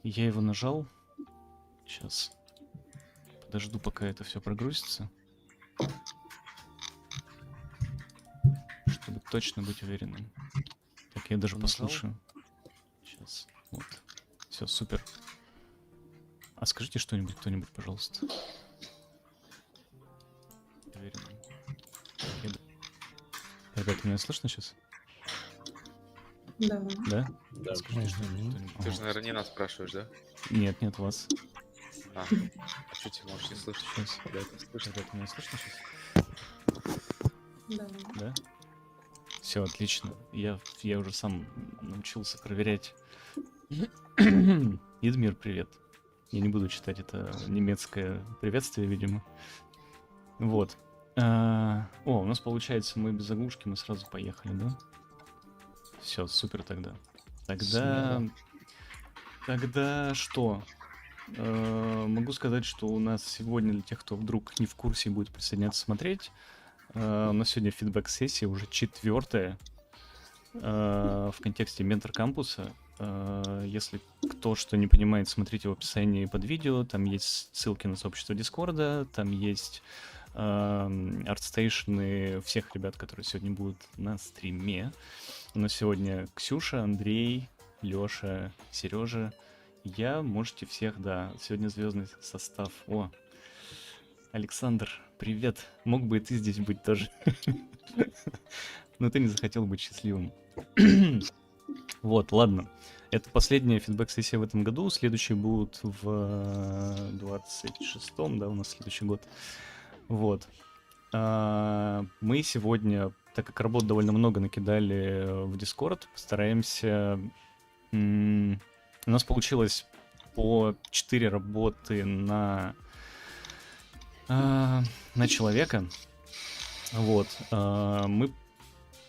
Я его нажал. Сейчас подожду, пока это все прогрузится. Чтобы точно быть уверенным. Так, я даже Нажал? послушаю. Сейчас. Вот. Все, супер. А скажите что-нибудь, кто-нибудь, пожалуйста. Уверенным. Ребята, меня слышно сейчас? Да. Да? Да. Скажите что-нибудь. Ты же, наверное, не нас спрашиваешь, да? Нет, нет, вас. А что тебе можешь не слышать? Сейчас. Да, это слышно. Ребята, меня слышно сейчас? Да. Да? Все, отлично. Я уже сам научился проверять. Идмир, привет. Я не буду читать это немецкое приветствие, видимо. Вот. У нас получается, мы без заглушки, мы сразу поехали, да? Все, супер тогда. Тогда что? Могу сказать, что у нас сегодня, для тех, кто вдруг не в курсе и будет присоединяться смотреть, у нас сегодня фидбэк-сессия уже 4-я в контексте Ментор Кампуса. Если кто что не понимает, смотрите в описании под видео, там есть ссылки на сообщество Дискорда, там есть артстейшны всех ребят, которые сегодня будут на стриме. У нас сегодня Ксюша, Андрей, Лёша, Сережа. Можете всех, да. Сегодня звездный состав. О, Александр, привет. Мог бы и ты здесь быть тоже. Но ты не захотел быть счастливым. Вот, ладно. Это последняя фидбэк-сессия в этом году. Следующие будут в 26-м, да, у нас следующий год. Вот. Мы сегодня, так как работ довольно много накидали в Discord, постараемся... У нас получилось по 4 работы на человека. Вот. Мы,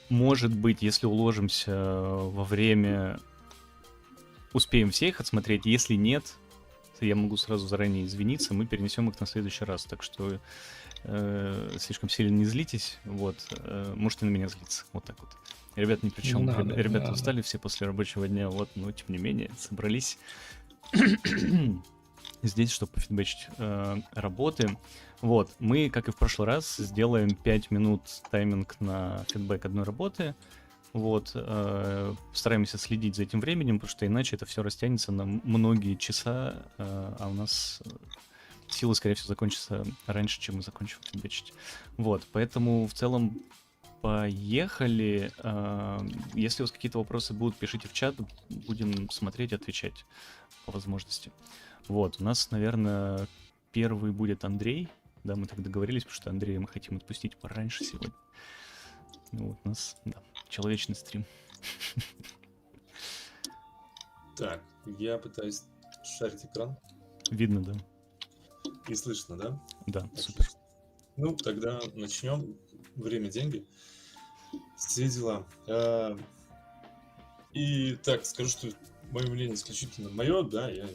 может быть, если уложимся во время, успеем все их отсмотреть. Если нет, то я могу сразу заранее извиниться, мы перенесем их на следующий раз. Так что слишком сильно не злитесь. Вот. Можете на меня злиться. Вот так вот. Ребят, ни при чем. Ребята устали все после рабочего дня. Вот, но тем не менее, собрались здесь, чтобы пофидбэчить работы. Вот, мы, как и в прошлый раз, сделаем 5 минут тайминг на фидбэк одной работы. Вот, постараемся следить за этим временем, потому что иначе это все растянется на многие часа, а у нас силы, скорее всего, закончатся раньше, чем мы закончим фидбэчить. Вот, поэтому в целом поехали. Если у вас какие-то вопросы будут, пишите в чат, будем смотреть, отвечать по возможности. Вот, у нас, наверное, первый будет Андрей. Да, мы так договорились, потому что Андрея мы хотим отпустить пораньше сегодня. Ну, вот у нас, да, человечный стрим. Так, я пытаюсь шарить экран. Видно, да? И слышно, да? Да, Отлично. супер. Ну, тогда начнем. Время, деньги. Все дела. И так, скажу, что мое мнение исключительно мое, да, я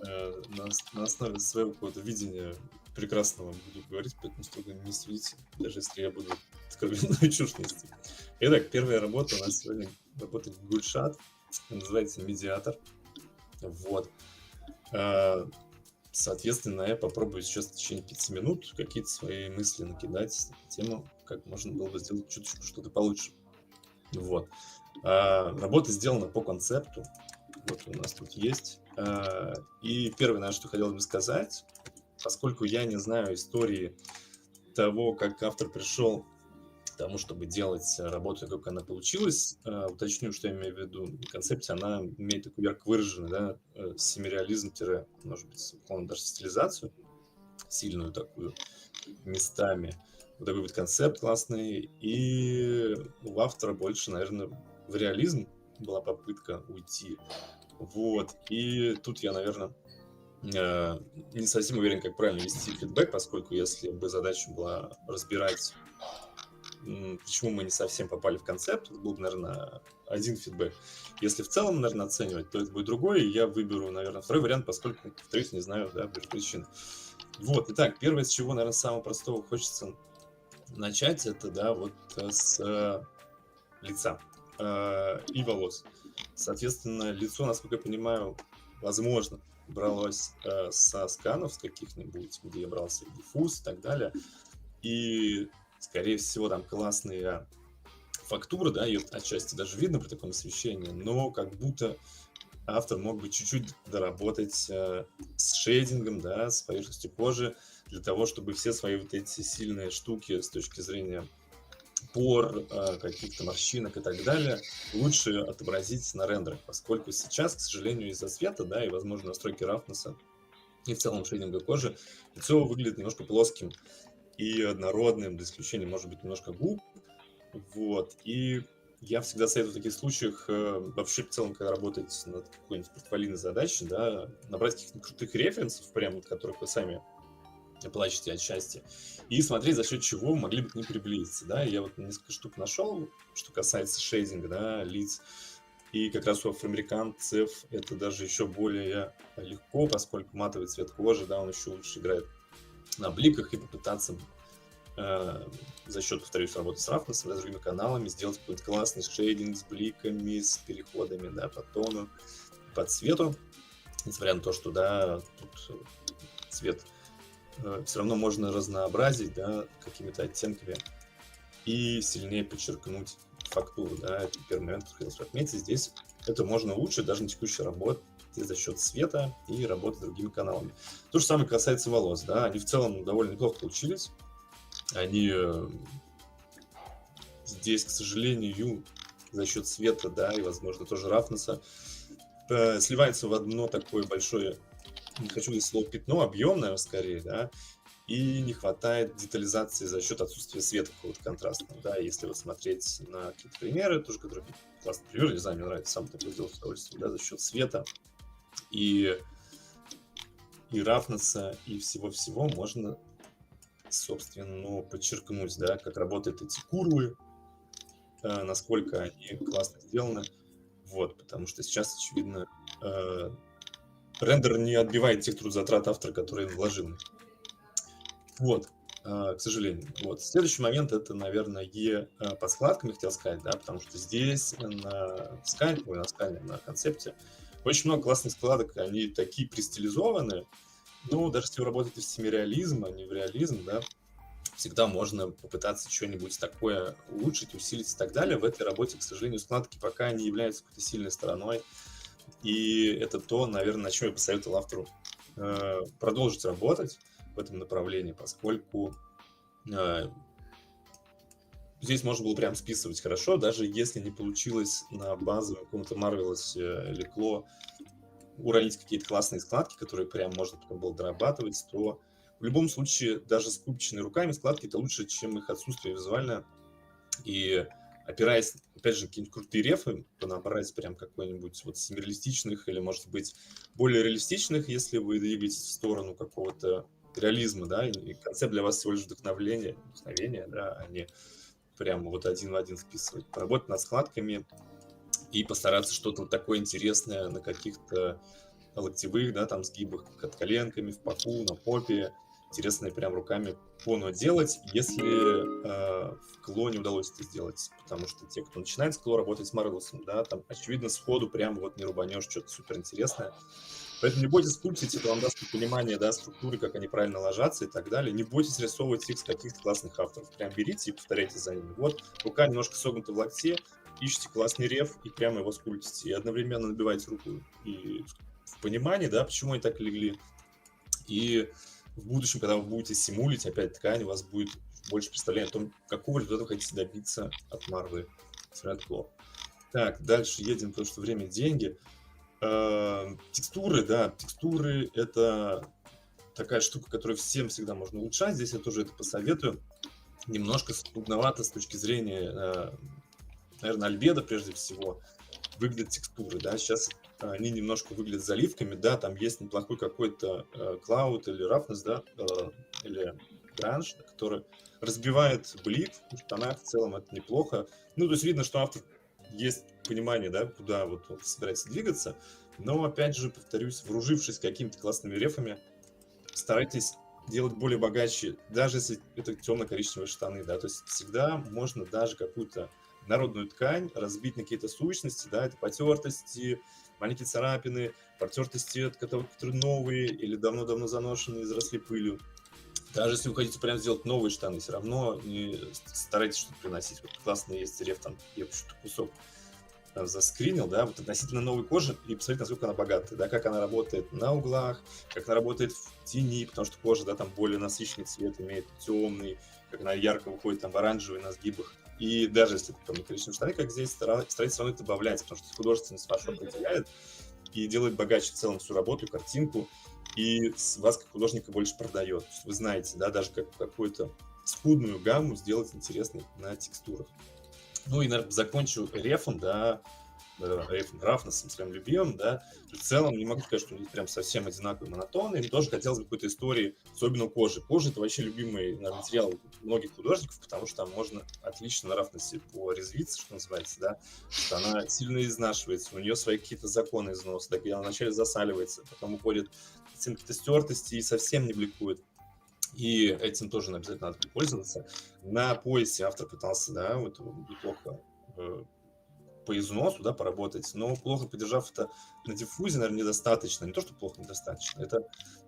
на основе своего какого-то видения прекрасного буду говорить, поэтому строго не судите, даже если я буду откровенную чушь нести. Итак, первая работа у нас сегодня работает Гульшат, называется «Медиатор». Вот. Соответственно, я попробую сейчас в течение 5 минут какие-то свои мысли накидать на тему, как можно было бы сделать чуточку что-то получше. Вот. Работа сделана по концепту. Вот у нас тут есть. И первое, наверное, что хотел бы сказать, поскольку я не знаю истории того, как автор пришел к тому, чтобы делать работу, как она получилась, уточню, что я имею в виду. В концепте она имеет такой ярко выраженный, да, семиреализм, может быть, уклон даже стилизацию, сильную такую местами. Вот такой вот концепт классный. И у автора больше, наверное, в реализм была попытка уйти. Вот. И тут я, наверное, не совсем уверен, как правильно вести фидбэк, поскольку если бы задача была разбирать, почему мы не совсем попали в концепт, это был бы, наверное, один фидбэк. Если в целом, наверное, оценивать, то это будет другой, и я выберу, наверное, второй вариант, поскольку, повторюсь, не знаю, да, без причин. Вот, итак, первое, с чего, наверное, самого простого хочется начать, это, да, вот с лица и волос. Соответственно, лицо, насколько я понимаю, возможно, бралось со сканов с каких-нибудь, где брался диффуз и так далее. И, скорее всего, там классные фактуры, да, ее отчасти даже видно при таком освещении, но как будто автор мог бы чуть-чуть доработать с шейдингом, да, с поверхностью кожи, для того, чтобы все свои вот эти сильные штуки с точки зрения пор, каких-то морщинок и так далее, лучше отобразить на рендерах, поскольку сейчас, к сожалению, из-за света, да, и, возможно, настройки рафнеса и в целом шейдинга кожи, лицо выглядит немножко плоским и однородным, за исключением, может быть, немножко губ, вот, и я всегда советую в таких случаях вообще в целом, когда работаете над какой-нибудь портфолийной задачей, да, набрать каких-то крутых референсов, прям вот, которых вы сами плачете отчасти, и смотреть, за счет чего вы могли бы к ним приблизиться, да. Я вот несколько штук нашел, что касается шейдинга, да, лиц, и как раз у афроамериканцев это даже еще более легко, поскольку матовый цвет кожи, да, он еще лучше играет на бликах, и попытаться за счет, повторюсь, работы с рафнесом, с другими каналами сделать какой-нибудь классный шейдинг с бликами, с переходами, да, по тону, по цвету, несмотря на то, что, да, тут цвет все равно можно разнообразить, да, какими-то оттенками и сильнее подчеркнуть фактуру, да, это первый момент, который хотел отметить. Здесь это можно улучшить даже на текущей работе за счет света и работы с другими каналами. То же самое касается волос, да, они в целом довольно неплохо получились. Они здесь, к сожалению, за счет света, да, и, возможно, тоже рафнеса, сливаются в одно такое большое, не хочу говорить слово пятно, объемное скорее, да, и не хватает детализации за счет отсутствия света какого-то контрастного, да, если вот смотреть на какие-то примеры, тоже, которые классные примеры, не знаю, мне нравится сам такой сделать удовольствие, да, за счет света и рафнеса, и всего-всего можно, собственно, подчеркнуть, да, как работают эти курвы, насколько они классно сделаны, вот, потому что сейчас, очевидно, рендер не отбивает тех трудозатрат автора, которые он вложил. Вот, к сожалению. Вот. Следующий момент — это, наверное, по складкам, я хотел сказать, да, потому что здесь на скане, на концепте очень много классных складок, они такие пристилизованные, но даже если вы работаете в стиме реализма, а не в реализм, да, всегда можно попытаться что-нибудь такое улучшить, усилить и так далее. В этой работе, к сожалению, складки пока не являются какой-то сильной стороной, и это то, наверное, на чем я посоветовал автору продолжить работать в этом направлении, поскольку здесь можно было прям списывать хорошо, даже если не получилось на базовом каком-то Marvelous лекло уронить какие-то классные складки, которые прям можно потом было дорабатывать, то в любом случае даже скупченные руками складки — это лучше, чем их отсутствие визуально. И опираясь, опять же, на какие-нибудь крутые рефы, понабрать прям какой-нибудь вот симреалистичных или, может быть, более реалистичных, если вы двигаетесь в сторону какого-то реализма, да, и концепт для вас всего лишь вдохновение, да, а не прямо вот один в один вписывать. Поработать над складками и постараться что-то вот такое интересное на каких-то локтевых, да, там сгибах под коленками, в паху, на попе, интересные прям руками делать, если в кло не удалось это сделать, потому что те, кто начинает с кло работать с Marvelous, да, там, очевидно, сходу прям вот не рубанешь что-то супер интересное. Поэтому не бойтесь скульптить, это вам даст понимание, да, структуры, как они правильно ложатся и так далее. Не бойтесь рисовывать их с каких-то классных авторов. Прям берите и повторяйте за ними. Вот, рука немножко согнута в локте, ищите классный реф и прямо его скульптите. И одновременно набивайте руку и в понимании, да, почему они так легли. И в будущем, когда вы будете симулить опять ткань, у вас будет больше представления о том, какого результата вы хотите добиться от Marvel. Так, дальше едем, потому что время — деньги. Текстуры, да, текстуры — это такая штука, которую всем всегда можно улучшать. Здесь я тоже это посоветую. Немножко трудновато с точки зрения, наверное, альбедо прежде всего выглядят текстуры, да, сейчас они немножко выглядят заливками, да, там есть неплохой какой-то Cloud или Roughness, да, или Grunge, который разбивает блик в тонах, в целом это неплохо. Ну, то есть видно, что автор есть понимание, да, куда вот он собирается двигаться, но, опять же, повторюсь, вооружившись какими-то классными рефами, старайтесь делать более богаче, даже если это темно-коричневые штаны, да, то есть всегда можно даже какую-то народную ткань разбить на какие-то сущности, да, это потертости, маленькие царапины, протертости, которые новые или давно-давно заношенные, заросли пылью. Даже если вы хотите прям сделать новые штаны, все равно не старайтесь что-то приносить. Вот классно есть реф, там я что-то кусок заскринил, да, вот относительно новой кожи, и посмотрите, насколько она богатая, да, как она работает на углах, как она работает в тени, потому что кожа, да, там более насыщенный цвет имеет, темный, как она ярко выходит там в оранжевый на сгибах. И даже если это не коричневые штаны, как здесь, старайтесь все равно это добавлять, потому что художественность вашу определяет и делает богаче в целом всю работу, картинку, и вас как художника больше продает. То есть вы знаете, да, даже как какую-то скудную гамму сделать интересной на текстурах. Ну и, наверное, закончу рефом, да, рефом Рафнесом, своим любимым, да. В целом, не могу сказать, что он прям совсем одинаковый, монотонный, но тоже хотелось бы какой-то истории, особенно у кожи. Кожа — это вообще любимый, наверное, материал многих художников, потому что там можно отлично на Рафнесе порезвиться, что называется, да, что она сильно изнашивается, у нее свои какие-то законы износа, да, когда она вначале засаливается, потом уходит какие-то стертости и совсем не бликует. И этим тоже обязательно надо пользоваться. На поясе автор пытался, да, вот неплохо по износу, да, поработать, но плохо подержав это на диффузе, наверное, недостаточно. Не то, что плохо, недостаточно. Это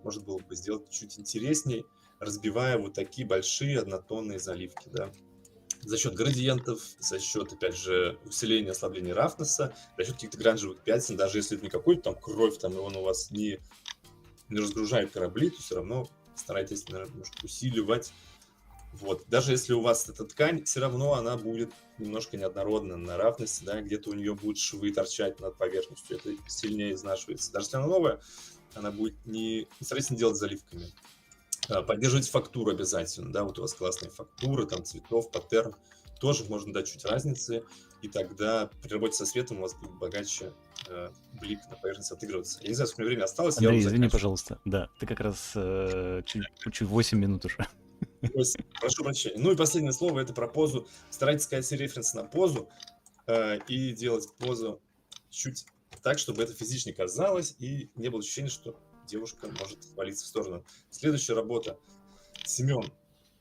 можно было бы сделать чуть интересней, разбивая вот такие большие однотонные заливки, да. За счет градиентов, за счет, опять же, усиления, ослабления рафнеса, за счет каких-то гранжевых пятен, даже если это не какой-то там кровь, там, и он у вас не разгружает корабли, то все равно старайтесь, наверное, немножко усиливать. Вот. Даже если у вас эта ткань, все равно она будет немножко неоднородна на рафнесе, да, где-то у нее будут швы торчать над поверхностью, это сильнее изнашивается. Даже если она новая, она будет не старайтесь не делать заливками. Поддерживайте фактуру обязательно, да, вот у вас классные фактуры, там цветов, паттерн, тоже можно дать чуть разницы, и тогда при работе со светом у вас будет богаче блик на поверхности отыгрываться. Я не знаю, сколько времени осталось. Андрей, извини, пожалуйста. Да, ты как раз чуть 8 минут уже. Прошу прощения. Ну и последнее слово — это про позу. Старайтесь сказать референс на позу и делать позу чуть так, чтобы это физично казалось, и не было ощущения, что девушка может свалиться в сторону. Следующая работа. Семен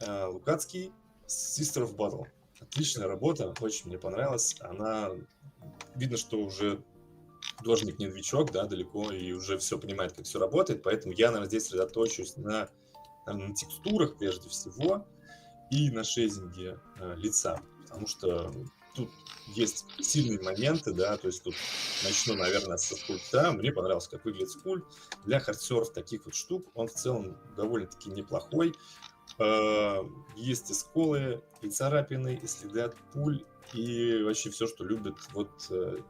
Лукацкий, Sister of Battle. Отличная работа, очень мне понравилась. Она, видно, что уже художник не новичок, да, далеко, и уже все понимает, как все работает, поэтому я, наверное, здесь сосредоточусь на текстурах прежде всего и на шейдинге лица, потому что тут есть сильные моменты, да, то есть тут начну, наверное, со скульпта. Мне понравилось, как выглядит скульпт. Для хардсерф таких вот штук он в целом довольно-таки неплохой. Есть и сколы, и царапины, и следы от пуль, и вообще все, что любят вот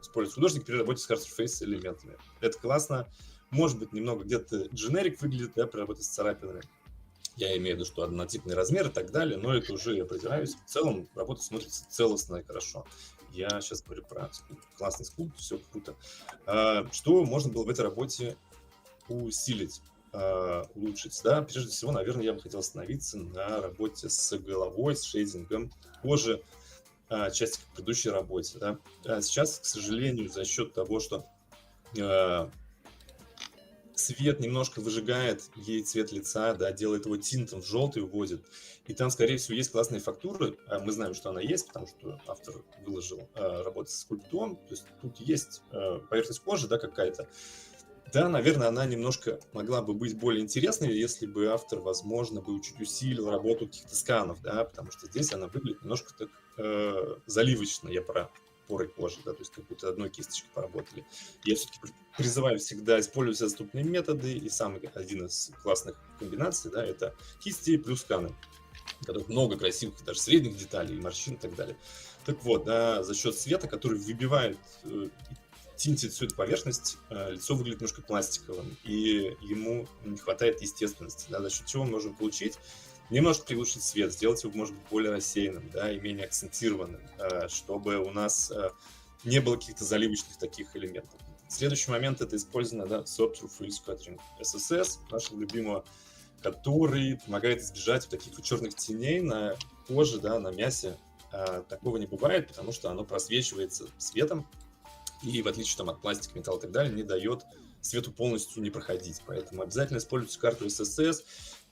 использовать художник при работе с hardsurface элементами. Это классно. Может быть, немного где-то дженерик выглядит, да, при работе с царапинами. Я имею в виду, что однотипный размер и так далее, но это уже я придираюсь. В целом работа смотрится целостно и хорошо. Я сейчас говорю про классный скульпт, все круто. Что можно было в этой работе усилить, улучшить? Да? Прежде всего, наверное, я бы хотел остановиться на работе с головой, с шейдингом кожи, части к предыдущей работе. Да? Сейчас, к сожалению, за счет того, что свет немножко выжигает ей цвет лица, да, делает его тинтом в желтый, уводит. И там, скорее всего, есть классные фактуры. Мы знаем, что она есть, потому что автор выложил работу с скульптуром. То есть тут есть поверхность кожи, да, какая-то. Да, наверное, она немножко могла бы быть более интересной, если бы автор, возможно, бы чуть усилил работу каких-то сканов, да, потому что здесь она выглядит немножко так заливочно, я про поры кожи, да, то есть как будто одной кисточкой поработали. Я все-таки призываю всегда использовать все доступные методы, и самый один из классных комбинаций, да, это кисти плюс сканы, в которых много красивых, даже средних деталей, морщин и так далее. Так вот, да, за счет света, который выбивает, тинтит всю эту поверхность, лицо выглядит немножко пластиковым, и ему не хватает естественности, да, за счет чего мы можем получить немножко приглушить свет, сделать его, может быть, более рассеянным, да, и менее акцентированным, чтобы у нас не было каких-то заливочных таких элементов. Следующий момент — это использование, да, Soft Fill Scattering SSS, нашего любимого, который помогает избежать вот таких вот черных теней на коже, да, на мясе. Такого не бывает, потому что оно просвечивается светом, и в отличие там, от пластика, металла и так далее, не дает свету полностью не проходить. Поэтому обязательно используйте карту SSS,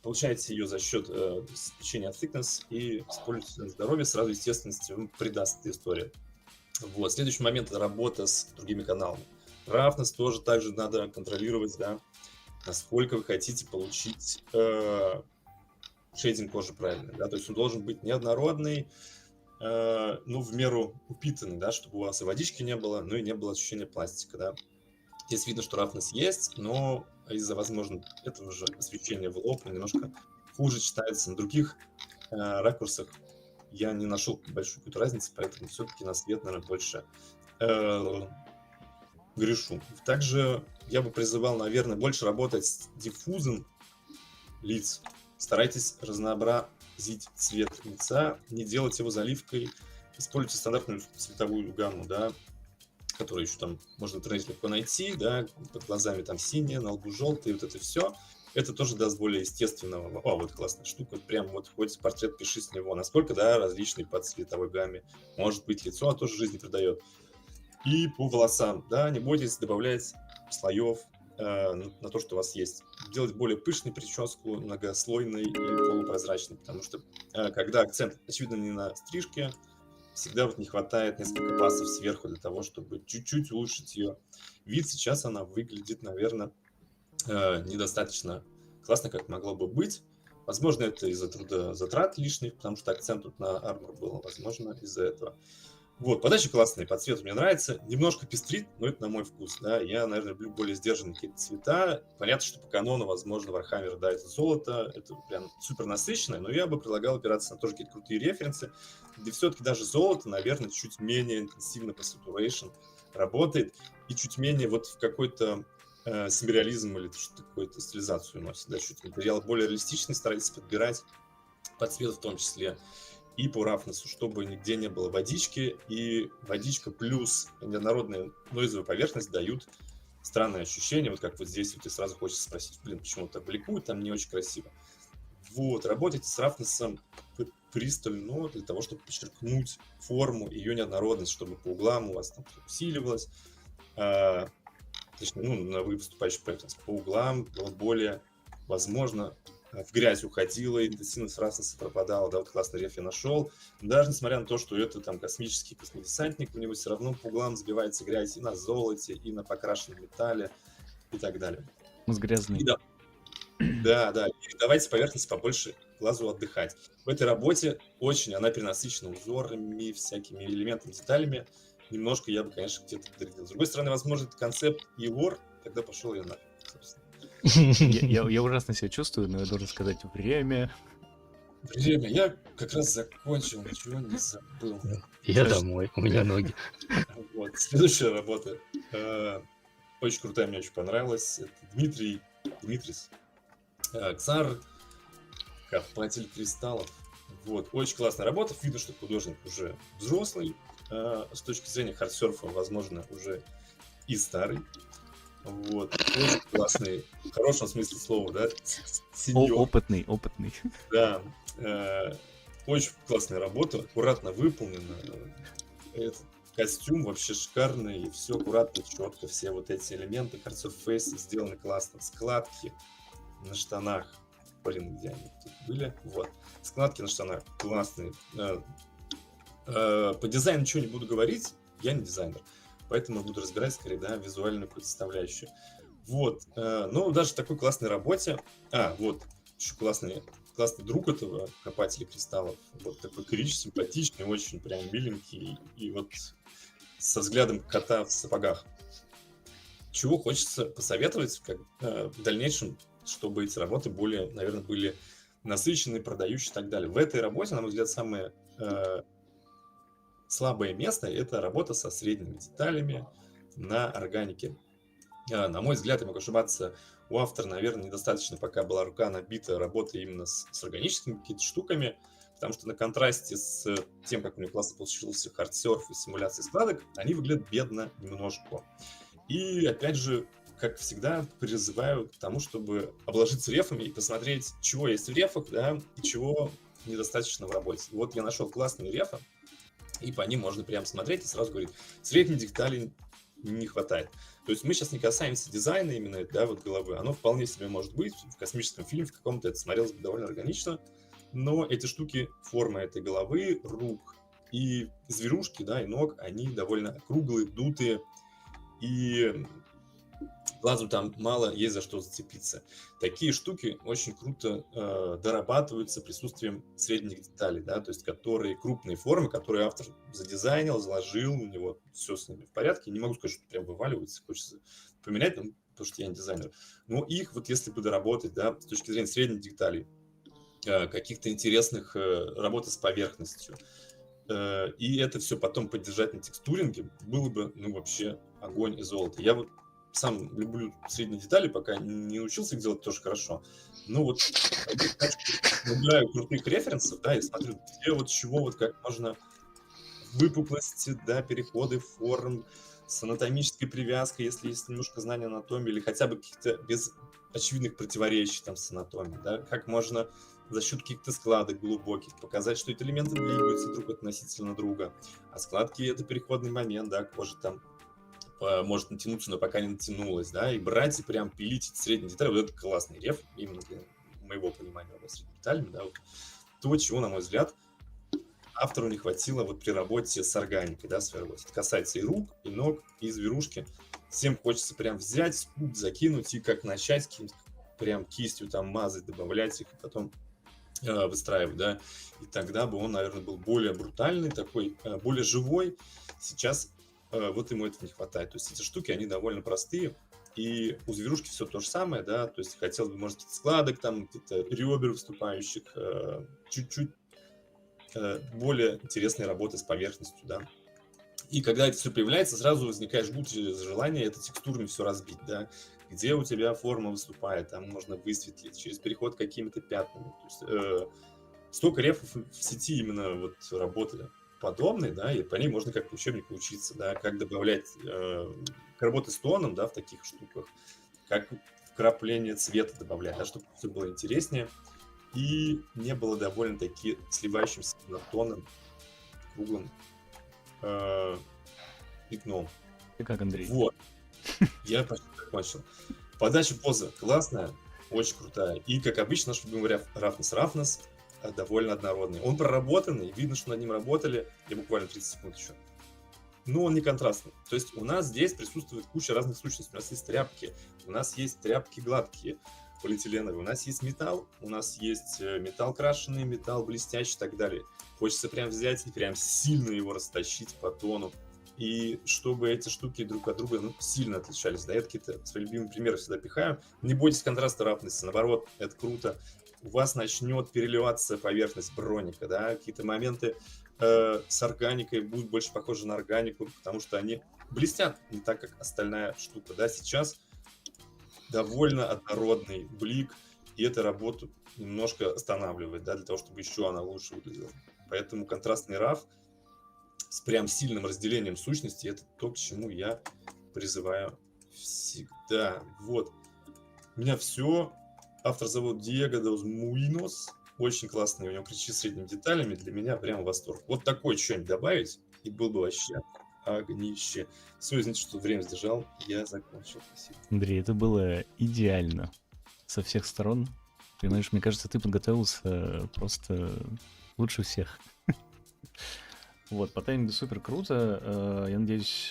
получаете ее за счет смещения от thickness и используйте на здоровье, сразу естественности вам придаст эта история. Вот. Следующий момент — это работа с другими каналами. Roughness тоже также надо контролировать, да, насколько вы хотите получить шейдинг кожи правильный, да, то есть он должен быть неоднородный, ну, в меру упитанный, да, чтобы у вас и водички не было, но и не было ощущения пластика, да. Здесь видно, что roughness есть, но из-за, возможно, этого же освещения в лоб немножко хуже читается. На других ракурсах я не нашел большую какую-то разницу, поэтому все-таки на свет, наверное, больше грешу. Также я бы призывал, наверное, больше работать с диффузом лиц. Старайтесь разнообразить цвет лица, не делать его заливкой. Используйте стандартную цветовую гамму, да, которую еще там можно в интернете легко найти, да, под глазами там синее, на лбу желтое, вот это все. Это тоже даст более естественного. О, вот классная штука, прям вот хоть портрет пиши с него. Насколько, да, различный по цветовой гамме может быть лицо, а тоже жизни придает. И по волосам, да, не бойтесь добавлять слоев на то, что у вас есть. Делать более пышную прическу, многослойной и полупрозрачной, потому что когда акцент, очевидно, не на стрижке, всегда вот не хватает несколько пассов сверху для того, чтобы чуть-чуть улучшить ее вид. Сейчас она выглядит, наверное, недостаточно классно, как могло бы быть. Возможно, это из-за трудозатрат лишних, потому что акцент тут на армор был, возможно, из-за этого. Вот, подача классная, по цвету мне нравится. Немножко пестрит, но это на мой вкус, да. Я, наверное, люблю более сдержанные какие-то цвета. Понятно, что по канону, возможно, Warhammer, да, это золото, это прям супер насыщенное, но я бы предлагал опираться на тоже какие-то крутые референсы, где все-таки даже золото, наверное, чуть менее интенсивно по saturation работает и чуть менее вот в какой-то символизм или что-то какую-то стилизацию носит, да, чуть материал более реалистичный, старайтесь подбирать по цвету в том числе. И по рафнесу, чтобы нигде не было водички, и водичка плюс неоднородная нойзовая поверхность дают странное ощущение, вот как вот здесь вот и сразу хочется спросить, блин, почему так бликует, там не очень красиво. Вот, работайте с рафнесом пристально для того, чтобы подчеркнуть форму, ее неоднородность, чтобы по углам у вас там усиливалось, точнее, ну, на выступающей поверхности, по углам было более, возможно, в грязь уходила, интенсивность рафнеса пропадала, да, вот классный реф я нашел. Даже несмотря на то, что это там космический космодесантник, у него все равно по углам сбивается грязь и на золоте, и на покрашенном металле, и так далее. С грязный. Да. И давайте поверхность побольше глазу отдыхать. В этой работе очень она перенасыщена узорами, всякими элементами, деталями. Немножко я бы, конечно, где-то доделал. С другой стороны, возможно, это концепт и вор, тогда пошел я на, собственно. Я ужасно себя чувствую, но я должен сказать время. Время. Я как раз закончил, ничего не забыл. Я домой, у меня ноги. Вот. Следующая работа. Очень крутая, мне очень понравилась. Это Дмитрис. Ксар, копатель кристаллов. Вот. Очень классная работа. Видно, что художник уже взрослый. С точки зрения хардсерфа, возможно, уже и старый. Вот. Очень классный, в хорошем смысле слова, да? Сеньор. Опытный. Да. Очень классная работа, аккуратно выполнена. Этот костюм вообще шикарный, и все аккуратно, четко, все вот эти элементы Hearts of Face сделаны классно. Складки на штанах. Блин, где они тут были? Вот. Складки на штанах классные. По дизайну ничего не буду говорить, я не дизайнер. Поэтому буду разбирать, скорее, да, визуальную какую-то составляющую. Вот. Но даже в такой классной работе... вот. Еще классный друг этого копателя кристаллов. Вот такой крич, симпатичный, очень прям миленький. И вот со взглядом кота в сапогах. Чего хочется посоветовать как, в дальнейшем, чтобы эти работы более, наверное, были насыщенные, продающие и так далее. В этой работе, на мой взгляд, самое... слабое место – это работа со средними деталями на органике. На мой взгляд, я могу ошибаться, у автора, наверное, недостаточно пока была рука набита работой именно с органическими какими-то штуками, потому что на контрасте с тем, как у него классно получился хардсерф и симуляция складок, они выглядят бедно немножко. И, опять же, как всегда, призываю к тому, чтобы обложиться рефами и посмотреть, чего есть в рефах, да, и чего недостаточно в работе. Вот я нашел классные рефы, и по ним можно прямо смотреть и сразу говорить, средних деталей не хватает. То есть мы сейчас не касаемся дизайна именно, да, вот головы. Оно вполне себе может быть. В космическом фильме в каком-то это смотрелось бы довольно органично. Но эти штуки, форма этой головы, рук и зверушки, да, и ног, они довольно круглые, дутые. и глазу там мало есть за что зацепиться. Такие штуки очень круто дорабатываются присутствием средних деталей, да, то есть которые крупные формы, которые автор задизайнил, заложил, у него все с ними в порядке. Не могу сказать, что прям вываливается, хочется поменять, ну, потому что я не дизайнер. Но их вот если бы доработать, да, с точки зрения средних деталей, каких-то интересных работы с поверхностью, и это все потом поддержать на текстуринге, было бы, ну, вообще огонь и золото. Я вот сам люблю средние детали, пока не научился их делать тоже хорошо. Но вот набираю крутых референсов, да, и смотрю, где вот чего, вот как можно выпуклости, да, переходы форм с анатомической привязкой, если есть немножко знания анатомии, или хотя бы каких-то без очевидных противоречий там с анатомией, да, как можно за счет каких-то складок глубоких показать, что эти элементы двигаются друг относительно друга, а складки — это переходный момент, да, кожа там может натянуться, но пока не натянулась, да, и брать и прям пилить эти средние детали, вот это классный реф, именно для моего понимания работы с средними деталями, да, вот. То, чего, на мой взгляд, автору не хватило вот при работе с органикой, да, своей работе. Это касается и рук, и ног, и зверушки. Всем хочется прям взять, скуп, закинуть и как начать прям кистью там мазать, добавлять их, и потом выстраивать, да, и тогда бы он, наверное, был более брутальный, такой, более живой. Сейчас вот ему этого не хватает. То есть эти штуки, они довольно простые, и у зверушки все то же самое, да, то есть хотелось бы, может, каких-то складок, там, каких-то ребер выступающих, чуть-чуть более интересной работы с поверхностью, да. И когда это все появляется, сразу возникает жгучее желание это текстурами все разбить, да, где у тебя форма выступает, там можно высветлить через переход какими-то пятнами. То есть, столько рефов в сети именно вот работы подобной, да, и по ней можно как по учебнику учиться, да, как добавлять работы с тоном, да, в таких штуках, как вкрапление цвета добавлять, да, чтобы все было интереснее и не было довольно-таки сливающимся тоном круглым пятном. Ты как, Андрей? Вот. Я почти закончил. Подача позы классная, очень крутая. И, как обычно, наш любимый Рафнес довольно однородный. Он проработанный, видно, что над ним работали. Я буквально 30 секунд еще. Но он не контрастный. То есть у нас здесь присутствует куча разных сущностей. У нас есть тряпки, у нас есть тряпки гладкие, полиэтиленовые, у нас есть металл, у нас есть металл крашеный, металл блестящий и так далее. Хочется прям взять и прям сильно его растащить по тону. И чтобы эти штуки друг от друга сильно отличались. Да, я какие-то свои любимые примеры всегда пихаю. Не бойтесь контраста Рафнеса, наоборот, это круто. У вас начнет переливаться поверхность броника, да, какие-то моменты с органикой будут больше похожи на органику, потому что они блестят не так, как остальная штука, да, сейчас довольно однородный блик, и эта работу немножко останавливает, да, для того, чтобы еще она лучше выглядела. Поэтому контрастный раф с прям сильным разделением сущности — это то, к чему я призываю всегда. Вот. У меня все. Автор зовут Диего Дос Муинос. Очень классный, у него ключи с средними деталями. Для меня прям восторг. Вот такой что-нибудь добавить, и был бы вообще огнище. Все, извините, что время сдержал. Я закончил. Спасибо. Андрей, это было идеально со всех сторон. Понимаешь, мне кажется, ты подготовился просто лучше всех. Вот, по таймингу супер круто. Я надеюсь,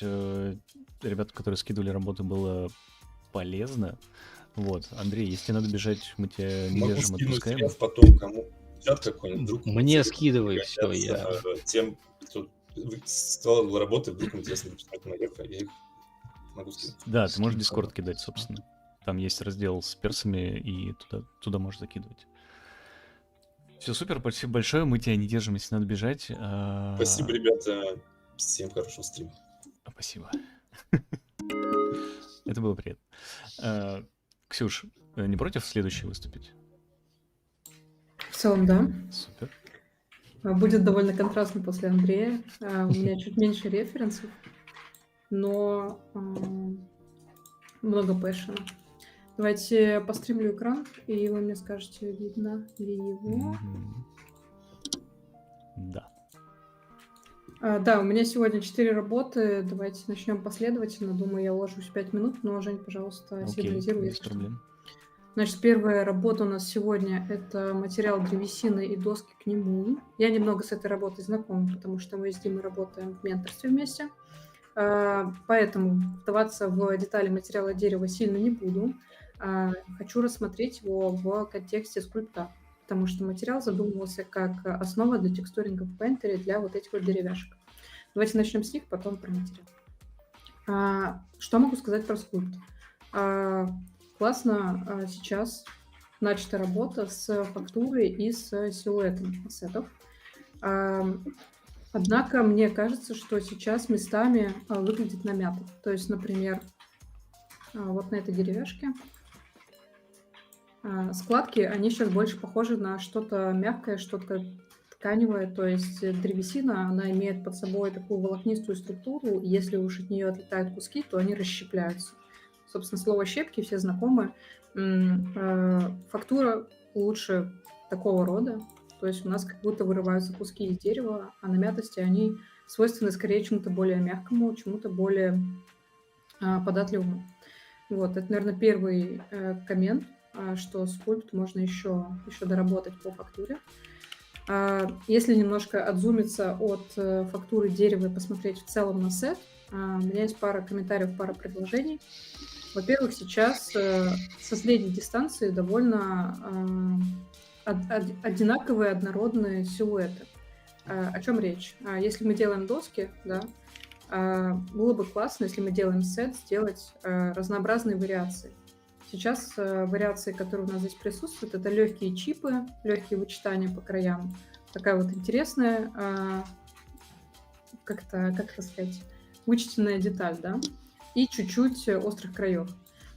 ребята, которые скидывали работу, было полезно. Вот, Андрей, если надо бежать, мы тебя не Могу держим, скинуть отпускаем. реф потом кому чат какой-нибудь, вдруг Мне интересно скидывай все, пригодятся, я... тем, кто складывал работы, вдруг интересно почитать на реф, я их могу скинуть. Да, ты можешь Скинь, Дискорд кидать, собственно. Там есть раздел с персами, и туда можешь закидывать. Все супер, спасибо большое. Мы тебя не держим, если надо бежать. Спасибо, ребята. Всем хорошего стрима. Спасибо. Это было приятно. Ксюш, не против следующий выступить? В целом, да. Супер. Будет довольно контрастно после Андрея. У меня чуть меньше референсов, но много пэшена. Давайте постримлю экран, и вы мне скажете, видно ли его. Да. Да, у меня сегодня 4 работы. Давайте начнем последовательно. Думаю, я уложусь в 5 минут, но, Жень, пожалуйста, Окей, сигнализируй, без если что. проблем. Значит, первая работа у нас сегодня – это материал древесины и доски к нему. Я немного с этой работой знакома, потому что мы с Димой работаем в менторстве вместе. Поэтому вдаваться в детали материала дерева сильно не буду. Хочу рассмотреть его в контексте скульпта, потому что материал задумывался как основа для текстуринга в Painter для вот этих вот деревяшек. Давайте начнем с них, потом про материал. Что могу сказать про скульпт? Классно сейчас начата работа с фактурой и с силуэтом ассетов. Однако мне кажется, что сейчас местами выглядит намято. То есть, например, вот на этой деревяшке складки, они сейчас больше похожи на что-то мягкое, что-то тканевое. То есть древесина, она имеет под собой такую волокнистую структуру. И если уж от нее отлетают куски, то они расщепляются. Собственно, слово «щепки» все знакомы. Фактура лучше такого рода. То есть у нас как будто вырываются куски из дерева, а намятости, они свойственны скорее чему-то более мягкому, чему-то более податливому. Вот, это, наверное, первый коммент, что скульпт можно еще доработать по фактуре. Если немножко отзумиться от фактуры дерева и посмотреть в целом на сет, у меня есть пара комментариев, пара предложений. Во-первых, сейчас со средней дистанции довольно одинаковые, однородные силуэты. О чем речь? Если мы делаем доски, да, было бы классно, если мы делаем сет, сделать разнообразные вариации. Сейчас вариации, которые у нас здесь присутствуют, это легкие чипы, легкие вычитания по краям. Такая вот интересная, как это сказать, вычтенная деталь, да, и чуть-чуть острых краев.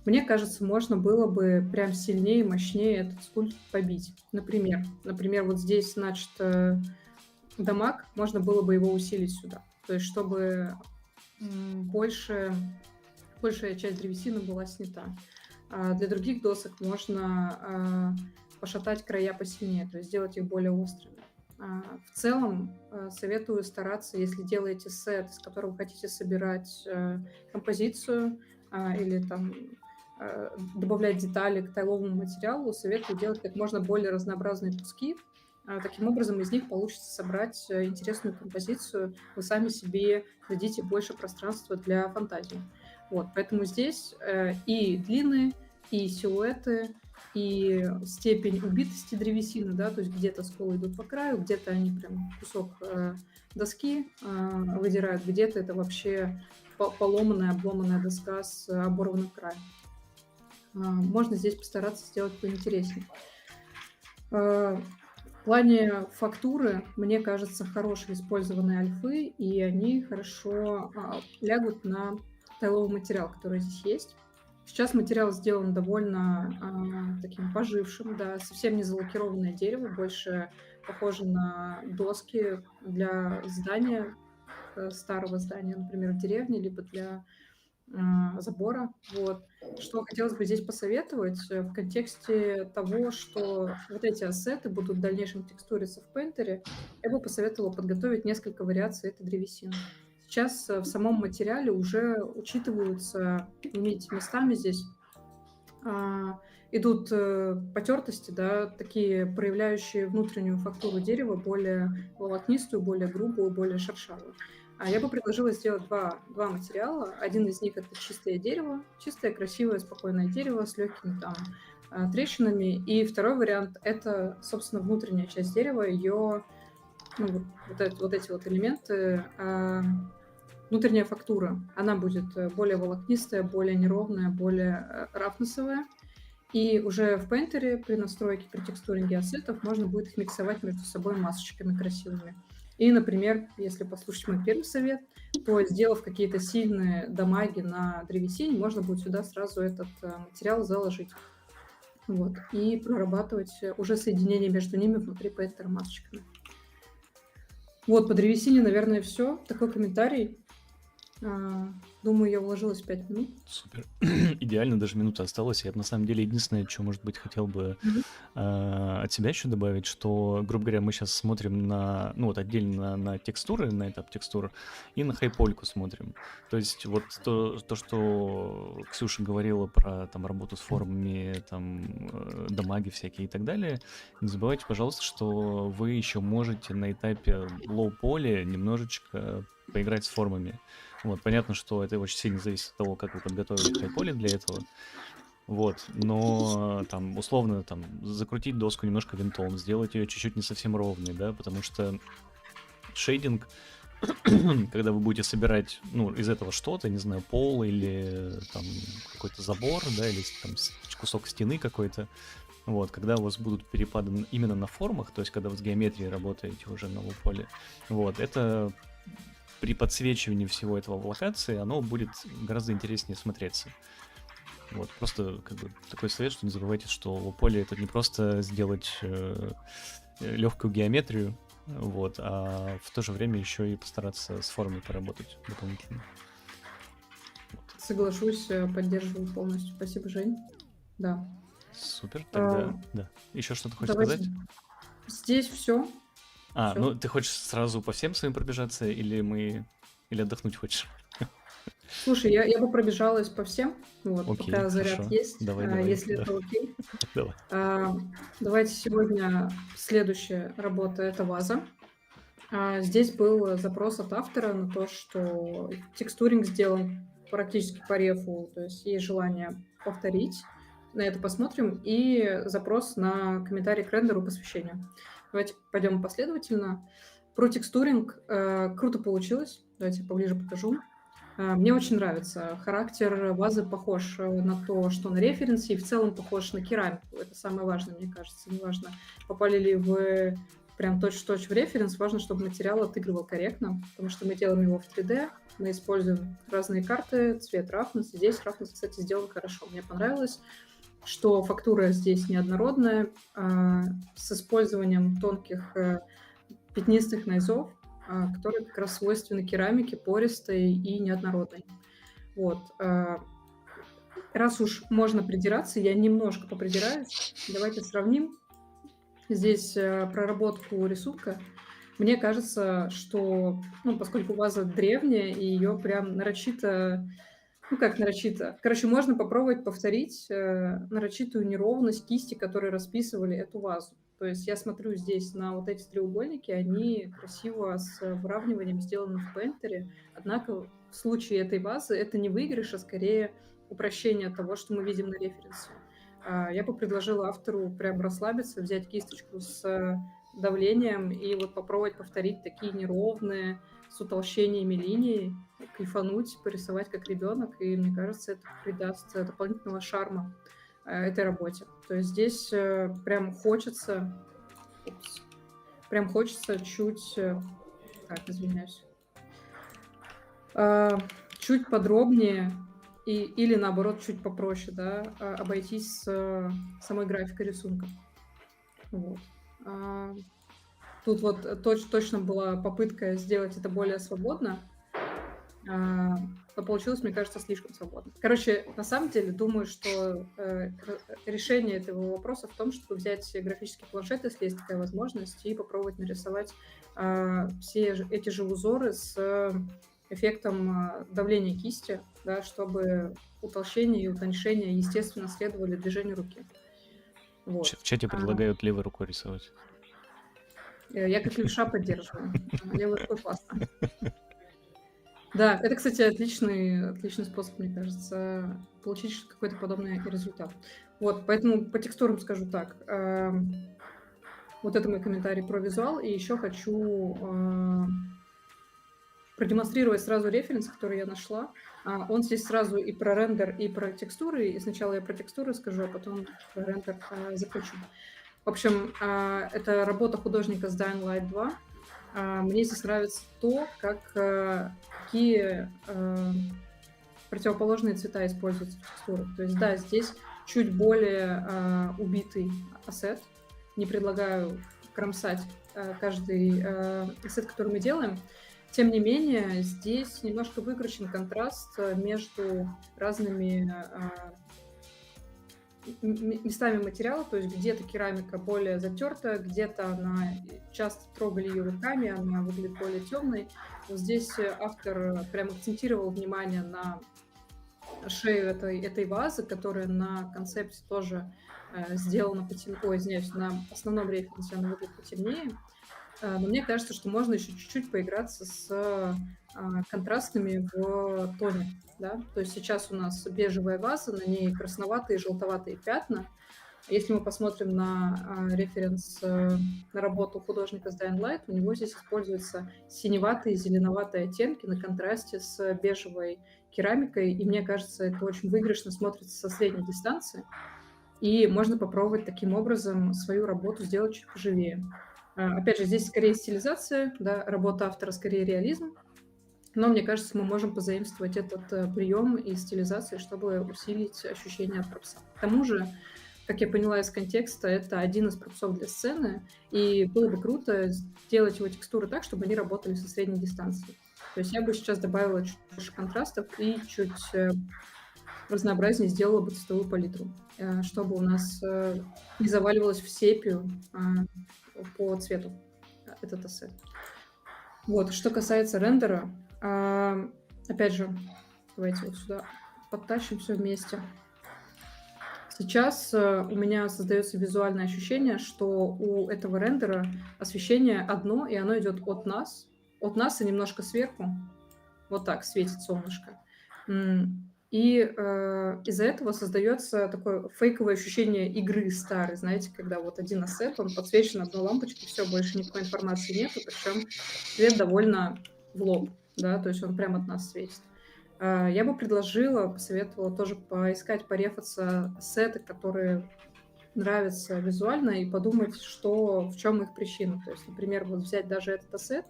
Мне кажется, можно было бы прям сильнее, мощнее этот скульпт побить. Например, вот здесь, значит, дамаг, можно было бы его усилить сюда. То есть, чтобы большая часть древесины была снята. Для других досок можно пошатать края посильнее, то есть сделать их более острыми. В целом советую стараться, если делаете сет, из которого хотите собирать композицию или там добавлять детали к тайловому материалу, советую делать как можно более разнообразные куски. Таким образом, из них получится собрать интересную композицию. Вы сами себе дадите больше пространства для фантазии. Вот, поэтому здесь и длины, и силуэты, и степень убитости древесины, да, то есть где-то сколы идут по краю, где-то они прям кусок доски выдирают, где-то это вообще поломанная, обломанная доска с оборванным краем. Можно здесь постараться сделать поинтереснее. В плане фактуры, мне кажется, хорошие использованные альфы, и они хорошо лягут на тайловый материал, который здесь есть. Сейчас материал сделан довольно таким пожившим, да, совсем не залакированное дерево, больше похоже на доски для здания, старого здания, например, в деревне, либо для забора. Вот. Что хотелось бы здесь посоветовать в контексте того, что вот эти ассеты будут в дальнейшем текстуриться в Painter, я бы посоветовала подготовить несколько вариаций этой древесины. Сейчас в самом материале уже учитываются, видите, местами здесь идут потертости, да, такие проявляющие внутреннюю фактуру дерева, более волокнистую, более грубую, более шершавую. Я бы предложила сделать два материала. Один из них — это чистое дерево, чистое, красивое, спокойное дерево с легкими там трещинами. И второй вариант — это, собственно, внутренняя часть дерева, ее, ну, вот эти вот элементы, внутренняя фактура. Она будет более волокнистая, более неровная, более рафнесовая. И уже в Painter при настройке, при текстуринге ассетов можно будет их миксовать между собой масочками красивыми. И, например, если послушать мой первый совет, то, сделав какие-то сильные дамаги на древесине, можно будет сюда сразу этот материал заложить. Вот, и прорабатывать уже соединение между ними внутри Painter масочками. Вот, по древесине, наверное, все. Такой комментарий. Думаю, я уложилась в 5 минут. Супер. Идеально, даже минута осталась. Я на самом деле единственное, что, может быть, хотел бы от себя еще добавить, что, грубо говоря, мы сейчас смотрим на, ну вот отдельно на текстуры, на этап текстур, и на хайпольку смотрим. То есть вот то, что Ксюша говорила про там работу с формами, там дамаги всякие и так далее, не забывайте, пожалуйста, что вы еще можете на этапе лоу-поли немножечко поиграть с формами. Вот, понятно, что это очень сильно зависит от того, как вы подготовили хайполе для этого. Вот, но там условно там закрутить доску немножко винтом, сделать ее чуть-чуть не совсем ровной, да, потому что шейдинг, когда вы будете собирать, ну, из этого что-то, не знаю, пол или там какой-то забор, да, или там кусок стены какой-то, вот, когда у вас будут перепады именно на формах, то есть когда вы с геометрией работаете уже на лоу-поле, вот, это при подсвечивании всего этого в локации, оно будет гораздо интереснее смотреться. Вот, просто как бы такой совет, что не забывайте, что лоу-поле это не просто сделать легкую геометрию, вот, а в то же время еще и постараться с формой поработать дополнительно. Соглашусь, поддерживаю полностью. Спасибо, Жень. Да. Супер, тогда, да. Еще что-то хочешь Давайте. сказать? Здесь все. А, Всё. ну ты хочешь сразу по всем своим пробежаться, или отдохнуть хочешь? Слушай, я бы пробежалась по всем, вот, Окей, пока заряд хорошо. есть, Давай, если да. это окей. Давай. Давайте сегодня следующая работа — это ваза. Здесь был запрос от автора на то, что текстуринг сделан практически по рефу, то есть есть желание повторить. На это посмотрим. И запрос на комментарий к рендеру посвящения. Давайте пойдем последовательно. Про текстуринг круто получилось. Давайте поближе покажу. Мне очень нравится. Характер вазы похож на то, что на референсе, и в целом похож на керамику. Это самое важное, мне кажется. Неважно, попали ли вы прям точь-в-точь в референс, важно, чтобы материал отыгрывал корректно, потому что мы делаем его в 3D, мы используем разные карты, цвет roughness. Здесь roughness, кстати, сделан хорошо. Мне понравилось, что фактура здесь неоднородная, с использованием тонких пятнистых найзов, которые как раз свойственны керамике, пористой и неоднородной. Вот. Раз уж можно придираться, я немножко попридираюсь. Давайте сравним здесь проработку рисунка. Мне кажется, что, поскольку ваза древняя, и ее прям нарочито... как нарочито? Короче, можно попробовать повторить нарочитую неровность кисти, которые расписывали эту вазу. То есть я смотрю здесь на вот эти треугольники, они красиво с выравниванием сделаны в Painter. Однако в случае этой вазы это не выигрыш, а скорее упрощение того, что мы видим на референсе. Я бы предложила автору прям расслабиться, взять кисточку с давлением и вот попробовать повторить такие неровные, с утолщениями линий, кайфануть, порисовать как ребенок, и мне кажется, это придаст дополнительного шарма этой работе. То есть здесь прям хочется чуть... извиняюсь. Чуть подробнее или наоборот чуть попроще, да, обойтись с самой графикой рисунка. Вот. Тут вот точно была попытка сделать это более свободно, но получилось, мне кажется, слишком свободно. Короче, на самом деле, думаю, что решение этого вопроса в том, чтобы взять графический планшет, если есть такая возможность, и попробовать нарисовать все эти же узоры с эффектом давления кисти, да, чтобы утолщение и утоньшение, естественно, следовали движению руки. Вот. В чате предлагают левой рукой рисовать. Я как левша поддерживаю. Левой рукой классно. Да, это, кстати, отличный способ, мне кажется, получить какой-то подобный результат. Вот, поэтому по текстурам скажу так. Вот это мой комментарий про визуал. И еще хочу продемонстрировать сразу референс, который я нашла. Он здесь сразу и про рендер, и про текстуры. И сначала я про текстуры скажу, а потом про рендер закончу. В общем, это работа художника с Dying Light 2. Мне здесь нравится то, какие противоположные цвета используются в текстурах. То есть, да, здесь чуть более убитый ассет. Не предлагаю кромсать каждый ассет, который мы делаем. Тем не менее, здесь немножко выкручен контраст между разными местами материала, то есть где-то керамика более затерта, где-то она часто трогали ее руками, она выглядит более темной. Вот здесь автор прям акцентировал внимание на шею этой вазы, которая на концепте тоже сделана потемнее, на основном референсе она выглядит потемнее. Но мне кажется, что можно еще чуть-чуть поиграться с контрастами в тоне, да. То есть сейчас у нас бежевая ваза, на ней красноватые и желтоватые пятна. Если мы посмотрим на референс на работу художника с Dying Light, у него здесь используются синеватые и зеленоватые оттенки на контрасте с бежевой керамикой, и мне кажется, это очень выигрышно смотрится со средней дистанции, и можно попробовать таким образом свою работу сделать чуть поживее. Опять же, здесь скорее стилизация, да, работа автора скорее реализм, но мне кажется, мы можем позаимствовать этот прием и стилизации, чтобы усилить ощущение от пропса. К тому же, как я поняла из контекста, это один из пропсов для сцены, и было бы круто сделать его текстуры так, чтобы они работали со средней дистанции. То есть я бы сейчас добавила чуть больше контрастов и чуть разнообразнее сделала бы цветовую палитру, чтобы у нас не заваливалось в сепию по цвету этот ассет. Вот, что касается рендера, опять же, давайте вот сюда подтащим все вместе. Сейчас у меня создается визуальное ощущение, что у этого рендера освещение одно, и оно идет от нас и немножко сверху. Вот так светит солнышко. И из-за этого создается такое фейковое ощущение игры старой, знаете, когда вот один ассет, он подсвечен одной лампочкой, все, больше никакой информации нету, причем свет довольно в лоб, да, то есть он прямо от нас светит. Я бы посоветовала тоже поискать, порефаться ассеты, которые нравятся визуально, и подумать, в чем их причина. То есть, например, вот взять даже этот ассет.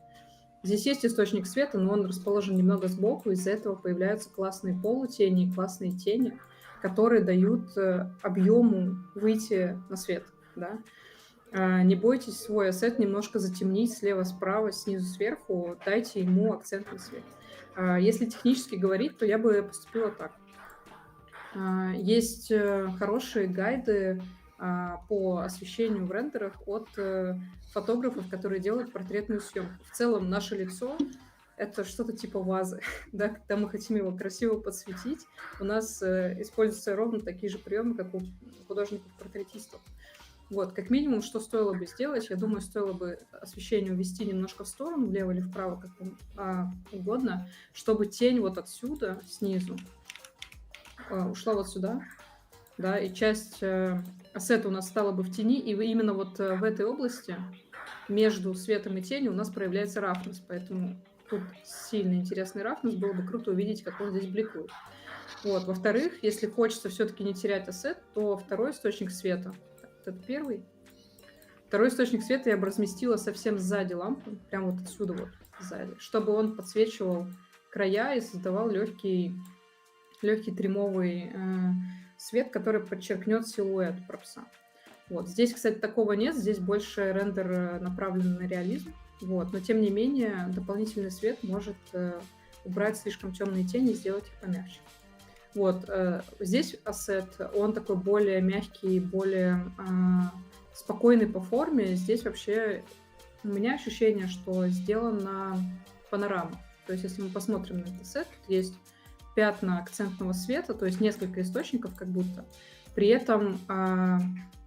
Здесь есть источник света, но он расположен немного сбоку, из-за этого появляются классные полутени, классные тени, которые дают объему выйти на свет. Да? Не бойтесь свой ассет немножко затемнить слева-справа, снизу-сверху, дайте ему акцентный свет. Если технически говорить, то я бы поступила так. Есть хорошие гайды по освещению в рендерах от фотографов, которые делают портретную съемку. В целом наше лицо — это что-то типа вазы. Да? Когда мы хотим его красиво подсветить, у нас используются ровно такие же приемы, как у художников-портретистов. Вот, как минимум, что стоило бы сделать, я думаю, стоило бы освещение увести немножко в сторону, влево или вправо, как вам угодно, чтобы тень вот отсюда, снизу, ушла вот сюда, да, и часть ассета у нас стала бы в тени, и именно вот в этой области между светом и тенью у нас проявляется рафнес, поэтому тут сильно интересный рафнес, было бы круто увидеть, как он здесь бликует. Вот, во-вторых, если хочется все-таки не терять ассет, то второй источник света, это первый. Второй источник света я бы разместила совсем сзади лампы, прямо вот отсюда вот сзади, чтобы он подсвечивал края и создавал легкий тримовый свет, который подчеркнет силуэт пропса. Вот. Здесь, кстати, такого нет, здесь больше рендер направлен на реализм, вот. Но тем не менее дополнительный свет может убрать слишком темные тени и сделать их помягче. Вот, здесь ассет, он такой более мягкий, более спокойный по форме. Здесь вообще у меня ощущение, что сделан на панораму. То есть, если мы посмотрим на этот ассет, тут есть пятна акцентного света, то есть несколько источников как будто. При этом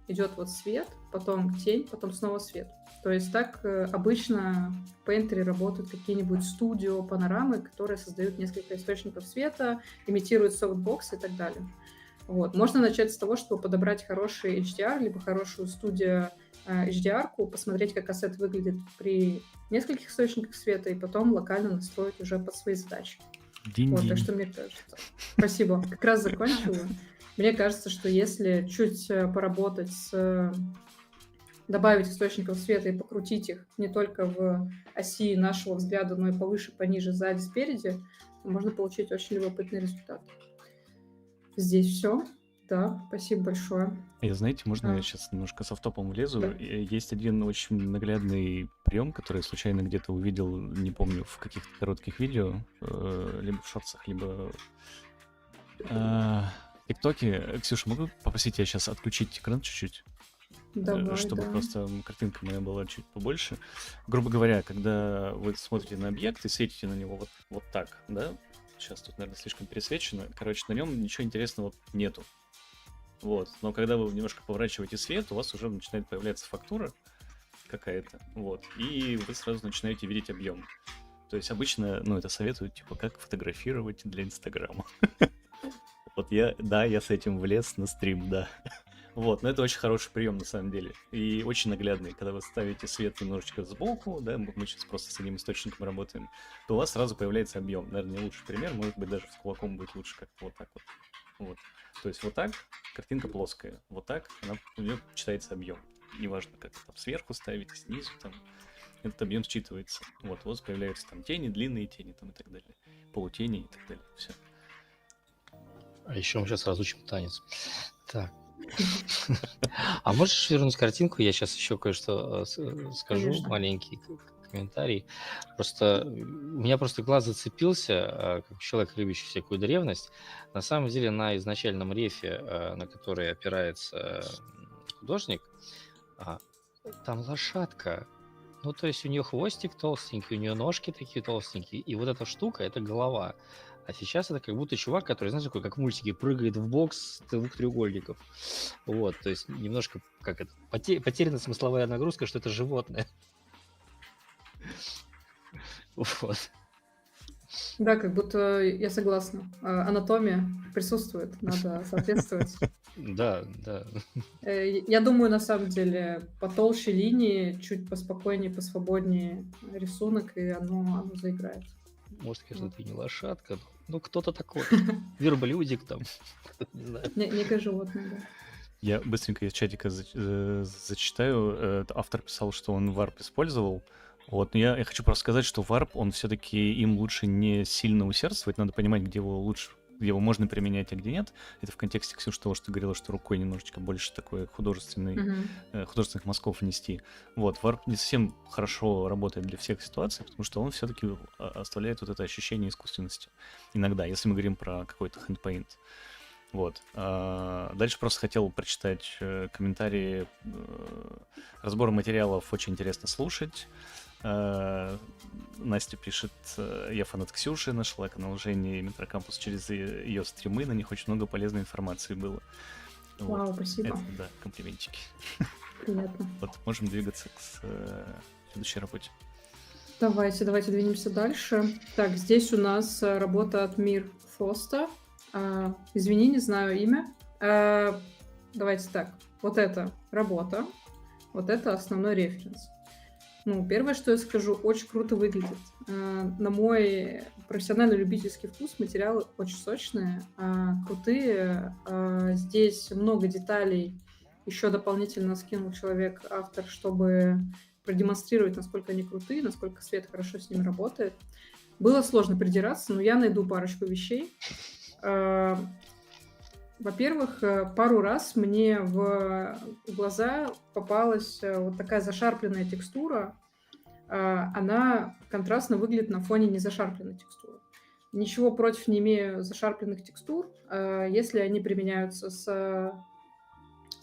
идет вот свет, потом тень, потом снова свет. То есть так обычно в Painter работают какие-нибудь студио, панорамы, которые создают несколько источников света, имитируют софтбокс и так далее. Вот. Можно начать с того, чтобы подобрать хороший HDR, либо хорошую студию HDR-ку, посмотреть, как ассет выглядит при нескольких источниках света, и потом локально настроить уже под свои задачи. Вот, так что мне кажется... Спасибо. Как раз закончила. Мне кажется, что если чуть поработать добавить источников света и покрутить их не только в оси нашего взгляда, но и повыше, пониже, сзади, спереди, можно получить очень любопытный результат. Здесь все. Да, спасибо большое. Знаете, можно я сейчас немножко с автопом влезу? Да. Есть один очень наглядный прием, который я случайно где-то увидел, не помню, в каких-то коротких видео, либо в шортсах, либо в ТикТоке. Ксюша, могу попросить тебя сейчас отключить экран чуть-чуть? Давай, чтобы да. просто картинка моя была чуть побольше. Грубо говоря, когда вы смотрите на объект и светите на него вот так, да? Сейчас тут, наверное, слишком пересвечено. Короче, на нем ничего интересного нету. Вот. Но когда вы немножко поворачиваете свет, у вас уже начинает появляться фактура, какая-то, вот, и вы сразу начинаете видеть объем. То есть обычно, ну, это советуют, типа, как фотографировать для Инстаграма. Вот я с этим влез на стрим, да. Вот, но это очень хороший прием на самом деле. И очень наглядный. Когда вы ставите свет немножечко сбоку, да, мы сейчас просто с одним источником работаем, то у вас сразу появляется объем. Наверное, не лучший пример, может быть, даже с кулаком будет лучше как-то вот так вот. Вот. То есть вот так картинка плоская, вот так у нее читается объем. Неважно, как там сверху ставите, снизу там. Этот объем считывается. Вот, у вас появляются там тени, длинные тени там и так далее. Полутени и так далее. Все. А еще мы сейчас разучим танец. Так. А можешь вернуть картинку? Я сейчас еще кое-что скажу, Конечно. маленький комментарий. Просто у меня просто глаз зацепился, как человек, любящий всякую древность. На самом деле на изначальном рефе, на который опирается художник, там лошадка. Ну, то есть у нее хвостик толстенький, у нее ножки такие толстенькие, и вот эта штука — это голова. А сейчас это как будто чувак, который, знаешь, такой, как в мультике, прыгает в бокс с двух треугольников. Вот, то есть немножко, как это, потеряна смысловая нагрузка, что это животное. Вот. Да, как будто я согласна. Анатомия присутствует, надо соответствовать. Да, да. Я думаю, на самом деле, потолще линии, чуть поспокойнее, посвободнее рисунок, и оно заиграет. Может, конечно, ты не лошадка, но кто-то такой. Верблюдик там, не знаю. Некое животное, да. Я быстренько из чатика зачитаю. Автор писал, что он варп использовал. Вот, но я хочу просто сказать, что варп, он все-таки им лучше не сильно усердствовать, надо понимать, где его лучше, где его можно применять, а где нет. Это в контексте, Ксюш, того, что ты говорила, что рукой немножечко больше такой художественных мазков внести. Вот, варп не совсем хорошо работает для всех ситуаций, потому что он все-таки оставляет вот это ощущение искусственности. Иногда, если мы говорим про какой-то handpaint. Вот. Дальше просто хотел прочитать комментарии. Разбор материалов очень интересно слушать. Настя пишет: я фанат Ксюши, нашла канал Жени Метрокампус через ее стримы, на них очень много полезной информации было. Вау, Вот. спасибо. Это, да, комплиментики. Приятно. Вот, можем двигаться к следующей работе. Давайте двинемся дальше. Так, здесь у нас работа от Мир Фоста. Извини, не знаю имя. Давайте так. Вот это работа. Вот это основной референс. Ну, первое, что я скажу, очень круто выглядит. На мой профессиональный любительский вкус материалы очень сочные, крутые. Здесь много деталей. Еще дополнительно скинул человек, автор, чтобы продемонстрировать, насколько они крутые, насколько свет хорошо с ними работает. Было сложно придираться, но я найду парочку вещей. Во-первых, пару раз мне в глаза попалась вот такая зашарпленная текстура. Она контрастно выглядит на фоне незашарпленной текстуры. Ничего против не имею зашарпленных текстур, если они применяются с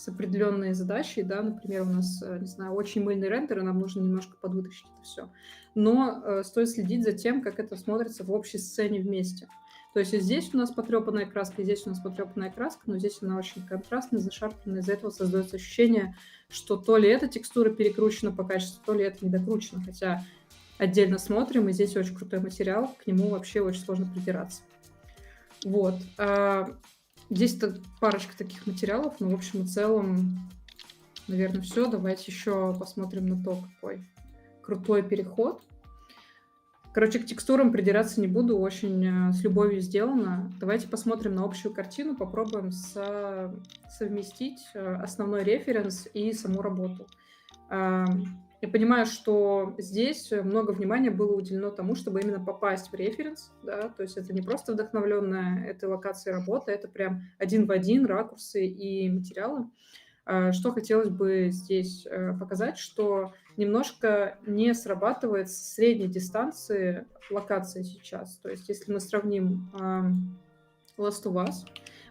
определенной задачей, да, например, у нас, не знаю, очень мыльный рендер, и нам нужно немножко подвытащить это все. Но стоит следить за тем, как это смотрится в общей сцене вместе. То есть и здесь у нас потрепанная краска, и здесь у нас потрепанная краска, но здесь она очень контрастная, зашарпленная. Из-за этого создается ощущение, что то ли эта текстура перекручена по качеству, то ли это недокручено. Хотя отдельно смотрим, и здесь очень крутой материал, к нему вообще очень сложно придираться. Вот. Здесь парочка таких материалов, но в общем и целом, наверное, все. Давайте еще посмотрим на то, какой крутой переход. Короче, к текстурам придираться не буду, очень с любовью сделано. Давайте посмотрим на общую картину, попробуем совместить основной референс и саму работу. Я понимаю, что здесь много внимания было уделено тому, чтобы именно попасть в референс, да, то есть это не просто вдохновленная этой локацией работа, это прям один в один ракурсы и материалы. Что хотелось бы здесь показать, что немножко не срабатывает с средней дистанции локация сейчас. То есть если мы сравним Last of Us,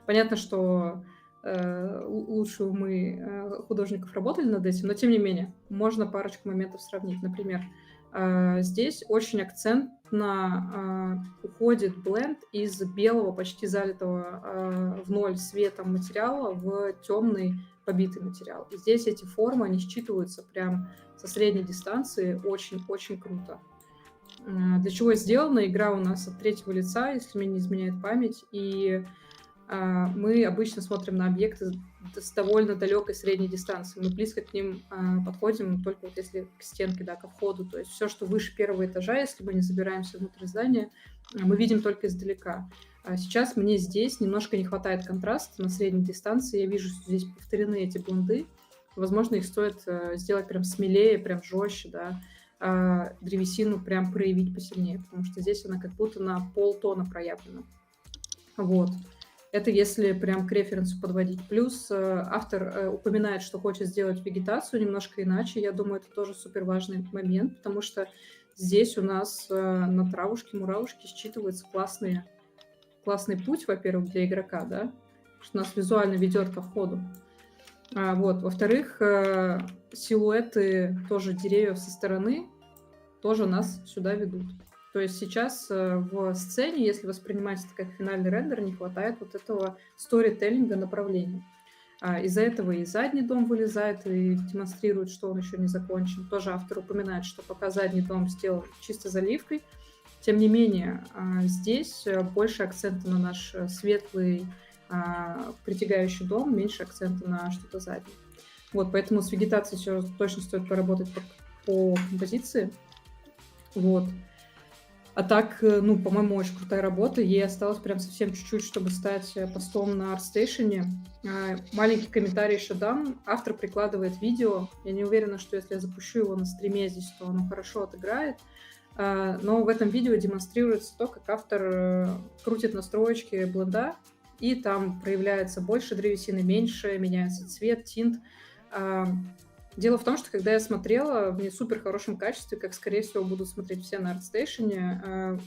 понятно, что лучшие умы художников работали над этим, но тем не менее можно парочку моментов сравнить. Например, здесь очень акцентно уходит бленд из белого, почти залитого в ноль светом материала в темный, побитый материал. И здесь эти формы, они считываются прям со средней дистанции очень-очень круто. Для чего сделана? Игра у нас от третьего лица, если мне не изменяет память, и мы обычно смотрим на объекты с довольно далекой средней дистанции. Мы близко к ним подходим только вот если к стенке, да, ко входу. То есть все, что выше первого этажа, если мы не забираемся внутрь здания, мы видим только издалека. Сейчас мне здесь немножко не хватает контраста на средней дистанции. Я вижу, что здесь повторены эти бунды. Возможно, их стоит сделать прям смелее, прям жестче, да, древесину прям проявить посильнее, потому что здесь она как будто на полтона проявлена. Вот. Это если прям к референсу подводить. Плюс автор упоминает, что хочет сделать вегетацию немножко иначе. Я думаю, это тоже супер важный момент, потому что здесь у нас на травушке-муравушке считывается классный путь, во-первых, для игрока, да, что нас визуально ведет ко входу. Вот. Во-вторых, силуэты тоже деревьев со стороны тоже нас сюда ведут. То есть сейчас в сцене, если воспринимать это как финальный рендер, не хватает вот этого сторителлинга направления. Из-за этого и задний дом вылезает и демонстрирует, что он еще не закончен. Тоже автор упоминает, что пока задний дом сделан чисто заливкой, тем не менее здесь больше акцента на наш светлый притягающий дом, меньше акцента на что-то заднее. Вот, поэтому с вегетацией все точно стоит поработать по композиции. Вот. А так, ну, по-моему, очень крутая работа. Ей осталось прям совсем чуть-чуть, чтобы стать постом на ArtStation. Маленький комментарий еще дам. Автор прикладывает видео. Я не уверена, что если я запущу его на стриме здесь, то оно хорошо отыграет. Но в этом видео демонстрируется то, как автор крутит настроечки бленда, и там проявляется больше древесины, меньше, меняется цвет, тинт. Дело в том, что когда я смотрела в не супер хорошем качестве, как, скорее всего, будут смотреть все на ArtStation,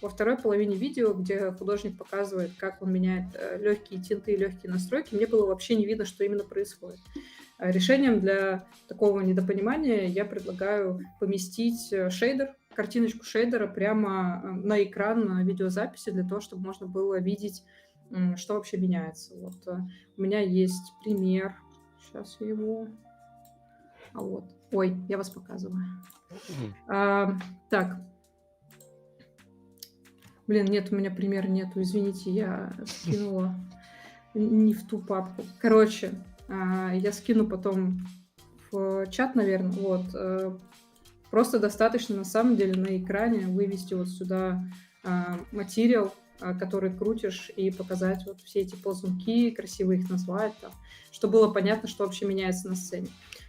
во второй половине видео, где художник показывает, как он меняет легкие тинты и легкие настройки, мне было вообще не видно, что именно происходит. Решением для такого недопонимания я предлагаю поместить шейдер, картиночку шейдера прямо на экран на видеозаписи, для того, чтобы можно было видеть, что вообще меняется. Вот. У меня есть пример. Сейчас я его... вот. Ой, я вас показываю. Так. Блин, нет, у меня примера нету. Извините, я скинула не в ту папку. Короче, я скину потом в чат, наверное. Вот. Просто достаточно, на самом деле, на экране вывести вот сюда материал, который крутишь, и показать вот все эти ползунки, красиво их назвать, там, чтобы было понятно, что вообще меняется на сцене.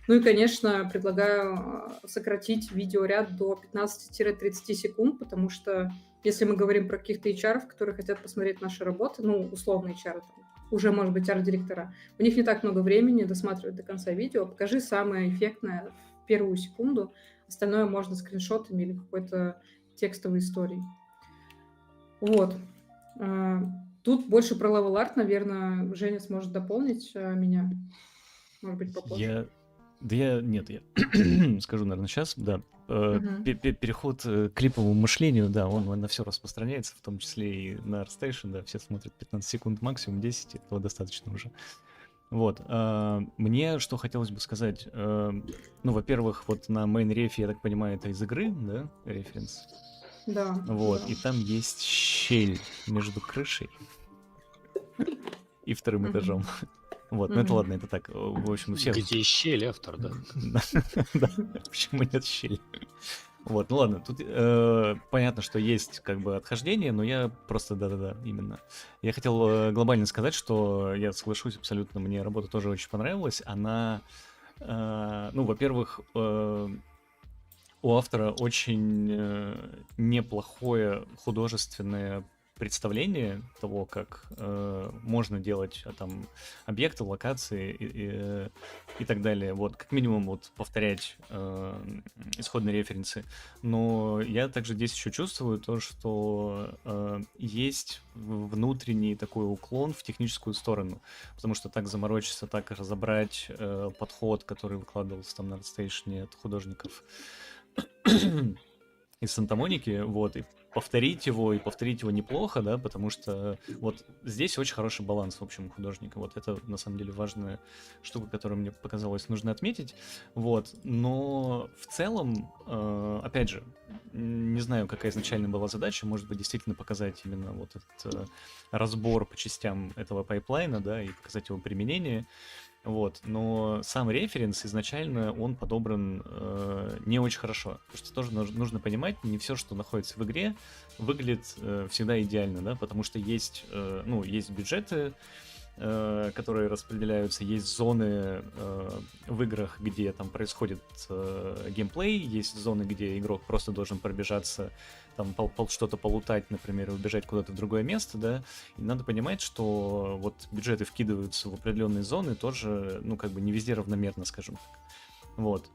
Ну и, конечно, предлагаю сократить видеоряд до 15-30 секунд, потому что если мы говорим про каких-то HR, которые хотят посмотреть наши работы, ну, условные HR, там, уже, может быть, арт-директора, у них не так много времени досматривать до конца видео. Покажи самое эффектное в первую секунду, остальное можно скриншотами или какой-то текстовой историей. Вот. Тут больше про level art, наверное, Женя сможет дополнить меня. Может быть, попозже. Я скажу, наверное, сейчас, да. Переход к клиповому мышлению, да, он на все распространяется, в том числе и на ArtStation, да, все смотрят 15 секунд максимум, 10, этого достаточно уже. Вот. Мне что хотелось бы сказать, ну, во-первых, вот на main-ref, я так понимаю, это из игры, да, референс? Да. Вот, да. и там есть щель между крышей и вторым этажом. Вот, ну это ладно, это так, в общем, у всех... Где щель, автор, да? Да, почему нет щели? Вот, ну ладно, тут понятно, что есть как бы отхождение, но я просто, да-да-да, именно. Я хотел глобально сказать, что я соглашусь абсолютно, мне работа тоже очень понравилась. Она, ну, во-первых, у автора очень неплохое художественное представление того, как можно делать там объекты, локации и так далее. Вот, как минимум, вот повторять исходные референсы. Но я также здесь еще чувствую то, что есть внутренний такой уклон в техническую сторону. Потому что так заморочиться, так разобрать подход, который выкладывался там на ArtStation от художников, из Санта-Моники, вот, и повторить его неплохо, да, потому что вот здесь очень хороший баланс, в общем, у художника. Вот это, на самом деле, важная штука, которую мне показалось нужно отметить. Вот, но в целом, опять же, не знаю, какая изначально была задача, может быть, действительно показать именно вот этот разбор по частям этого пайплайна, да, и показать его применение. Вот, но сам референс изначально он подобран не очень хорошо, потому что тоже нужно понимать, не все, что находится в игре, выглядит всегда идеально, да, потому что есть, ну, есть бюджеты, которые распределяются, есть зоны в играх, где там происходит геймплей, есть зоны, где игрок просто должен пробежаться, там что-то полутать, например, и убежать куда-то в другое место, да, и надо понимать, что вот бюджеты вкидываются в определенные зоны тоже, ну, как бы не везде равномерно, скажем так, вот.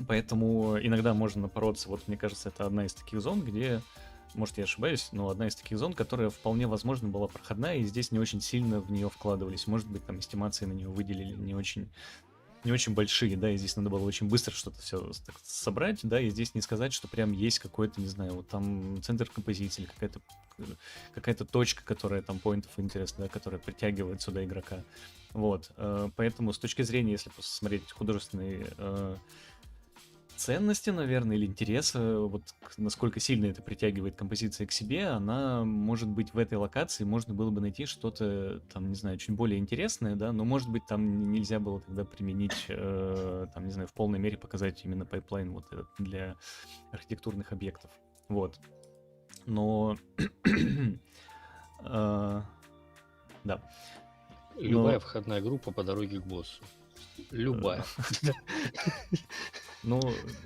Поэтому иногда можно напороться, вот мне кажется, это одна из таких зон, где, может, я ошибаюсь, но одна из таких зон, которая вполне возможно была проходная, и здесь не очень сильно в нее вкладывались. Может быть, там эстимации на нее выделили не очень большие, да, и здесь надо было очень быстро что-то все собрать, да, и здесь не сказать, что прям есть какой-то, не знаю, вот там центр композиции, или какая-то точка, которая там point of interest, да, которая притягивает сюда игрока. Вот, поэтому с точки зрения, если просто смотреть художественные ценности, наверное, или интереса, вот насколько сильно это притягивает композиция к себе, она может быть в этой локации, можно было бы найти что-то там, не знаю, чуть более интересное, да, но может быть там нельзя было тогда применить, там, не знаю, в полной мере показать именно пайплайн вот этот для архитектурных объектов, вот. Но да. Любая входная группа по дороге к боссу. Любая. Ну,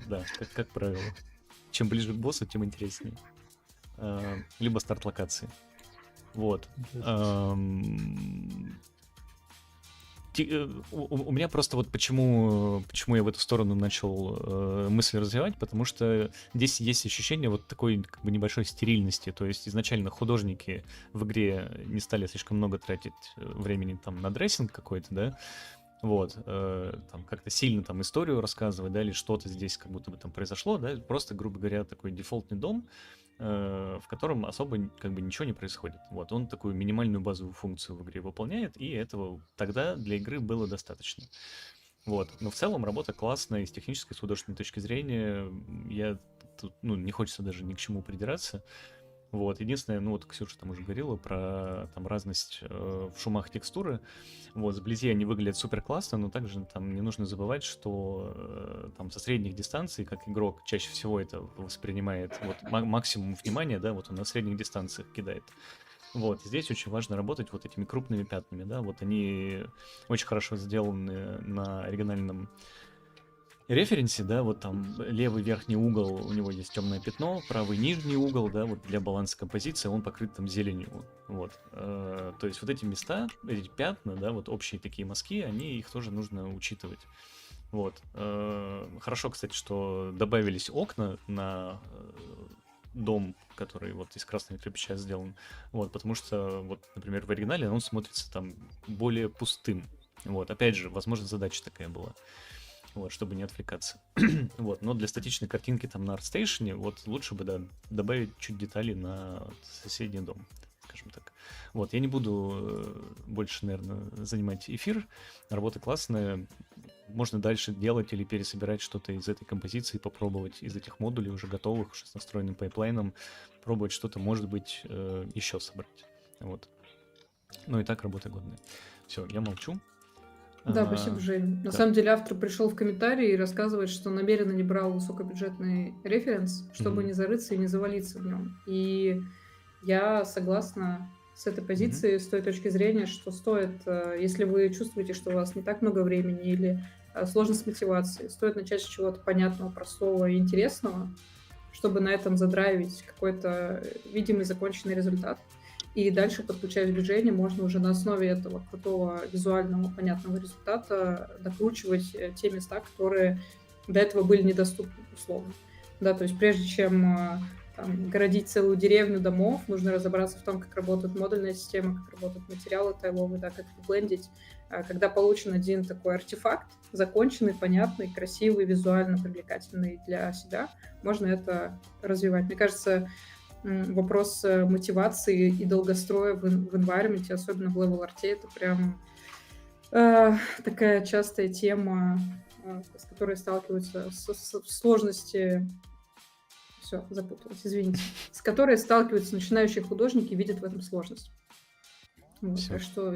да, как правило. Чем ближе к боссу, тем интереснее. Либо старт локации. Вот. У меня просто вот почему я в эту сторону начал мысль развивать, потому что здесь есть ощущение вот такой как бы небольшой стерильности, то есть изначально художники в игре не стали слишком много тратить времени там на дрессинг какой-то, да, вот, там как-то сильно там историю рассказывать, да, или что-то здесь как будто бы там произошло, да, просто, грубо говоря, такой дефолтный дом, в котором особо как бы ничего не происходит. Вот, он такую минимальную базовую функцию в игре выполняет, и этого тогда для игры было достаточно. Вот, но в целом работа классная, и с технической, с художественной точки зрения, я тут, ну, не хочется даже ни к чему придираться. Вот, единственное, ну вот Ксюша там уже говорила про там разность в шумах текстуры. Вот, сблизи они выглядят супер классно, но также там не нужно забывать, что там со средних дистанций, как игрок чаще всего это воспринимает, вот максимум внимания, да, вот он на средних дистанциях кидает. Вот, здесь очень важно работать вот этими крупными пятнами, да, вот они очень хорошо сделаны на оригинальном референсе, да, вот там левый верхний угол, у него есть темное пятно, правый нижний угол, да, вот для баланса композиции он покрыт там зеленью, вот. То есть вот эти места, эти пятна, да, вот общие такие мазки, их тоже нужно учитывать. Вот. Хорошо, кстати, что добавились окна на дом, который вот из красного кирпича сделан, вот, потому что, вот, например, в оригинале он смотрится там более пустым, вот, опять же, возможно, задача такая была. Вот, чтобы не отвлекаться. Вот, но для статичной картинки там на ArtStation вот лучше бы, да, добавить чуть деталей на соседний дом, скажем так. Вот, я не буду больше, наверное, занимать эфир. Работа классная. Можно дальше делать или пересобирать что-то из этой композиции, попробовать из этих модулей уже готовых, уже с настроенным пайплайном, пробовать что-то, может быть, еще собрать. Вот. Ну и так работа годная. Все, я молчу. Да, спасибо, Жень. На да. самом деле автор пришел в комментарии и рассказывает, что намеренно не брал высокобюджетный референс, чтобы не зарыться и не завалиться в нем. И я согласна с этой позицией, с той точки зрения, что стоит, если вы чувствуете, что у вас не так много времени или сложность мотивации, стоит начать с чего-то понятного, простого и интересного, чтобы на этом задрайвить какой-то видимый законченный результат. И дальше, подключая движение, можно уже на основе этого крутого визуального понятного результата докручивать те места, которые до этого были недоступны, условно. Да, то есть прежде чем там, городить целую деревню домов, нужно разобраться в том, как работает модульная система, как работают материалы тайловые, да, как их блендить. Когда получен один такой артефакт, законченный, понятный, красивый, визуально привлекательный для себя, можно это развивать. Мне кажется, вопрос мотивации и долгостроя в environment, особенно в level арте, это прям такая частая тема, с которой сталкиваются в сложности. Все, запуталась, извините. С которой сталкиваются начинающие художники и видят в этом сложность. Вот, Всё. так что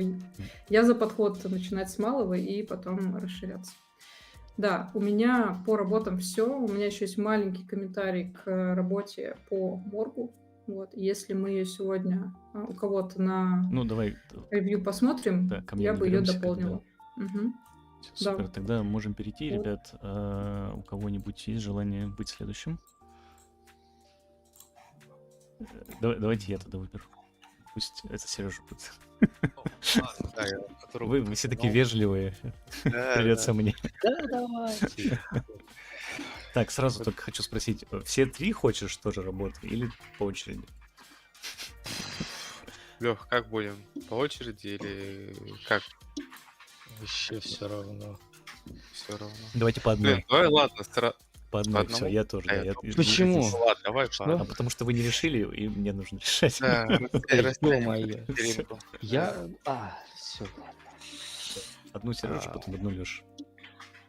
я за подход начинать с малого и потом расширяться. Да, у меня по работам все. У меня еще есть маленький комментарий к работе по моргу. Вот, если мы ее сегодня у кого-то на Ну, давай, ревью посмотрим, да, ко мне я бы ее вернемся, дополнила. Мгм. Всё, супер. Да. Тогда можем перейти, Вот. ребят. У кого-нибудь есть желание быть следующим? Давайте я тогда выберу. Пусть это Сережа будет. Да, я которого Вы все такие ну, вежливые. да, Придется да. мне. Да, давайте. Так, сразу только хочу спросить, все 3 хочешь тоже работать или по очереди? Лёх, как будем? По очереди или как? Вообще все равно. Все равно. Давайте по Блин, одной. давай, ладно, По одной, все, одному? я тоже, А да. я я- тоже. Почему? Ну ладно, давай по Что? А одному. потому что вы не решили, и мне нужно решать. Да, Да растянем ё-моё. вечеринку. Я... все. Одну Сережу, А. потом одну Лешу.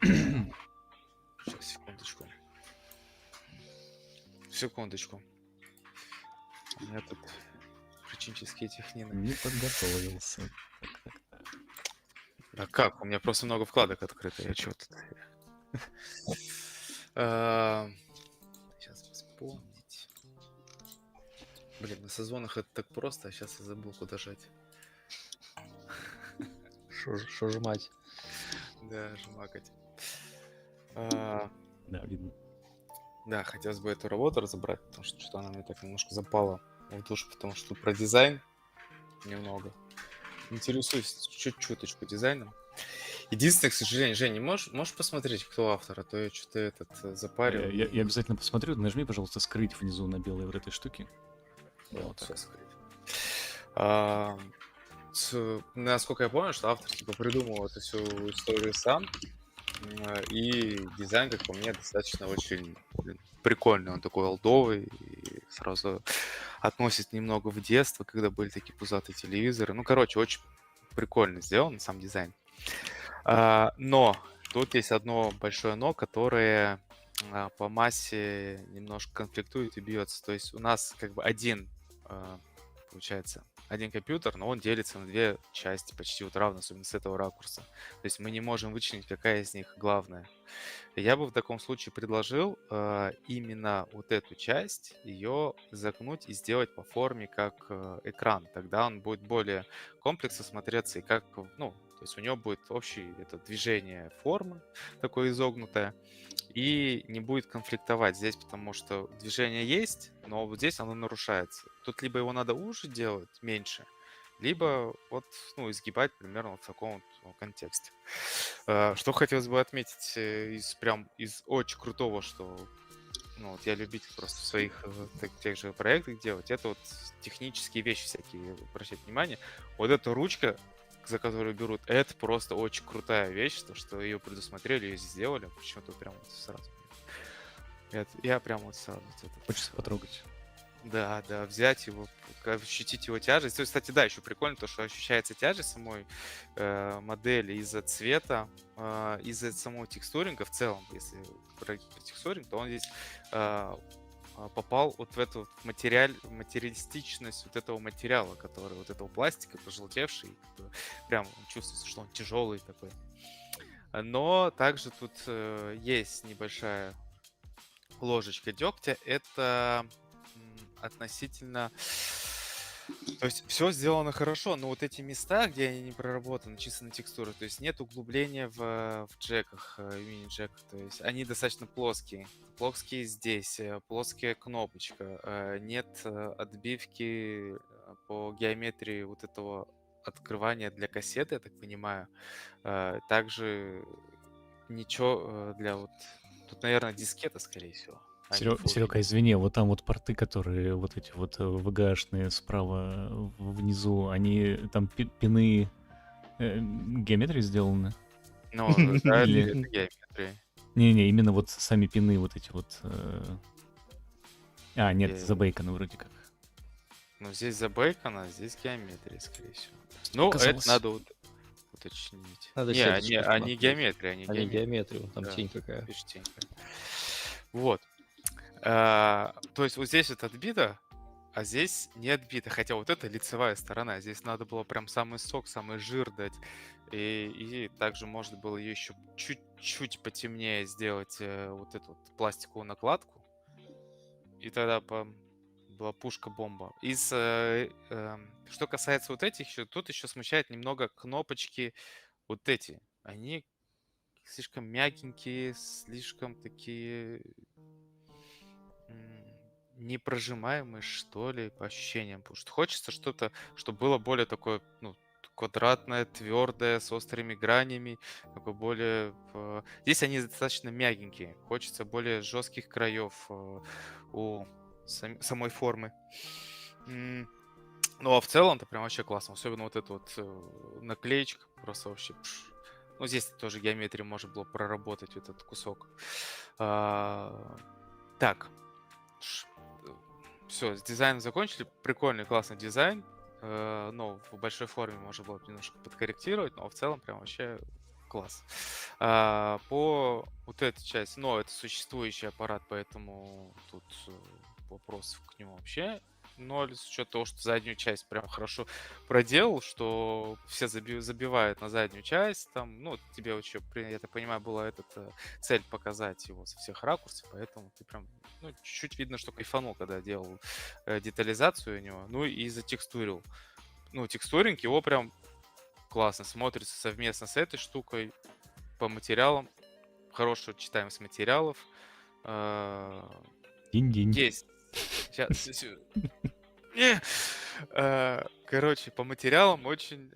Сейчас, секундочку. Секундочку. У меня тут причинческие технины. Не подготовился. А как? У меня просто много вкладок открыто. Я чё тут? Сейчас вспомнить. Блин, на созвонах это так просто, а сейчас я забыл, куда жать. Шо жмать? Да, жмакать. А, Да, видно. Да, хотелось бы эту работу разобрать, потому что что-то она мне так немножко запала в душу, потому что тут про дизайн немного. Интересуюсь чуть-чуточку дизайном. Единственное, к сожалению, Жень, не можешь посмотреть, кто автор, а то я что-то запарил. Я обязательно посмотрю. Нажми, пожалуйста, скрыть внизу на белой вот этой штуке. Да, Вот всё так. скрыть. Насколько я помню, что автор типа придумал эту всю историю сам. И дизайн, как по мне, достаточно очень прикольный. Он такой олдовый и сразу относит немного в детство, когда были такие пузатые телевизоры. Ну, короче, очень прикольно сделан сам дизайн. Но тут есть одно большое но, которое по массе немножко конфликтует и бьется. То есть у нас как бы получается, один компьютер, но он делится на 2 части почти вот равно, особенно с этого ракурса. То есть мы не можем вычленить, какая из них главная. Я бы в таком случае предложил именно вот эту часть, ее загнуть и сделать по форме как экран. Тогда он будет более комплексно смотреться и как, ну, то есть у него будет общее это движение формы, такое изогнутое, и не будет конфликтовать здесь, потому что движение есть, но вот здесь оно нарушается. Тут либо его надо уже делать меньше, либо вот, ну, изгибать примерно вот в таком вот контексте. Что хотелось бы отметить из очень крутого, что ну, вот я любитель просто в своих тех же проектах делать, это вот технические вещи всякие, обращать внимание. Вот эта ручка, за которую берут, это просто очень крутая вещь, то, что ее предусмотрели, ее сделали, почему-то прям вот сразу. Я прям вот сразу вот это Хочется потрогать. да, взять его, ощутить его тяжесть. То есть, кстати, да, еще прикольно то, что ощущается тяжесть самой модели из-за цвета, из-за самого текстуринга в целом. Если про текстуринг, то он здесь попал вот в эту материалистичность вот этого материала, который вот этого пластика пожелтевший, прям чувствуется, что он тяжелый такой. Но также тут есть небольшая ложечка дегтя. Это относительно... То есть все сделано хорошо, но вот эти места, где они не проработаны, чисто на текстуру, то есть нет углубления в джеках, мини-джеках, то есть они достаточно плоские. Плоские здесь, плоская кнопочка, нет отбивки по геометрии вот этого открывания для кассеты, я так понимаю. Также ничего для вот... Тут, наверное, дискета, скорее всего. а не Full Серега, HD. извини, вот там вот порты, которые вот эти вот VGA-шные справа внизу, они там пины геометрии сделаны? Ну, да, это Или... геометрия. Не-не, именно вот сами пины вот эти вот... нет, Ге- забейканы вроде как. Ну, здесь забейкано, а здесь геометрия, скорее всего. Ну, это Показалось. надо уточнить. Надо Не, сеточку они смотреть. геометрия, они А не геометрия. геометрию, вон там Да, тень какая. видишь, тенька. Вот. То есть вот здесь вот отбито, а здесь не отбито. Хотя вот это лицевая сторона. Здесь надо было прям самый сок, самый жир дать. И также можно было ее еще чуть-чуть потемнее сделать, вот эту вот пластиковую накладку. И тогда была пушка-бомба. Что касается вот этих еще, тут еще смущает немного кнопочки вот эти. Они слишком мягенькие, слишком такие непрожимаемые, что ли, по ощущениям. Потому что хочется что-то, чтобы было более такое, ну, квадратное, твердое, с острыми гранями, такое более... Здесь они достаточно мягенькие. Хочется более жестких краев у самой формы. Ну, а в целом-то прям вообще классно. Особенно вот эта вот наклеечка просто вообще... Ну, здесь тоже геометрию можно было проработать, вот этот кусок. Так. Все, с дизайном закончили. Прикольный, классный дизайн. Ну, в большой форме можно было немножко подкорректировать, но в целом прям вообще класс. По вот этой части, ну, это существующий аппарат, поэтому тут вопросов к нему вообще ноль, с учетом того, что заднюю часть прям хорошо проделал, что все забивают на заднюю часть, там, ну, тебе вообще, я так понимаю, была цель показать его со всех ракурсов, поэтому ты прям, ну, чуть-чуть видно, что кайфанул, когда делал детализацию у него, ну, и затекстурил. Ну, текстуринг его прям классно смотрится совместно с этой штукой по материалам, хорошая читаемость материалов. Динь-динь. Есть. Сейчас. Короче, по материалам очень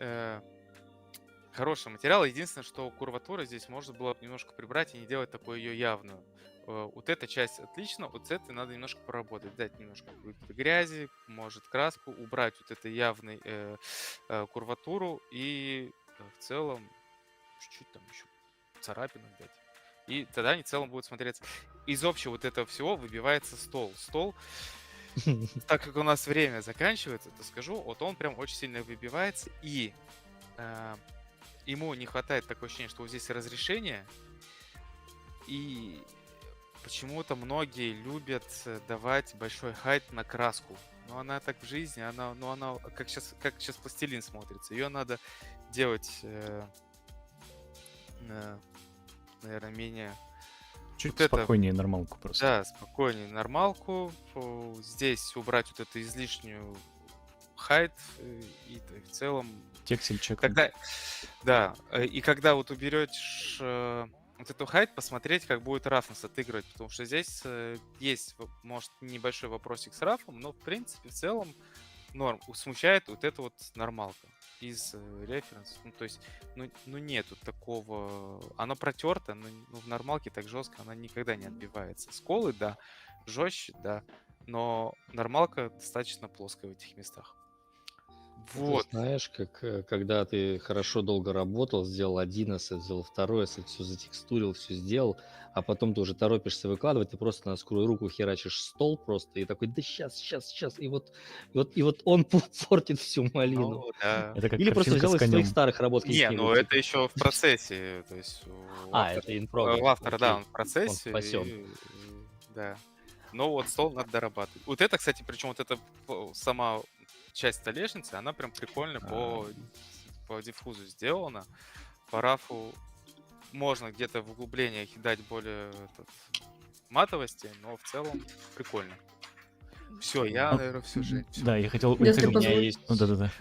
хороший материал. Единственное, что курватура здесь можно было немножко прибрать и не делать такую ее явную. Вот эта часть отлично, вот с этой надо немножко поработать, дать немножко грязи, может краску, убрать вот эту явную курватуру и в целом чуть-чуть там еще царапинок дать. И тогда они в целом будут смотреться. Из общего вот этого всего выбивается стол. Стол, так как у нас время заканчивается, то скажу, вот он прям очень сильно выбивается, и ему не хватает такое ощущение, что вот здесь разрешение, и почему-то многие любят давать большой хайт на краску. Но она так в жизни, она как сейчас пластилин смотрится. Ее надо делать, наверное, менее... Чуть вот спокойнее нормалку просто. Да, спокойнее нормалку. Здесь убрать вот эту излишнюю хайт и в целом... Тексель чек. Когда, да, и когда вот уберешь вот эту хайт, посмотреть, как будет рафнес отыгрывать, потому что здесь есть, может, небольшой вопросик с рафом, но в принципе в целом норм. Смущает вот эта вот нормалка из референс. Ну, то есть, ну нету такого... Оно протерто, но в нормалке так жестко она никогда не отбивается. Сколы, да, жестче, да, но нормалка достаточно плоская в этих местах. Вот. Ты знаешь, когда ты хорошо долго работал, сделал один ассет, сделал второй ассет, все затекстурил, все сделал, а потом ты уже торопишься выкладывать, ты просто на скорую руку херачишь стол просто и такой, да сейчас, и вот он портит всю малину. Ну, да. Это как Или просто картинка взял с из своих конем. старых работ. Не, ну это еще в процессе, то есть это in progress, у автора, да, окей. он в процессе. спасен. Да. Но вот стол надо дорабатывать. Вот это, кстати, причем вот эта сама часть столешницы, она прям прикольно по диффузу сделана. По рафу можно где-то в углублениях дать более матовости, но в целом прикольно. Все, я, Ну, наверное, все же. Да, я хотел... Если У меня позволь- есть... Ну, да-да-да.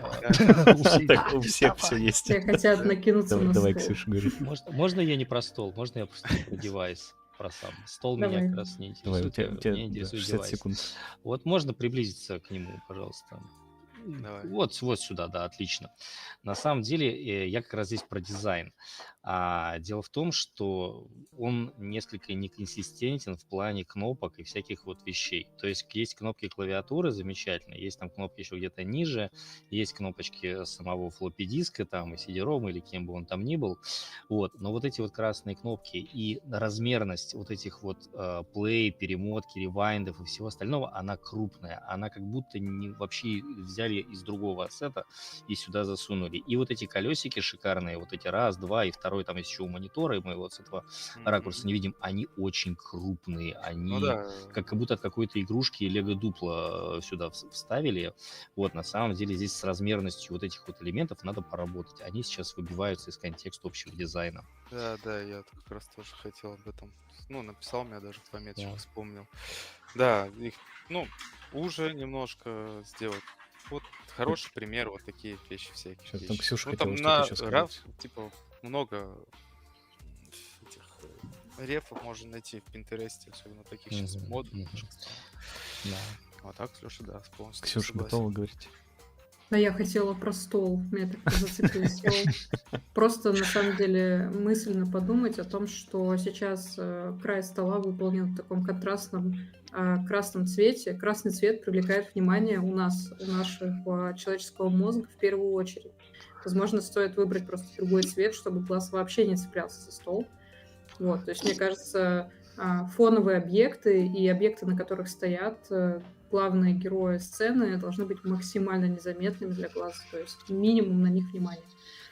Так, у всех все есть. Все хотят накинуться на Давай, стол. Ксюша, говори. Можно я не про стол, можно я просто про девайс, про сам. Стол меня Давай. как раз не Давай, у интересует, тебя меня да, интересует 60 девайс. секунд. Вот можно приблизиться к нему, пожалуйста. Давай. Вот сюда, да, отлично. На самом деле, я как раз здесь про дизайн. Дело в том, что он несколько неконсистентен в плане кнопок и всяких вот вещей. То есть кнопки клавиатуры замечательные, есть там кнопки еще где-то ниже, есть кнопочки самого флоппи диска там и CD-ROM или кем бы он там ни был. Вот. Но вот эти вот красные кнопки и размерность вот этих вот плей, перемотки, ревайндов и всего остального, она крупная. Она как будто вообще взяли из другого ассета и сюда засунули. И вот эти колесики шикарные, вот эти раз, два, и второй там есть еще у монитора, и мы вот с этого ракурса не видим, они очень крупные, Ну они да, как будто от какой-то игрушки Лего Дупло сюда вставили. Вот, на самом деле здесь с размерностью вот этих вот элементов надо поработать. Они сейчас выбиваются из контекста общего дизайна. да, я как раз тоже хотел об этом. Ну, написал, меня даже в пометочках Да. вспомнил. Да, их, ну, уже немножко сделать. Вот хороший пример, вот такие вещи всякие. Сейчас там Ксюша Ну, хотела там что-то на еще RAV, сказать. типа, много этих рефов можно найти в Пинтересте, особенно таких сейчас Мгм, модных. мгм. Да. А так, Леша, да, полностью Ксюша, согласен. готова говорить? Да, я хотела про стол. Меня так зацепил стол. Просто, на самом деле, мысленно подумать о том, что сейчас край стола выполнен в таком контрастном красном цвете. Красный цвет привлекает внимание у нашего человеческого мозга в первую очередь. Возможно, стоит выбрать просто другой цвет, чтобы глаз вообще не цеплялся за стол. Вот, то есть, мне кажется, фоновые объекты и объекты, на которых стоят главные герои сцены, должны быть максимально незаметными для глаз, то есть минимум на них внимания.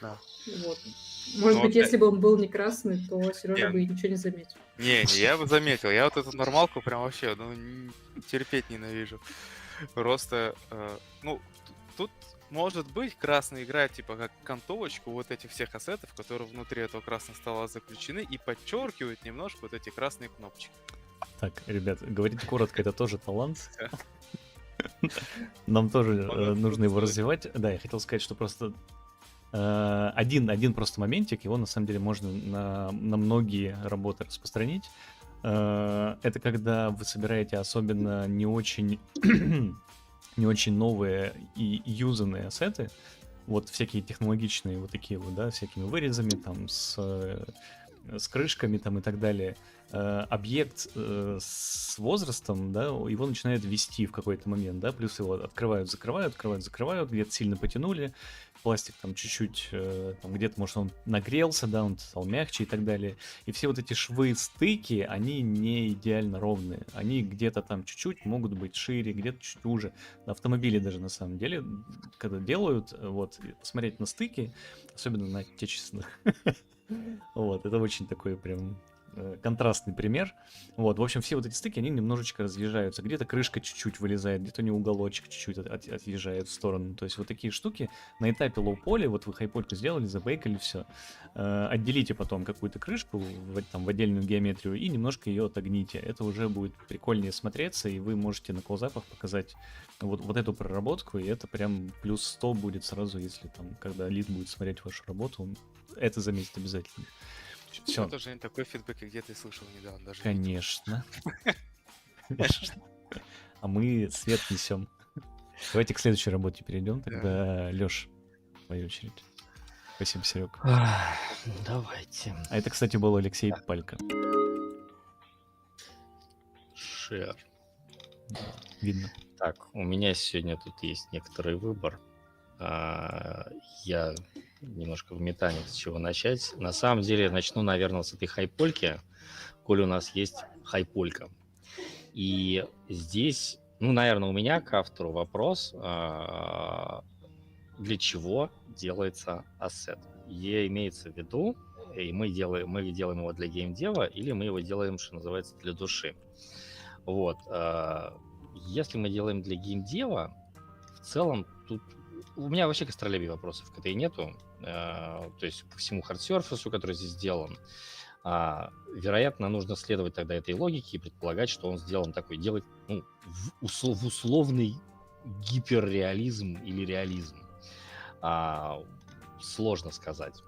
Да. Вот. Может Ну, быть, опять- если бы он был не красный, то Сережа Не. бы и ничего не заметил. Не, я бы заметил. Я вот эту нормалку прям вообще, терпеть ненавижу. Просто, ну, тут может быть красный играет типа как кантовочку вот этих всех ассетов, которые внутри этого красного стола заключены и подчеркивают немножко вот эти красные кнопочки. Так, ребят, говорить коротко, это тоже талант. Нам тоже нужно его развивать. Да, я хотел сказать, что просто один просто моментик, его на самом деле можно на многие работы распространить. Это когда вы собираете особенно не очень новые и юзанные ассеты, вот всякие технологичные вот такие вот, да, всякими вырезами, там, с крышками там и так далее. Объект с возрастом, да, его начинает вести в какой-то момент, да, плюс его открывают, закрывают, где-то сильно потянули, пластик там чуть-чуть, там где-то, может, он нагрелся, да, он стал мягче и так далее. И все вот эти швы, стыки, они не идеально ровные. Они где-то там чуть-чуть могут быть шире, где-то чуть уже. На автомобиле даже, на самом деле, когда делают, вот, посмотреть на стыки, особенно на отечественных, вот, это очень такой прям контрастный пример. Вот, в общем, все вот эти стыки, они немножечко разъезжаются. Где-то крышка чуть-чуть вылезает, где-то у него уголочек чуть-чуть отъезжает в сторону. То есть вот такие штуки на этапе лоу-поли, вот вы хайпольку сделали, забейкали, все. Отделите потом какую-то крышку в отдельную геометрию и немножко ее отогните. Это уже будет прикольнее смотреться, и вы можете на клоузапах показать вот эту проработку, и это прям плюс 100 будет сразу, если там, когда лид будет смотреть вашу работу, он это заметит обязательно. Все. Это же не такой фидбэк, как где ты слышал недавно даже. Конечно. Конечно. А мы свет несем. Давайте к следующей работе перейдем. Тогда, Лёш, твоя очередь. Спасибо, Серег. Давайте. А это, кстати, был Алексей Палька. Share. Видно. Так, у меня сегодня тут есть некоторый выбор. Я немножко в метании, с чего начать. На самом деле, начну, наверное, с этой хайпольки, коль у нас есть хайполька. И здесь, наверное, у меня к автору вопрос, для чего делается ассет. И имеется в виду, и мы делаем его для геймдева, или мы его делаем, что называется, для души. Вот. Если мы делаем для геймдева, в целом тут у меня вообще к астролябии вопросов к этой нету. То есть по всему хардсерфису, который здесь сделан, вероятно, нужно следовать тогда этой логике и предполагать, что он сделан такой, делать в условный гиперреализм или реализм. Сложно сказать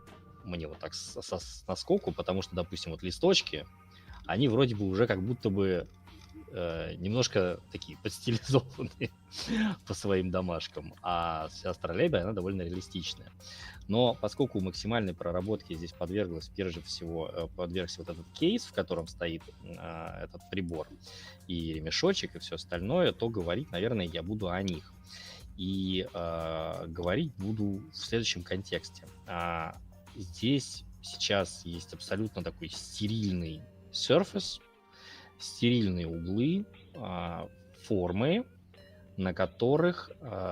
мне вот так наскоку, потому что, допустим, вот листочки, они вроде бы уже как будто бы немножко такие подстилизованные по своим домашкам, а вся Астролябия, она довольно реалистичная. Но поскольку максимальной проработке здесь подвергся вот этот кейс, в котором стоит этот прибор, и ремешочек, и все остальное, то говорить, наверное, я буду о них. И говорить буду в следующем контексте. Здесь сейчас есть абсолютно такой стерильный surface, стерильные углы, формы, на которых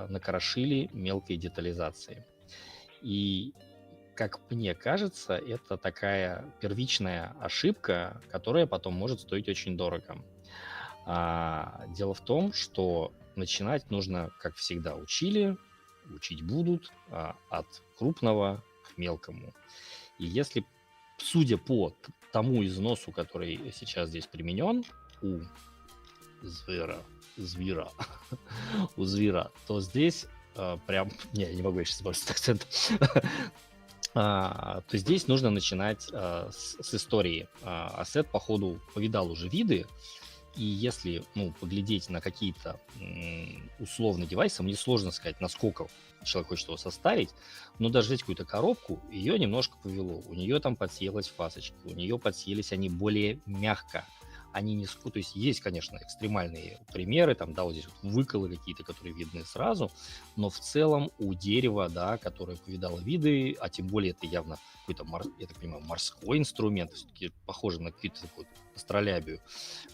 накрошили мелкой детализацией. И, как мне кажется, это такая первичная ошибка, которая потом может стоить очень дорого. Дело в том, что начинать нужно, как всегда учили, учить будут, от крупного к мелкому. И если, судя по тому износу, который сейчас здесь применен у звера, у звера, то здесь прям... Не, я не могу сейчас использовать акцент. То здесь нужно начинать с истории. Ассет, походу, повидал уже виды, и если поглядеть на какие-то условные девайсы, мне сложно сказать, насколько человек хочет его составить, но даже взять какую-то коробку, ее немножко повело. У нее там подсъелась фасочка, у нее подсъелись они более мягко. Они не то есть, конечно, экстремальные примеры, там, да, вот здесь вот выколы какие-то, которые видны сразу, но в целом у дерева, да, которое повидало виды, а тем более это явно какой-то, я так понимаю, морской инструмент, все-таки похоже на какую-то такую астролябию.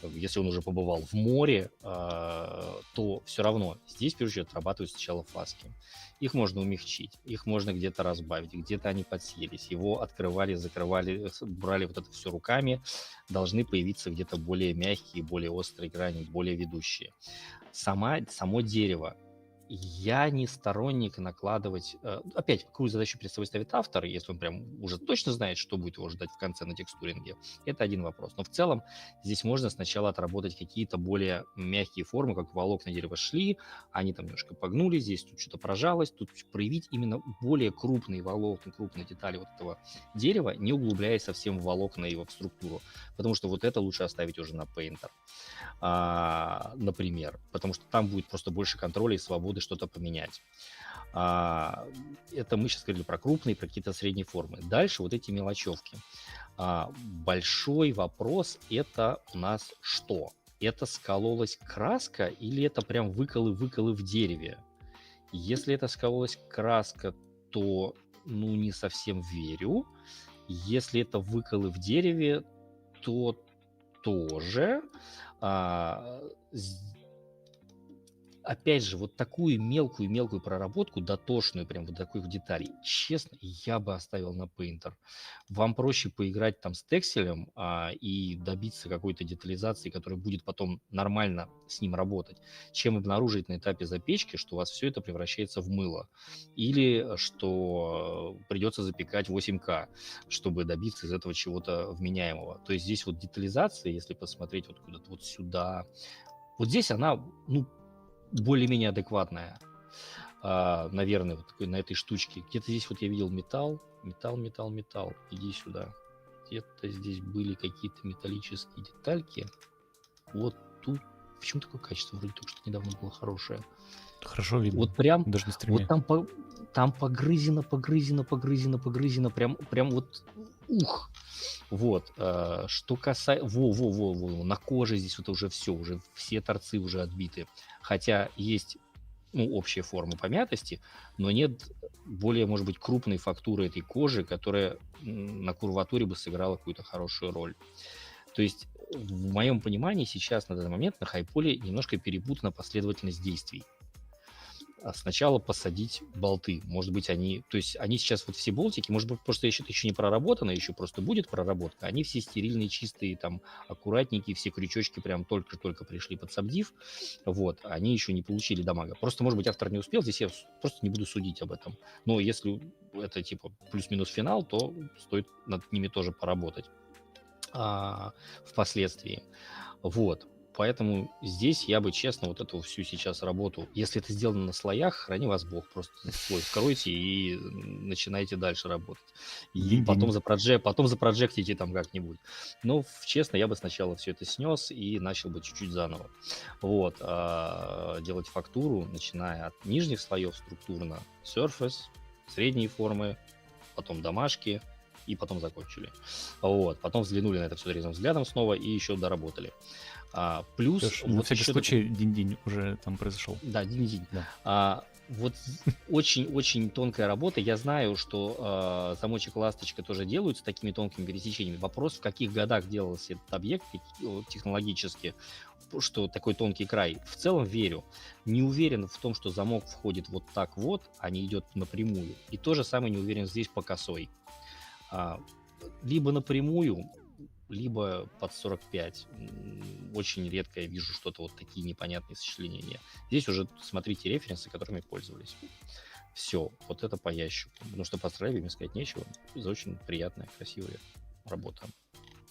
Если он уже побывал в море, то все равно здесь, в первую очередь, отрабатывают сначала фаски. Их можно умягчить, их можно где-то разбавить, где-то они подсъелись. Его открывали, закрывали, брали вот это все руками. Должны появиться где-то более мягкие, более острые грани, более ведущие. Само дерево. Я не сторонник накладывать... Опять, какую задачу перед собой ставит автор, если он прям уже точно знает, что будет его ждать в конце на текстуринге, это один вопрос. Но в целом здесь можно сначала отработать какие-то более мягкие формы, как волокна дерева шли, они там немножко погнулись, здесь тут что-то прожалось, тут проявить именно более крупные волокна, крупные детали вот этого дерева, не углубляясь совсем в волокна его в структуру, потому что вот это лучше оставить уже на Painter, например, потому что там будет просто больше контроля и свободы что-то поменять. Это мы сейчас говорили про крупные, про какие-то средние формы. Дальше вот эти мелочевки. Большой вопрос — это у нас что? Это скололась краска или это прям выколы в дереве? Если это скололась краска, то не совсем верю. Если это выколы в дереве, то тоже. Опять же, вот такую мелкую проработку, дотошную, прям вот таких деталей, честно, я бы оставил на Painter. Вам проще поиграть там с текстилем и добиться какой-то детализации, которая будет потом нормально с ним работать, чем обнаружить на этапе запечки, что у вас все это превращается в мыло. Или что придется запекать 8К, чтобы добиться из этого чего-то вменяемого. То есть здесь вот детализация, если посмотреть вот куда-то вот сюда, вот здесь она, более-менее адекватная, наверное, вот такой на этой штучке. Где-то здесь вот я видел металл. Иди сюда. Где-то здесь были какие-то металлические детальки. Вот тут. Почему такое качество? Вроде только что недавно было хорошее. Хорошо видно. Вот прям, даже на стриме. вот там погрызено, прям вот, ух. Вот, что касается... на коже здесь вот уже все торцы уже отбиты. Хотя есть, общая форма помятости, но нет более, может быть, крупной фактуры этой кожи, которая на курватуре бы сыграла какую-то хорошую роль. То есть, в моем понимании, сейчас на данный момент на хайполе немножко перепутана последовательность действий. Сначала посадить болты. Может быть, они сейчас вот все болтики, может быть, просто это еще не проработано, еще просто будет проработка. Они все стерильные, чистые, там, аккуратненькие, все крючочки прям только-только пришли под сабдив. Вот, они еще не получили дамага. Просто, может быть, автор не успел, здесь я просто не буду судить об этом. Но если это, типа, плюс-минус финал, то стоит над ними тоже поработать впоследствии. Вот. Поэтому здесь я бы, честно, вот эту всю сейчас работу, если это сделано на слоях, храни вас Бог, просто слой вскройте и начинайте дальше работать. И Динь-динь. потом запроджектите там как-нибудь. Но, честно, я бы сначала все это снес и начал бы чуть-чуть заново. Вот. Делать фактуру, начиная от нижних слоев структурно, surface, средние формы, потом домашки, и потом закончили. Вот. Потом взглянули на это все трезвым взглядом снова и еще доработали. Плюс Лёш, на вот всякий еще случай динь-динь уже там произошел. да, динь-динь. Да. Вот очень-очень тонкая работа. Я знаю, что замочек ласточка тоже делают с такими тонкими пересечениями. Вопрос, в каких годах делался этот объект технологически, что такой тонкий край. В целом верю. Не уверен в том, что замок входит вот так вот, а не идет напрямую. И то же самое не уверен здесь по косой. Либо напрямую, либо под 45. Очень редко я вижу что-то вот такие непонятные сочленения. Здесь уже смотрите референсы, которыми пользовались. Все, вот это по ящику. Потому что по стрейбам сказать нечего. Это очень приятная, красивая работа.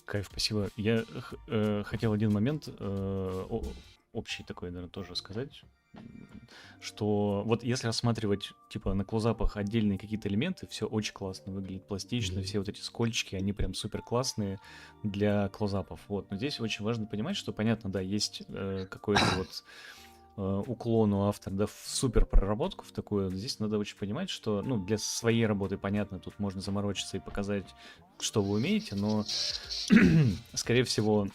Кайф, спасибо. Я хотел один момент общий такой, наверное, тоже сказать, что вот если рассматривать, типа, на клоузапах отдельные какие-то элементы, все очень классно выглядит, пластично, все вот эти скольчики, они прям супер классные для клоузапов, вот. Но здесь очень важно понимать, что, понятно, да, есть какой-то вот уклон у автора, да, в супер проработку в такую. Здесь надо очень понимать, что, ну, для своей работы, понятно, тут можно заморочиться и показать, что вы умеете, но, скорее всего,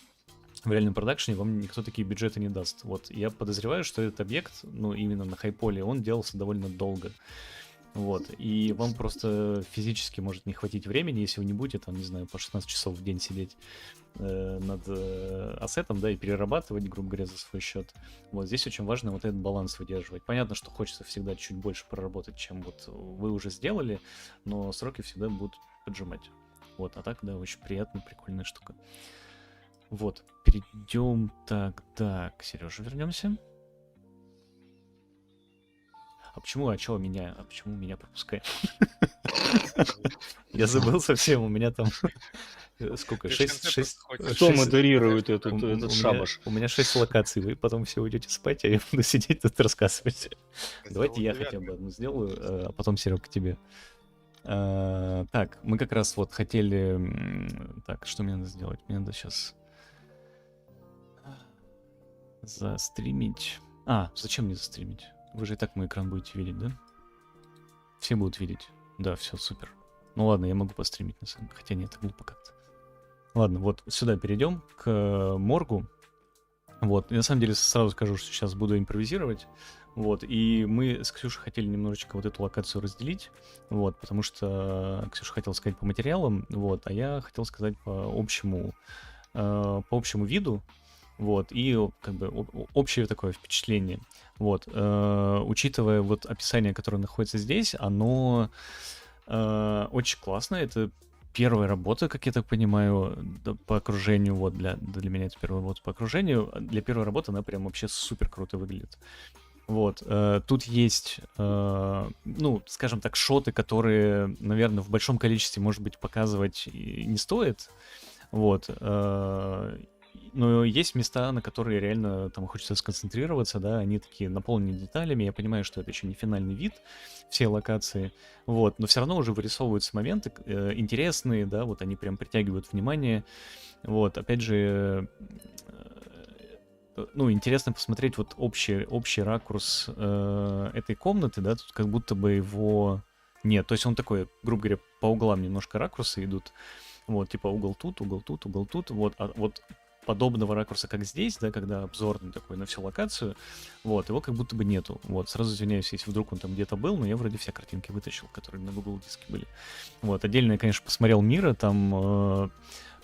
в реальном продакшене вам никто такие бюджеты не даст. Вот, я подозреваю, что этот объект, ну, именно на хайполе, он делался довольно долго. Вот, и вам просто физически может не хватить времени, если вы не будете, там, не знаю, по 16 часов в день сидеть над ассетом, да, и перерабатывать, грубо говоря, за свой счет. Вот, здесь очень важно вот этот баланс выдерживать. Понятно, что хочется всегда чуть больше проработать, чем вот вы уже сделали, но сроки всегда будут поджимать. Вот, а так, да, очень приятная, прикольная штука. Вот, перейдем тогда к Сереже вернемся. Почему меня пропускает? Я забыл совсем, у меня там сколько? 6. Кто модерирует этот шабаш? У меня 6 локаций, вы потом все уйдете спать, а я буду сидеть тут рассказывать. Давайте я хотя бы одну сделаю, а потом, Серега, к тебе. Так, мы как раз вот хотели... Так, что мне надо сделать? Мне надо сейчас застримить. Зачем мне застримить? Вы же и так мой экран будете видеть, да? Все будут видеть. Да, все, супер. Ну ладно, я могу постримить на самом деле. Хотя нет, глупо как-то. Ладно, вот сюда перейдем к моргу. Вот, и на самом деле сразу скажу, что сейчас буду импровизировать. Вот, и мы с Ксюшей хотели немножечко вот эту локацию разделить. Вот, потому что Ксюша хотела сказать по материалам, вот, а я хотел сказать по общему виду. Вот, и как бы общее такое впечатление. Вот, учитывая вот описание, которое находится здесь, оно очень классное. Это первая работа, как я так понимаю, по окружению. Вот, для меня это первая работа по окружению. Для первой работы она прям вообще супер круто выглядит. Вот, тут есть, ну, скажем так, шоты, которые, наверное, в большом количестве, может быть, показывать не стоит. Вот, но есть места, на которые реально там хочется сконцентрироваться, да, они такие наполнены деталями, я понимаю, что это еще не финальный вид всей локации, вот, но все равно уже вырисовываются моменты интересные, да, вот они прям притягивают внимание, вот, опять же, ну, интересно посмотреть вот общий ракурс этой комнаты, да, тут как будто бы его нет, то есть он такой, грубо говоря, по углам немножко ракурсы идут, вот, типа угол тут, угол тут, угол тут, вот, а вот подобного ракурса, как здесь, да, когда обзорный такой на всю локацию, вот, его как будто бы нету. Вот, сразу извиняюсь, если вдруг он там где-то был, но я вроде все картинки вытащил, которые на Google диске были. Вот, отдельно я, конечно, посмотрел Мира, там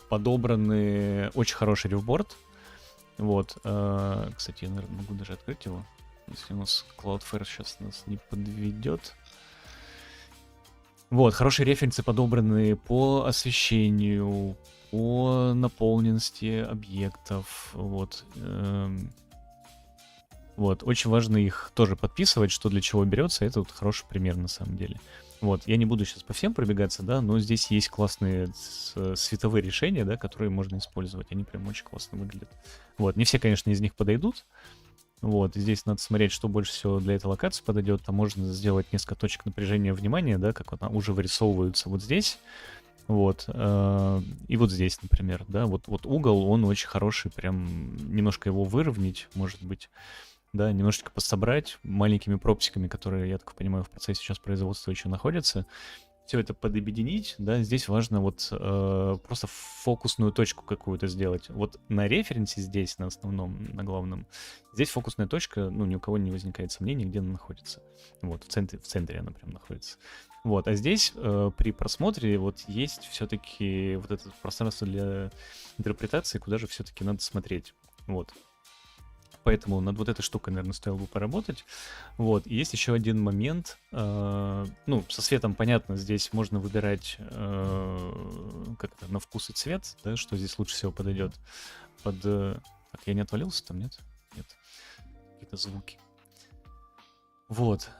подобраны очень хороший ревборд. Вот, кстати, я, наверное, могу даже открыть его, если у нас Cloudflare сейчас нас не подведет. Вот, хорошие референсы подобраны по освещению, по наполненности объектов, вот. Вот, очень важно их тоже подписывать, что для чего берется, это вот хороший пример на самом деле. Вот, я не буду сейчас по всем пробегаться, да, но здесь есть классные световые решения, да, которые можно использовать. Они прям очень классно выглядят. Вот, не все, конечно, из них подойдут. Вот, и здесь надо смотреть, что больше всего для этой локации подойдет. Там можно сделать несколько точек напряжения внимания, да, как вот уже вырисовываются вот здесь. Вот, и вот здесь, например, да, вот угол, он очень хороший, прям немножко его выровнять, может быть, да, немножечко пособрать маленькими пропсиками, которые, я так понимаю, в процессе сейчас производства еще находятся. Все это подобъединить, да, здесь важно вот просто фокусную точку какую-то сделать. Вот на референсе здесь, на основном, на главном, здесь фокусная точка, ну, ни у кого не возникает сомнений, где она находится. Вот, в центре она прям находится. Вот, а здесь при просмотре вот есть все-таки вот это пространство для интерпретации, куда же все-таки надо смотреть. Вот. Поэтому над вот этой штукой, наверное, стоило бы поработать. Вот. И есть еще один момент. Ну, со светом понятно, здесь можно выбирать как-то на вкус и цвет, да, что здесь лучше всего подойдет. Так, я не отвалился там, нет? Нет. Какие-то звуки. Вот.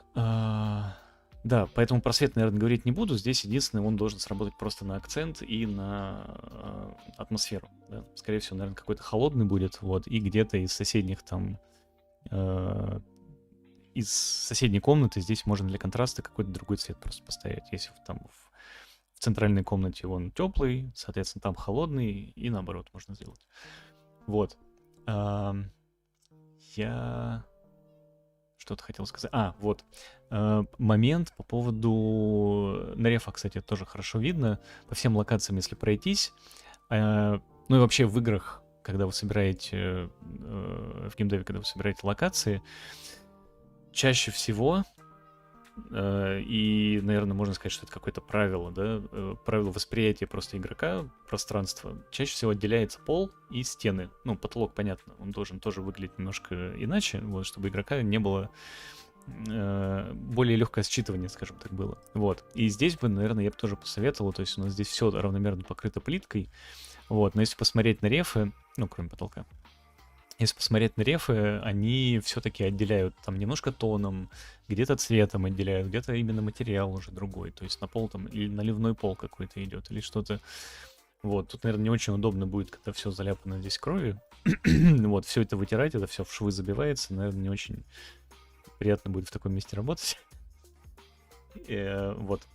Да, поэтому про свет, наверное, говорить не буду. Здесь единственное, он должен сработать просто на акцент и на атмосферу. Да? Скорее всего, наверное, какой-то холодный будет, вот, и где-то из соседних там, из соседней комнаты здесь можно для контраста какой-то другой цвет просто поставить. Если там в центральной комнате он теплый, соответственно, там холодный, и наоборот можно сделать. Вот. Я что-то хотел сказать. Вот. Момент по поводу... На рефа, кстати, тоже хорошо видно. По всем локациям, если пройтись. Ну и вообще в играх, когда вы собираете... В геймдеве, когда вы собираете локации, чаще всего... И, наверное, можно сказать, что это какое-то правило, да, правило восприятия просто игрока пространства. Чаще всего отделяется пол и стены. Ну, потолок, понятно, он должен тоже выглядеть немножко иначе, вот, чтобы игрока не было более легкое считывание, скажем так, было. Вот. И здесь бы, наверное, я бы тоже посоветовал, то есть у нас здесь все равномерно покрыто плиткой, вот, но если посмотреть на рефы, ну, кроме потолка, если посмотреть на рефы, они все-таки отделяют там немножко тоном, где-то цветом отделяют, где-то именно материал уже другой. То есть на пол там или наливной пол какой-то идет, или что-то. Вот, тут, наверное, не очень удобно будет, когда все заляпано здесь кровью. Вот, все это вытирать, это все в швы забивается. Наверное, не очень приятно будет в таком месте работать. Вот.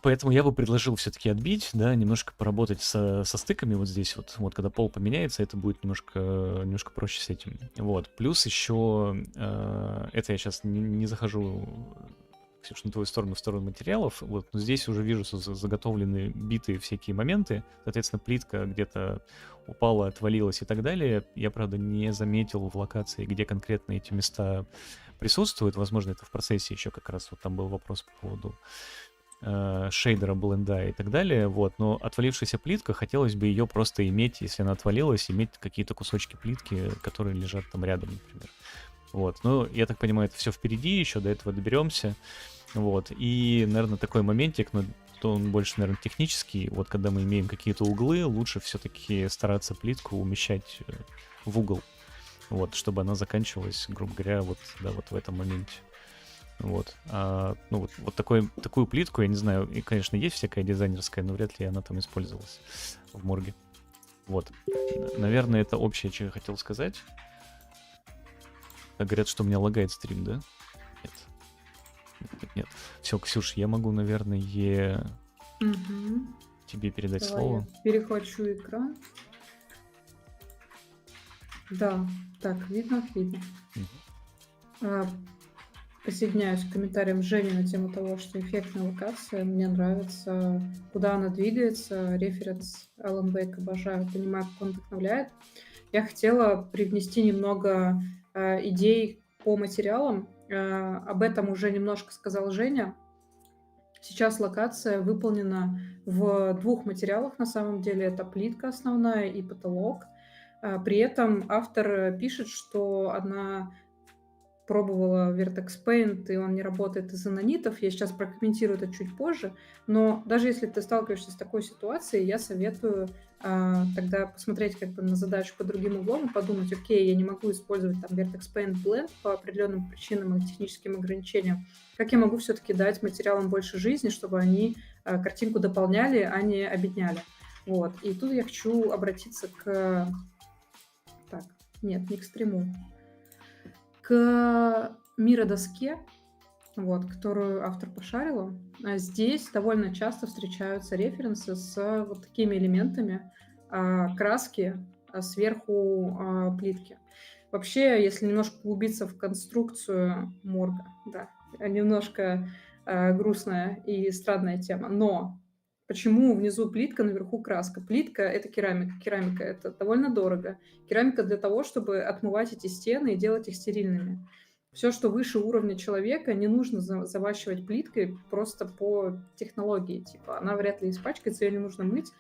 Поэтому я бы предложил все-таки отбить, да, немножко поработать со стыками вот здесь вот, когда пол поменяется, это будет немножко проще с этим. Вот. Плюс еще, это я сейчас не захожу, Ксюш, на твою сторону, в сторону материалов, вот, но здесь уже вижу заготовленные битые всякие моменты, соответственно, плитка где-то упала, отвалилась и так далее. Я, правда, не заметил в локации, где конкретно эти места присутствуют, возможно, это в процессе еще как раз вот там был вопрос по поводу шейдера, бленда и так далее, вот, но отвалившаяся плитка, хотелось бы ее просто иметь, если она отвалилась, иметь какие-то кусочки плитки, которые лежат там рядом, например. Вот, ну, я так понимаю, это все впереди, еще до этого доберемся, вот, и, наверное, такой моментик, но то он больше, наверное, технический, вот, когда мы имеем какие-то углы, лучше все-таки стараться плитку умещать в угол, вот, чтобы она заканчивалась, грубо говоря, вот, да, вот в этом моменте. Вот. Ну, вот такую плитку, я не знаю, и, конечно, есть всякая дизайнерская, но вряд ли она там использовалась в морге. Вот. Наверное, это общее, что я хотел сказать. Говорят, что у меня лагает стрим, да? Нет. Все, Ксюш, я могу, наверное, тебе передать Давай слово. я перехвачу экран. Да, так, видно. Присоединяюсь к комментариям Жени на тему того, что эффектная локация. Мне нравится, куда она двигается. Референс Alan Wake обожаю, понимаю, как он вдохновляет. Я хотела привнести немного идей по материалам. Об этом уже немножко сказал Женя. Сейчас локация выполнена в 2 материалах, на самом деле. Это плитка основная и потолок. При этом автор пишет, что она пробовала Vertex Paint, и он не работает из-за нанитов. Я сейчас прокомментирую это чуть позже. Но даже если ты сталкиваешься с такой ситуацией, я советую тогда посмотреть как бы на задачу под другим углом и подумать, окей, я не могу использовать там Vertex Paint Blend по определенным причинам и техническим ограничениям. Как я могу все-таки дать материалам больше жизни, чтобы они картинку дополняли, а не обедняли? Вот. И тут я хочу обратиться к... Так, нет, не к стриму. К миродоске, вот, которую автор пошарила. Здесь довольно часто встречаются референсы с вот такими элементами краски сверху плитки. Вообще, если немножко углубиться в конструкцию морга, да, немножко грустная и странная тема, но почему внизу плитка, наверху краска? Плитка — это керамика. Керамика — это довольно дорого. Керамика для того, чтобы отмывать эти стены и делать их стерильными. Все, что выше уровня человека, не нужно заващивать плиткой просто по технологии. Типа она вряд ли испачкается, ее не нужно мыть.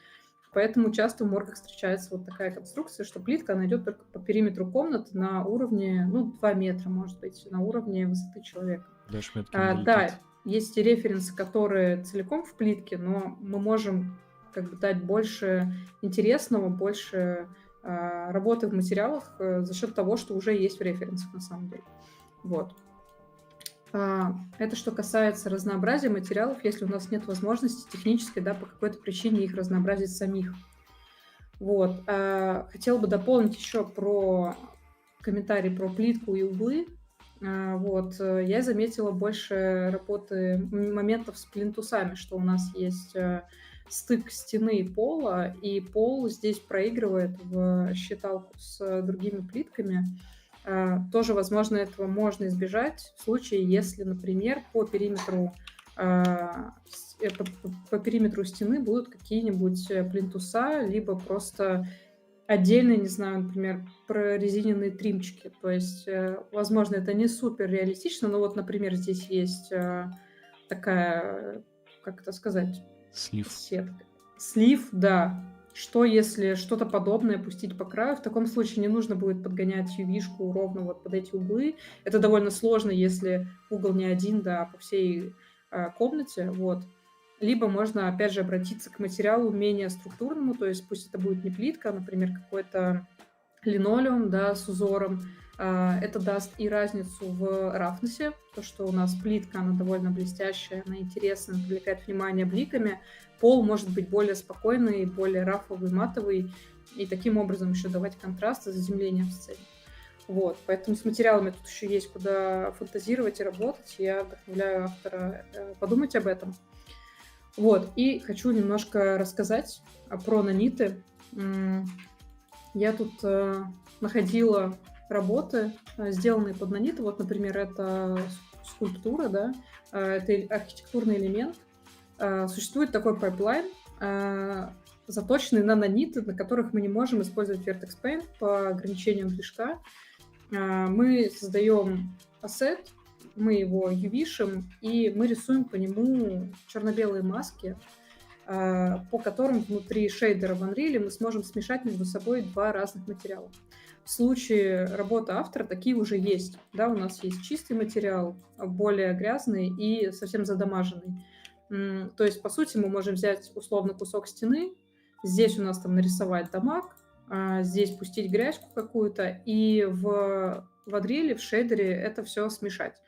Поэтому часто в моргах встречается вот такая конструкция, что плитка, она идет только по периметру комнаты на уровне, 2 метра, может быть, на уровне высоты человека. Дашь метки Да, есть и референсы, которые целиком в плитке, но мы можем как бы дать больше интересного, больше работы в материалах за счет того, что уже есть в референсах на самом деле. Вот. Это что касается разнообразия материалов, если у нас нет возможности технической, да, по какой-то причине их разнообразить самих. Вот. Хотела бы дополнить еще про комментарий про плитку и углы. Вот. Я заметила больше работы, моментов с плинтусами, что у нас есть стык стены и пола, и пол здесь проигрывает в считалку с другими плитками. Тоже, возможно, этого можно избежать в случае, если, например, по периметру стены будут какие-нибудь плинтуса, либо просто отдельные, не знаю, например, прорезиненные тримчики. То есть, возможно, это не супер реалистично, но вот, например, здесь есть такая, как это сказать, Слив. сетка. Слив, да. Что, если что-то подобное пустить по краю? В таком случае не нужно будет подгонять UV-шку ровно вот под эти углы. Это довольно сложно, если угол не один, да, а по всей комнате. Вот. Либо можно, опять же, обратиться к материалу менее структурному, то есть пусть это будет не плитка, а, например, какой-то линолеум, да, с узором. Это даст и разницу в рафнесе, то, что у нас плитка, она довольно блестящая, она интересная, привлекает внимание бликами. Пол может быть более спокойный, более рафовый, матовый, и таким образом еще давать контраст и заземление в сцене. Вот, поэтому с материалами тут еще есть куда фантазировать и работать. Я вдохновляю автора подумать об этом. Вот, и хочу немножко рассказать про наниты. Я тут находила работы, сделанные под наниты. Вот, например, это скульптура, да, это архитектурный элемент. Существует такой пайплайн, заточенный на наниты, на которых мы не можем использовать Vertex Paint по ограничениям движка. Мы создаем ассет, мы его UV-шим, и мы рисуем по нему черно-белые маски, по которым внутри шейдера в Unreal мы сможем смешать между собой два разных материала. В случае работы автора такие уже есть. Да, у нас есть чистый материал, более грязный и совсем задамаженный. То есть, по сути, мы можем взять условно кусок стены, здесь у нас там нарисовать дамаг, здесь пустить грязьку какую-то, и в Unreal, в шейдере это все смешать.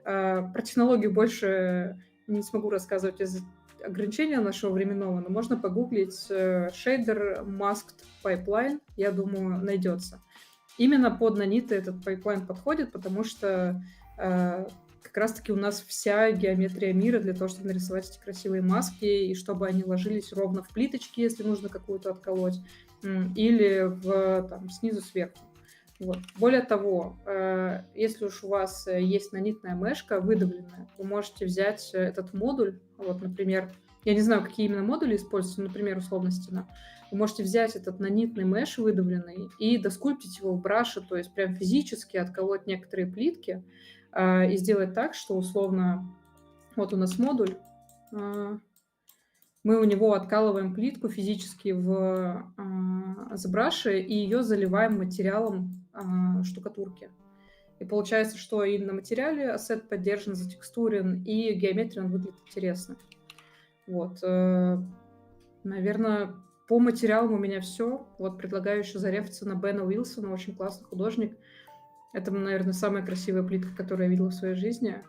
Про технологию больше не смогу рассказывать из ограничения нашего временного, но можно погуглить шейдер Masked Pipeline, я думаю, найдется. Именно под наниты этот пайплайн подходит, потому что как раз-таки у нас вся геометрия мира для того, чтобы нарисовать эти красивые маски, и чтобы они ложились ровно в плиточки, если нужно какую-то отколоть, или там, снизу сверху. Вот. Более того, если уж у вас есть нанитная мешка выдавленная, вы можете взять этот модуль, вот, например, я не знаю, какие именно модули используются, например, условно стена. Вы можете взять этот нанитный меш выдавленный и доскульптить его в браше, то есть прям физически отколоть некоторые плитки и сделать так, что условно, вот у нас модуль, мы у него откалываем плитку физически в ZBrush и ее заливаем материалом штукатурки. И получается, что и на материале ассет поддержан, затекстурен, и геометрия он выглядит интересно. Вот. Наверное, по материалам у меня все. Вот предлагаю еще зарефаться на Бена Уилсона, очень классный художник. Это, наверное, самая красивая плитка, которую я видела в своей жизни.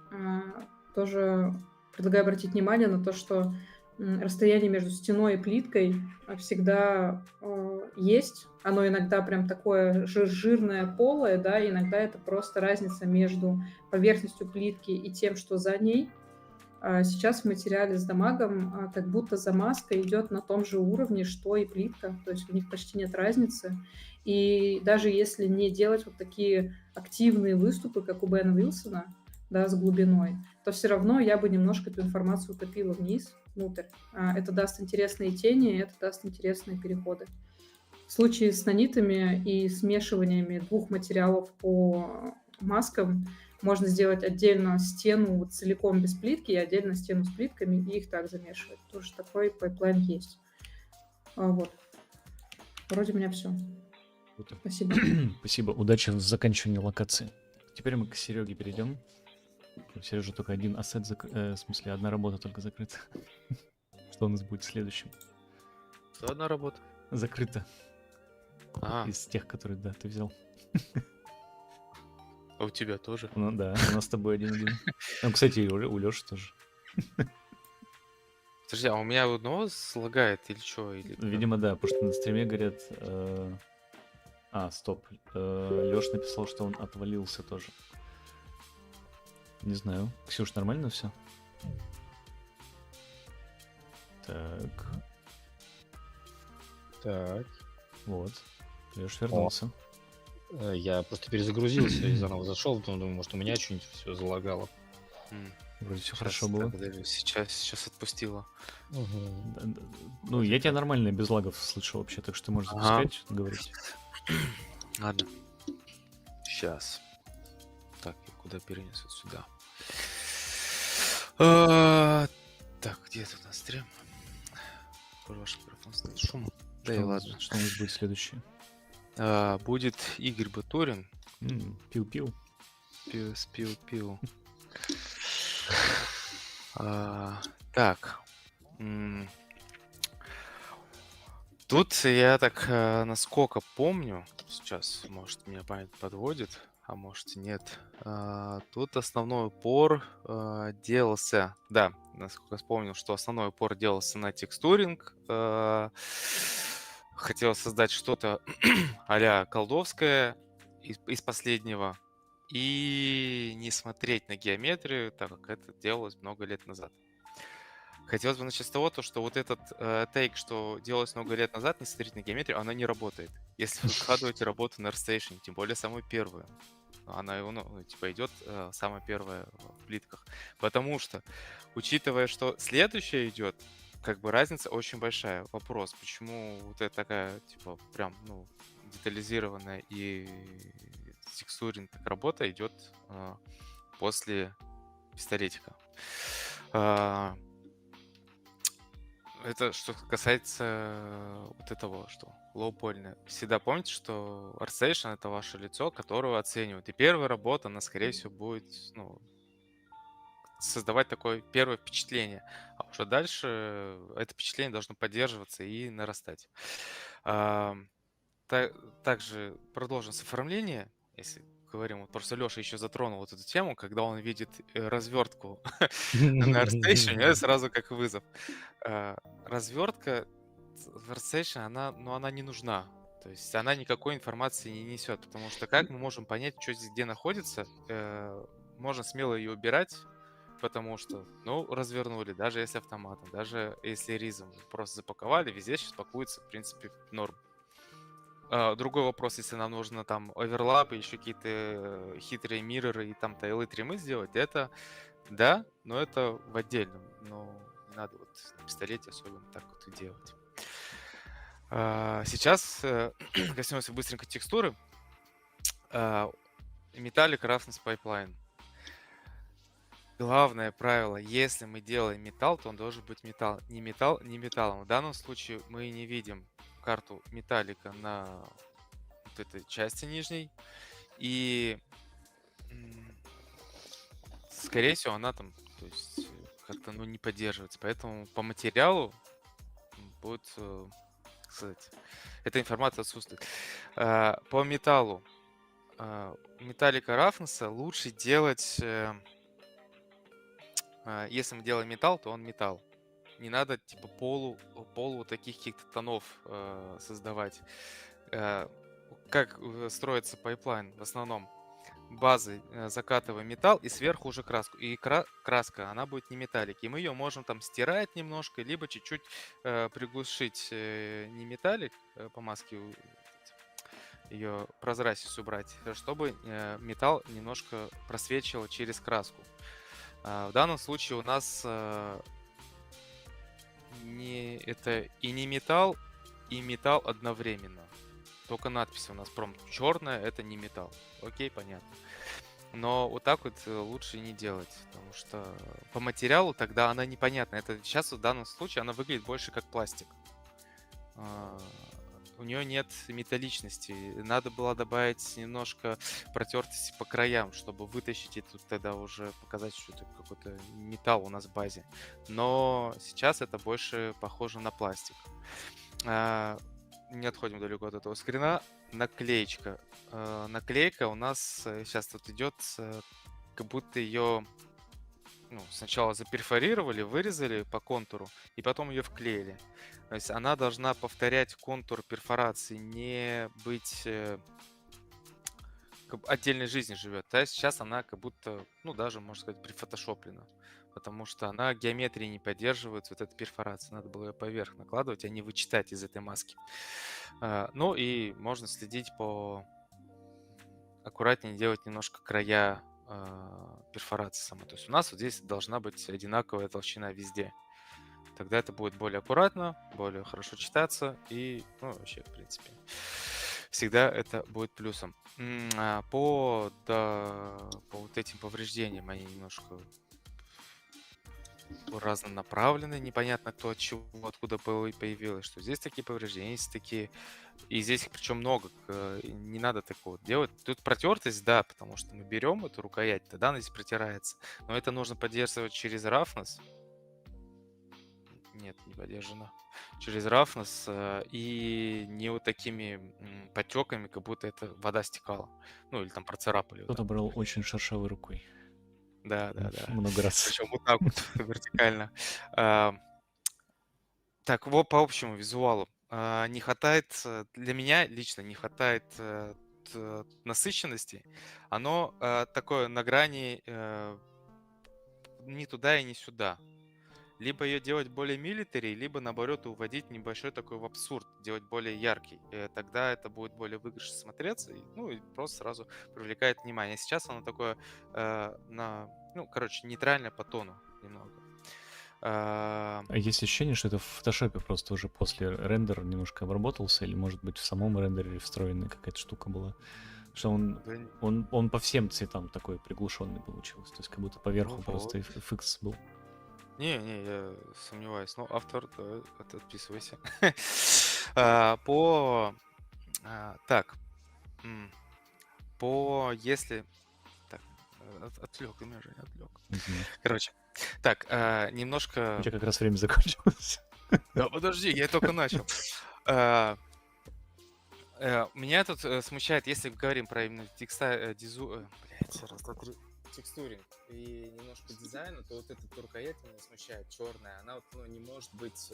Тоже предлагаю обратить внимание на то, что расстояние между стеной и плиткой всегда есть. Оно иногда прям такое жирное, полое, да, иногда это просто разница между поверхностью плитки и тем, что за ней. Сейчас в материале с дамагом как будто замазка идет на том же уровне, что и плитка, то есть у них почти нет разницы. И даже если не делать вот такие активные выступы, как у Бена Уилсона, да, с глубиной, то все равно я бы немножко эту информацию утопила вниз, внутрь. Это даст интересные тени, это даст интересные переходы. В случае с нанитами и смешиваниями двух материалов по маскам можно сделать отдельно стену вот целиком без плитки и отдельно стену с плитками и их так замешивать. Тоже такой пайплайн есть. Вот. Вроде у меня все. Круто. Спасибо. Спасибо. Удачи в заканчивании локации. Теперь мы к Сереге перейдем. У Сережи только один ассет, в смысле, одна работа только закрыта. Что у нас будет следующим? Что одна работа? Закрыто. А, Из тех, которые, да, ты взял. а у тебя тоже? Ну да, у нас с тобой один-один. Ну, кстати, и у Лёши тоже. Подожди, а у меня у одного слагает или что? Или как? Видимо, да, потому что на стриме говорят... стоп. Лёш написал, что он отвалился тоже. Не знаю. Ксюш, нормально все? Так, Так. вот. Лёш вернулся. Я просто перезагрузился и заново зашел, думаю, может, у меня что-нибудь все залагало. М, Вроде все щас, хорошо так, было. подожди, сейчас отпустила. Мгм. Ну, я тебя нормально, без лагов слышу вообще, так что ты можешь Ага. запускать, говорить. Ладно. Сейчас. Так, я куда перенес? Вот сюда. Так, где тут у нас стрим? Ваш микрофон стоит шум. Да и ладно. Что у нас будет следующее? Будет Игорь Батурин. Пил-пил. Пил. Так. Тут я так, насколько помню, сейчас, может, меня память подводит, а может, нет. Тут основной упор делался, да, насколько я вспомнил, что основной упор делался на текстуринг. Хотел создать что-то а-ля колдовское из последнего и не смотреть на геометрию, так как это делалось много лет назад. Хотелось бы начать с того, что вот этот тейк, что делалось много лет назад, не смотреть на геометрию, она не работает. Если вы вкладываете работу на ArtStation, тем более самую первую, она идет самая первая в плитках. Потому что, учитывая, что следующая идет, как бы разница очень большая. Вопрос, почему вот эта такая, типа, прям, детализированная и текстуринг работа идет после пистолетика. Это что касается вот этого, что лоу-польное. Всегда помните, что ArtStation — это ваше лицо, которого оценивают. И первая работа, она, скорее всего, будет создавать такое первое впечатление. А уже дальше это впечатление должно поддерживаться и нарастать. Также продолжим с оформления. Если говорим, вот просто Леша еще затронул вот эту тему, когда он видит развертку на ArtStation, это сразу как вызов. Развертка в ArtStation, она не нужна. То есть она никакой информации не несет, потому что как мы можем понять, что здесь где находится? Можно смело ее убирать, потому что, развернули, даже если автоматом, даже если ризом, просто запаковали, везде сейчас пакуется, в принципе, норм. Другой вопрос, если нам нужно там оверлапы, еще какие-то хитрые мирроры и там тайлы, тримы сделать, это да, но это в отдельном. Но не надо вот на пистолете особенно так вот и делать. Сейчас коснемся быстренько текстуры. Metallic Roughness Pipeline. Главное правило, если мы делаем металл, то он должен быть металл. Не металлом. В данном случае мы не видим карту металлика на вот этой части нижней. И скорее всего, она там, то есть, как-то, ну, не поддерживается. Поэтому по материалу будет, сказать, эта информация отсутствует. По металлу. Металлика Рафнеса лучше делать, если мы делаем металл, то он металл. Не надо типа полу вот таких каких-то тонов создавать. Э, Как строится пайплайн в основном? Базы закатываем металл и сверху уже краску. И краска, она будет не металлик. И мы ее можем там стирать немножко, либо чуть-чуть приглушить не металлик по маске, ее прозрачность убрать, чтобы металл немножко просвечивал через краску. В данном случае у нас это и не металл, и металл одновременно. Только надпись у нас прям черная, это не металл. Окей, понятно. Но вот так вот лучше не делать, потому что по материалу тогда она непонятна. Это сейчас в данном случае она выглядит больше как пластик. У нее нет металличности. Надо было добавить немножко протертости по краям, чтобы вытащить и тут тогда уже показать, что это какой-то металл у нас в базе. Но сейчас это больше похоже на пластик. Не отходим далеко от этого скрина. Наклеечка. Наклейка у нас сейчас тут идет, как будто ее сначала заперфорировали, вырезали по контуру, и потом ее вклеили. То есть она должна повторять контур перфорации, не быть отдельной жизнью живет. То есть сейчас она как будто, даже, можно сказать, прифотошоплена. Потому что она геометрии не поддерживает, вот эта перфорация. Надо было ее поверх накладывать, а не вычитать из этой маски. Ну и можно следить аккуратнее делать немножко края перфорации самой. То есть у нас вот здесь должна быть одинаковая толщина везде. Тогда это будет более аккуратно, более хорошо читаться и, вообще, в принципе, всегда это будет плюсом. По вот этим повреждениям они немножко разнонаправленные, непонятно кто от чего, откуда появилось, что здесь такие повреждения, есть такие, и здесь их причем много, не надо такого делать. Тут протертость, да, потому что мы берем эту рукоять, тогда она здесь протирается, но это нужно поддерживать через roughness. Нет, не поддержано. Через roughness и не вот такими потеками, как будто это вода стекала, или там процарапали. Вот Кто-то так. брал очень шершавой рукой. Да. Много раз. Причем вот так вот вертикально. Так, вот по общему визуалу. Не хватает, для меня лично не хватает насыщенности. Оно такое на грани ни туда и ни сюда. Либо ее делать более милитари, либо наоборот уводить небольшой такой в абсурд, делать более яркий. Тогда это будет более выигрышно смотреться, и просто сразу привлекает внимание. Сейчас оно такое нейтральное по тону немного. А есть ощущение, что это в фотошопе просто уже после рендера немножко обработался, или, может быть, в самом рендере встроенная какая-то штука была? Что он по всем цветам такой приглушенный получился. То есть как будто поверху просто FX был. Не, я сомневаюсь. Но автор, отписывайся. Если... Так, отвлек, меня же отвлек. Короче, так, немножко... У тебя как раз время закончилось. Да, подожди, я только начал. Меня тут смущает, если говорим про именно текстуринг и немножко дизайна, то вот эта рукоять меня смущает, черная. Она не может быть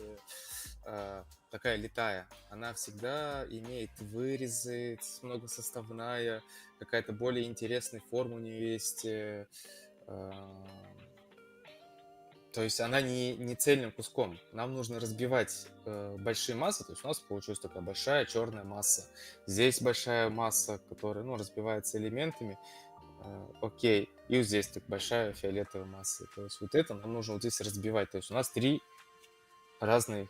такая литая. Она всегда имеет вырезы, многосоставная, какая-то более интересная форма у нее есть. То есть она не цельным куском. Нам нужно разбивать большие массы. То есть у нас получилась такая большая черная масса. Здесь большая масса, которая разбивается элементами. Окей. И вот здесь так большая фиолетовая масса. То есть вот это нам нужно вот здесь разбивать. То есть у нас 3 разные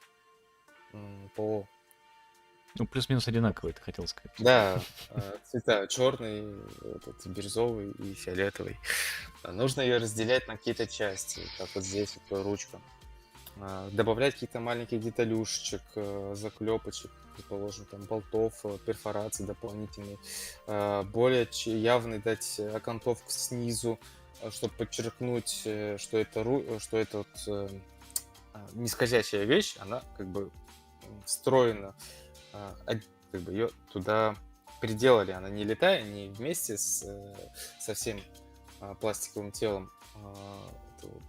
по... плюс-минус одинаковые, ты хотел сказать. Да, цвета черный, бирюзовый и фиолетовый. Нужно ее разделять на какие-то части, как вот здесь вот ручка. Добавлять какие-то маленьких деталюшечек, заклепочек, предположим, там болтов, перфораций дополнительной. Более явный дать окантовку снизу, чтобы подчеркнуть, что это, что это вот, нисходящая вещь, она как бы встроена, как бы ее туда приделали, она не летая, не вместе со всем пластиковым телом этого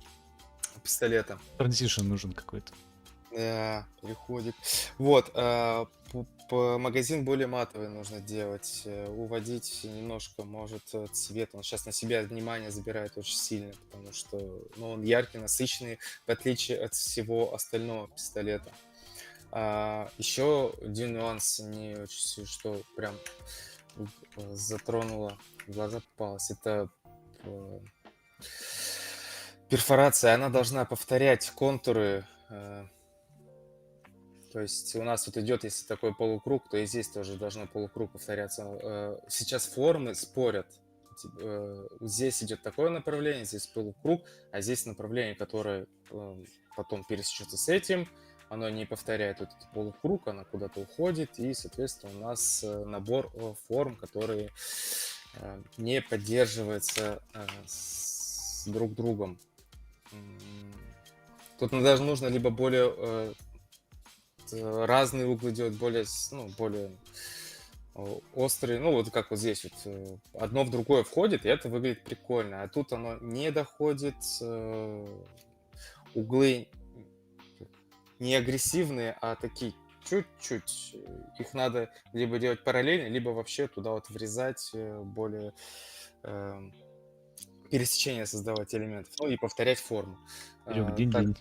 пистолета. Транзишн нужен какой-то. Да, переходик. Вот, магазин более матовый нужно делать, уводить немножко, может, цвет. Он сейчас на себя внимание забирает очень сильно, потому что, ну, он яркий, насыщенный, в отличие от всего остального пистолета. Еще один нюанс, не очень, что прям затронуло, в глаза попалось, это перфорация. Она должна повторять контуры. То есть у нас вот идет, если такой полукруг, то и здесь тоже должно полукруг повторяться. Сейчас формы спорят. Здесь идет такое направление, здесь полукруг, а здесь направление, которое потом пересечется с этим, оно не повторяет этот полукруг, оно куда-то уходит, и, соответственно, у нас набор форм, которые не поддерживаются с друг другом. Тут даже нужно либо более разные углы делать, более, ну, более острые, ну, вот как вот здесь вот одно в другое входит, и это выглядит прикольно, а тут оно не доходит, углы не агрессивные, а такие чуть-чуть, их надо либо делать параллельно, либо вообще туда вот врезать более пересечение создавать элементов, ну и повторять форму. Серег, день-день.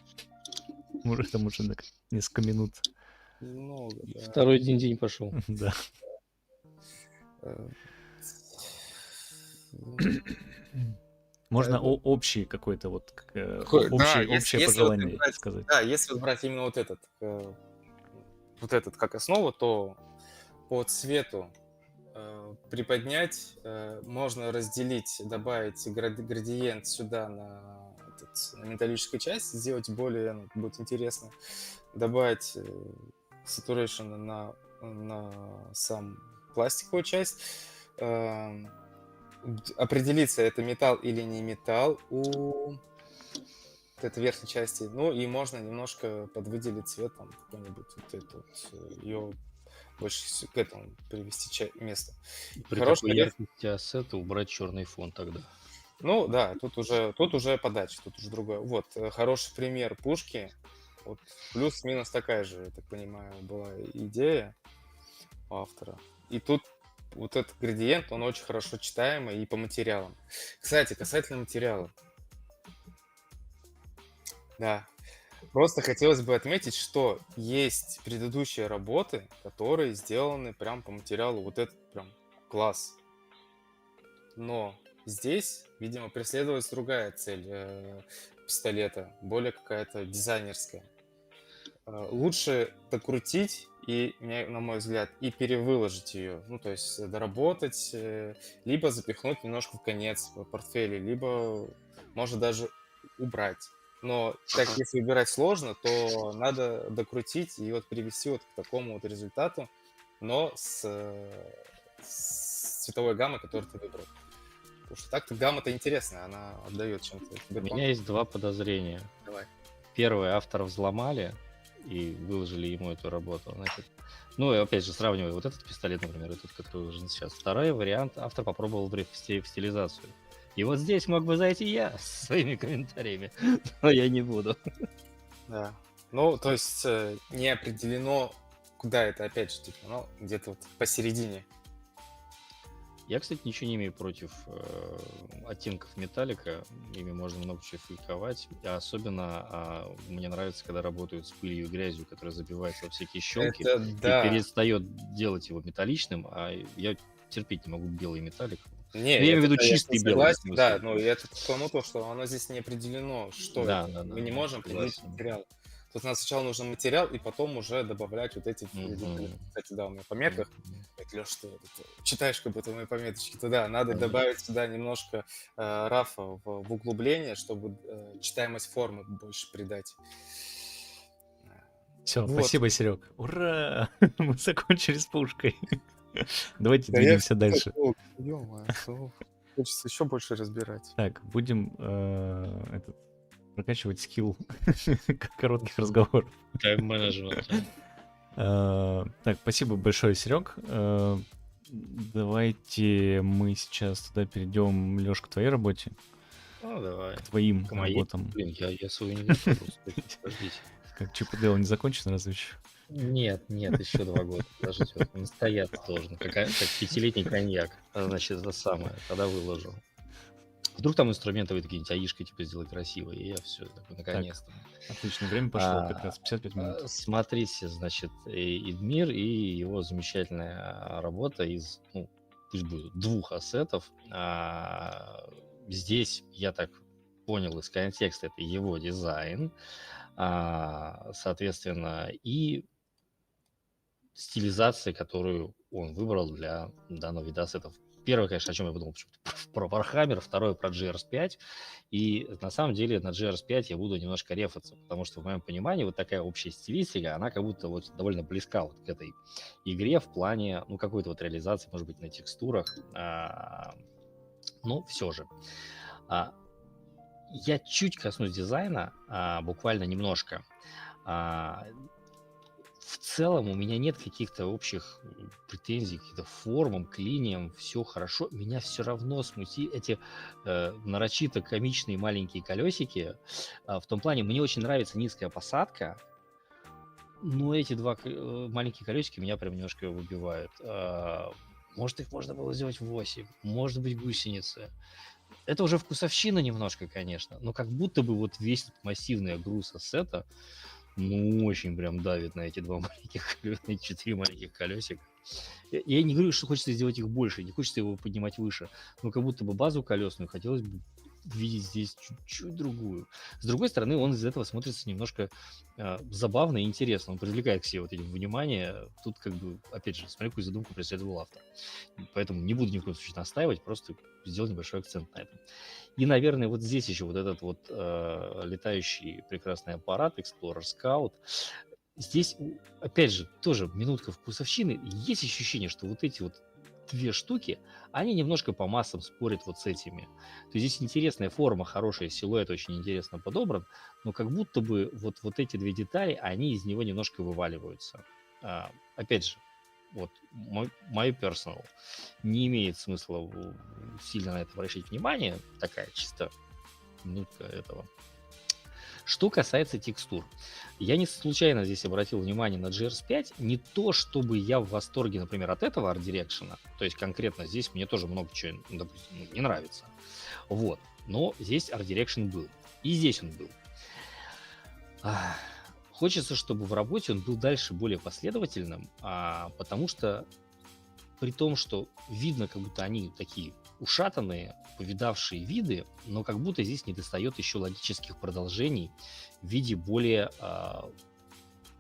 Может, там уже несколько минут. Много, да. Второй день пошел. Да. Можно общий какой-то вот общее пожелание сказать. Да, если вот брать именно вот этот как основу, то по цвету приподнять можно разделить, добавить градиент сюда на металлическую часть, сделать более, будет интересно, добавить saturation на сам пластиковую часть, определиться, это металл или не металл у этой верхней части, ну и можно немножко подвыделить цветом какой-нибудь вот это вот, ее больше к этому привести место. При такой яркости ассета убрать черный фон тогда. Ну да, тут уже подача, тут уже другое. Вот, хороший пример пушки. Вот, плюс-минус такая же, я так понимаю, была идея у автора. И тут вот этот градиент, он очень хорошо читаемый и по материалам. Кстати, касательно материалов. Да. Просто хотелось бы отметить, что есть предыдущие работы, которые сделаны прям по материалу. Вот этот прям класс. Но здесь, видимо, преследовалась другая цель пистолета, более какая-то дизайнерская. Лучше докрутить и, на мой взгляд, и перевыложить ее. Ну, то есть доработать, либо запихнуть немножко в конец в портфеле, либо, может, даже убрать. Но так, если выбирать сложно, то надо докрутить и вот привести вот к такому вот результату, но с цветовой гаммой, которую ты выбрал. Потому что так-то гамма-то интересная, она отдает чем-то. У меня есть два подозрения. Давай. Первое, автора взломали и выложили ему эту работу. Значит, ну и опять же, сравнивая вот этот пистолет, например, и тот, который выложен сейчас. Второй вариант, автор попробовал в стилизацию. И вот здесь мог бы зайти я со своими комментариями, но я не буду. Да. Ну, то есть не определено, куда это, опять же, типа, ну, где-то вот посередине. Я, кстати, ничего не имею против оттенков металлика. Ими можно много чего фейковать. А особенно мне нравится, когда работают с пылью и грязью, которая забивается во всякие щелки Это да. и перестает делать его металличным. А я терпеть не могу белый металлик. Не, я имею в виду чистый белый. Согласен, да, но это к тому, что оно здесь не определено, что да, это. Да, Мы не можем определить материал. Тут нам сначала нужен материал, и потом уже добавлять вот эти... Кстати, да, у меня в пометках. Леш, ты читаешь как будто мои пометочки. То да, надо добавить сюда немножко рафа в углубление, чтобы читаемость формы больше придать. Все, вот. Спасибо, Серег. Ура! Мы закончили с пушкой. Давайте двинемся дальше. Хочется еще больше разбирать. Так, будем прокачивать скилл коротких разговоров. Тайм-менеджмент. Так, спасибо большое, Серег. Давайте мы сейчас туда перейдем, Лёш, к твоей работе, Ну, давай. к твоим К моей? работам. Блин, я свою не готовил. Подождите. Как Чип и Дейл не закончено, разве еще? Нет, еще 2 года. Подождите, вот настояться должен. Как 5-летний коньяк. Значит, это самое. Тогда выложу. Вдруг там инструменты вы такие, аишкой типа сделай красиво, и я все, такой, наконец-то. Отличное время пошло, как раз 55 минут. Смотрите, значит, Идмир и его замечательная работа из, ну, пусть будет 2 ассетов. Здесь, я так понял из контекста, это его дизайн, соответственно, и стилизация, которую он выбрал для данного вида ассетов. Первое, конечно, о чем я подумал, про Warhammer, второе про GRS5. И на самом деле на GRS5 я буду немножко рефаться, потому что в моем понимании вот такая общая стилистика, она как будто вот довольно близка вот к этой игре в плане, ну, какой-то вот реализации, может быть, на текстурах. Но все же. Я чуть коснусь дизайна, буквально немножко. В целом у меня нет каких-то общих претензий, каких-то формам, к линиям, все хорошо. Меня все равно смутили эти нарочито комичные маленькие колесики. В том плане, мне очень нравится низкая посадка, но эти 2 маленькие колесики меня прям немножко выбивают. Может, их можно было сделать 8, может быть, гусеницы. Это уже вкусовщина немножко, конечно, но как будто бы вот весь этот массивный груз ассета, ну, очень прям давит на эти 2 маленьких, на эти 4 маленьких колесика. Я не говорю, что хочется сделать их больше, не хочется его поднимать выше, но как будто бы базу колесную хотелось бы видеть здесь чуть-чуть другую. С другой стороны, он из этого смотрится немножко забавно и интересно. Он привлекает к себе вот этим внимание. Тут как бы, опять же, смотрю, какую задумку преследовал автор. Поэтому не буду ни в коем случае настаивать, просто сделал небольшой акцент на этом. И, наверное, вот здесь еще вот этот вот летающий прекрасный аппарат Explorer Scout. Здесь, опять же, тоже минутка вкусовщины. Есть ощущение, что вот эти вот 2 штуки, они немножко по массам спорят вот с этими. То есть здесь интересная форма, хороший силуэт, очень интересно подобран, но как будто бы вот эти 2 детали, они из него немножко вываливаются. Опять же, вот мой персонал не имеет смысла сильно на это обращать внимание, такая чисто минутка этого. Что касается текстур, я не случайно здесь обратил внимание на GRS5. Не то, чтобы я в восторге, например, от этого Art Direction, то есть конкретно здесь мне тоже много чего, допустим, не нравится. Вот. Но здесь Art Direction был. И здесь он был. Хочется, чтобы в работе он был дальше более последовательным, потому что при том, что видно, как будто они такие ушатанные, повидавшие виды, но как будто здесь недостает еще логических продолжений в виде более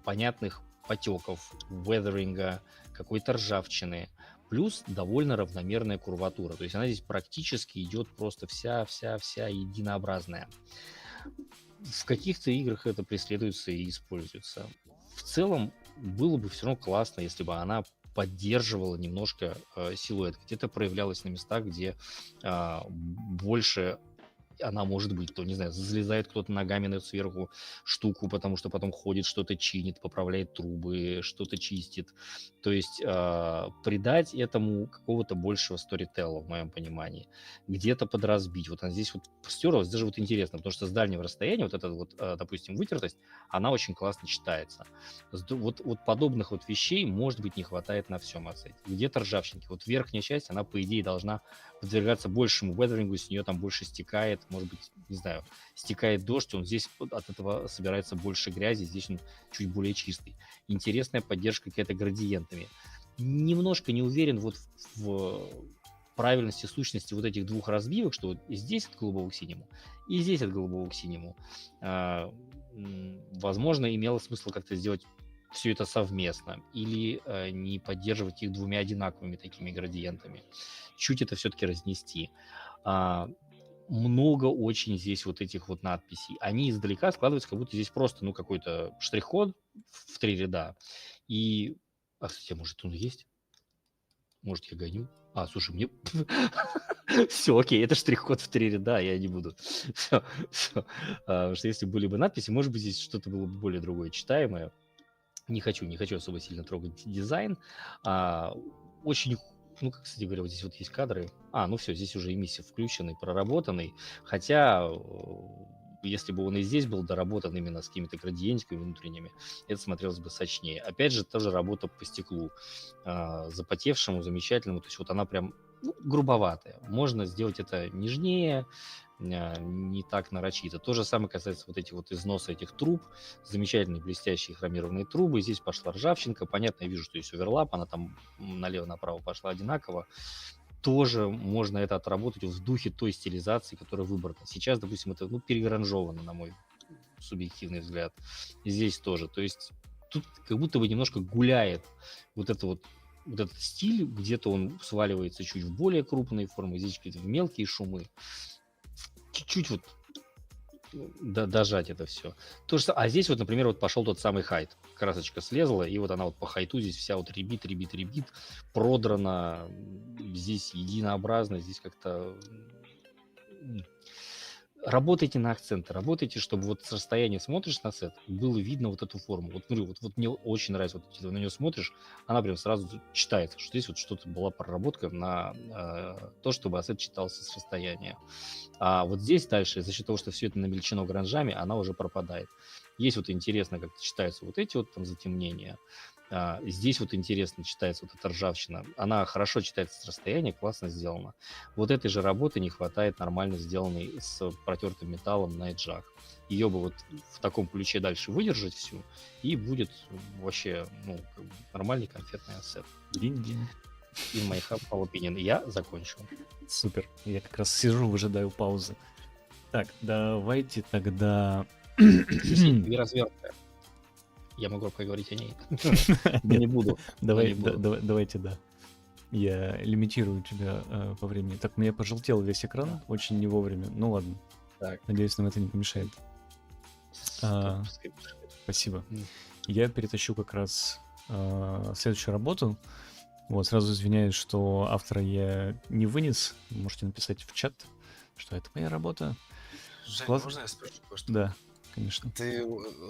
понятных потеков, везеринга, какой-то ржавчины, плюс довольно равномерная курватура. То есть она здесь практически идет просто вся единообразная. В каких-то играх это преследуется и используется. В целом было бы все равно классно, если бы она поддерживала немножко силуэт. Где-то проявлялась на местах, где больше она может быть, то, не знаю, залезает кто-то ногами на эту сверху штуку, потому что потом ходит, что-то чинит, поправляет трубы, что-то чистит. То есть придать этому какого-то большего сторителла, в моем понимании. Где-то подразбить. Вот она здесь вот стерлась, даже вот интересно, потому что с дальнего расстояния вот эта вот, допустим, вытертость, она очень классно читается. Вот подобных вот вещей, может быть, не хватает на всем ассете. Где-то ржавчинки. Вот верхняя часть, она, по идее, должна подвергаться большему везерингу, с нее там больше стекает, может быть, не знаю, стекает дождь, он здесь от этого собирается больше грязи, здесь он чуть более чистый. Интересная поддержка какая-то градиентами. Немножко не уверен вот в правильности, сущности вот этих 2 разбивок, что вот здесь от голубого к синему, и здесь от голубого к синему. Возможно, имело смысл как-то сделать все это совместно или не поддерживать их 2 одинаковыми такими градиентами. Чуть это все-таки разнести. Много очень здесь вот этих вот надписей. Они издалека складываются, как будто здесь просто, ну, какой-то штрих-код в 3 ряда. И, кстати, может, он есть? Может, я гоню? А, слушай, мне... Все, окей, это штрих-код в 3 ряда, я не буду. Все, все. Потому что если были бы надписи, может быть, здесь что-то было бы более другое читаемое. Не хочу особо сильно трогать дизайн. Очень, ну, как, кстати говоря, вот здесь вот есть кадры. Ну все, здесь уже эмиссив включенный, проработанный. Хотя, если бы он и здесь был доработан именно с какими-то градиентиками внутренними, это смотрелось бы сочнее. Опять же, тоже работа по стеклу. Запотевшему, замечательному. То есть вот она прям грубоватая. Можно сделать это нежнее, не так нарочито. То же самое касается вот этих вот износа этих труб. Замечательные блестящие хромированные трубы. Здесь пошла ржавчинка. Понятно, я вижу, что есть оверлап. Она там налево-направо пошла одинаково. Тоже можно это отработать в духе той стилизации, которая выбрана. Сейчас, допустим, это перегранжовано, на мой субъективный взгляд. И здесь тоже. То есть тут как будто бы немножко гуляет вот этот стиль. Где-то он сваливается чуть в более крупные формы, здесь какие-то в мелкие шумы. Чуть-чуть вот дожать это все. А здесь вот, например, вот пошел тот самый хайт. Красочка слезла, и вот она вот по хайту здесь вся вот ребит, продрана. Здесь единообразно, здесь как-то... Работайте на акценты, работайте, чтобы вот с расстояния смотришь на сет, было видно вот эту форму. Вот говорю, вот мне очень нравится, вот ты на нее смотришь, она прям сразу читается, что здесь вот что-то была проработка на то, чтобы ассет читался с расстояния. А вот здесь дальше, за счет того, что все это намельчено гранжами, она уже пропадает. Есть вот интересно, как читаются вот эти вот там затемнения. Здесь вот интересно читается вот эта ржавчина. Она хорошо читается с расстояния, классно сделана. Вот этой же работы не хватает нормально сделанной с протертым металлом на эджах. Ее бы вот в таком ключе дальше выдержать всю, и будет вообще нормальный конфетный ассет. Динь-динь. In my humble opinion. Я закончил. Супер. Я как раз сижу, выжидаю паузы. Так, давайте тогда... И развертка. Я могу поговорить о ней. Но не буду. Давайте, да. Я лимитирую тебя по времени. Так, у меня пожелтел весь экран, очень не вовремя. Ну ладно. Так. Надеюсь, нам это не помешает. Спасибо. Я перетащу как раз следующую работу. Вот, сразу извиняюсь, что автора я не вынес. Можете написать в чат, что это моя работа. Жень, Класс. можно я спрошу кое-что? Да, конечно. Ты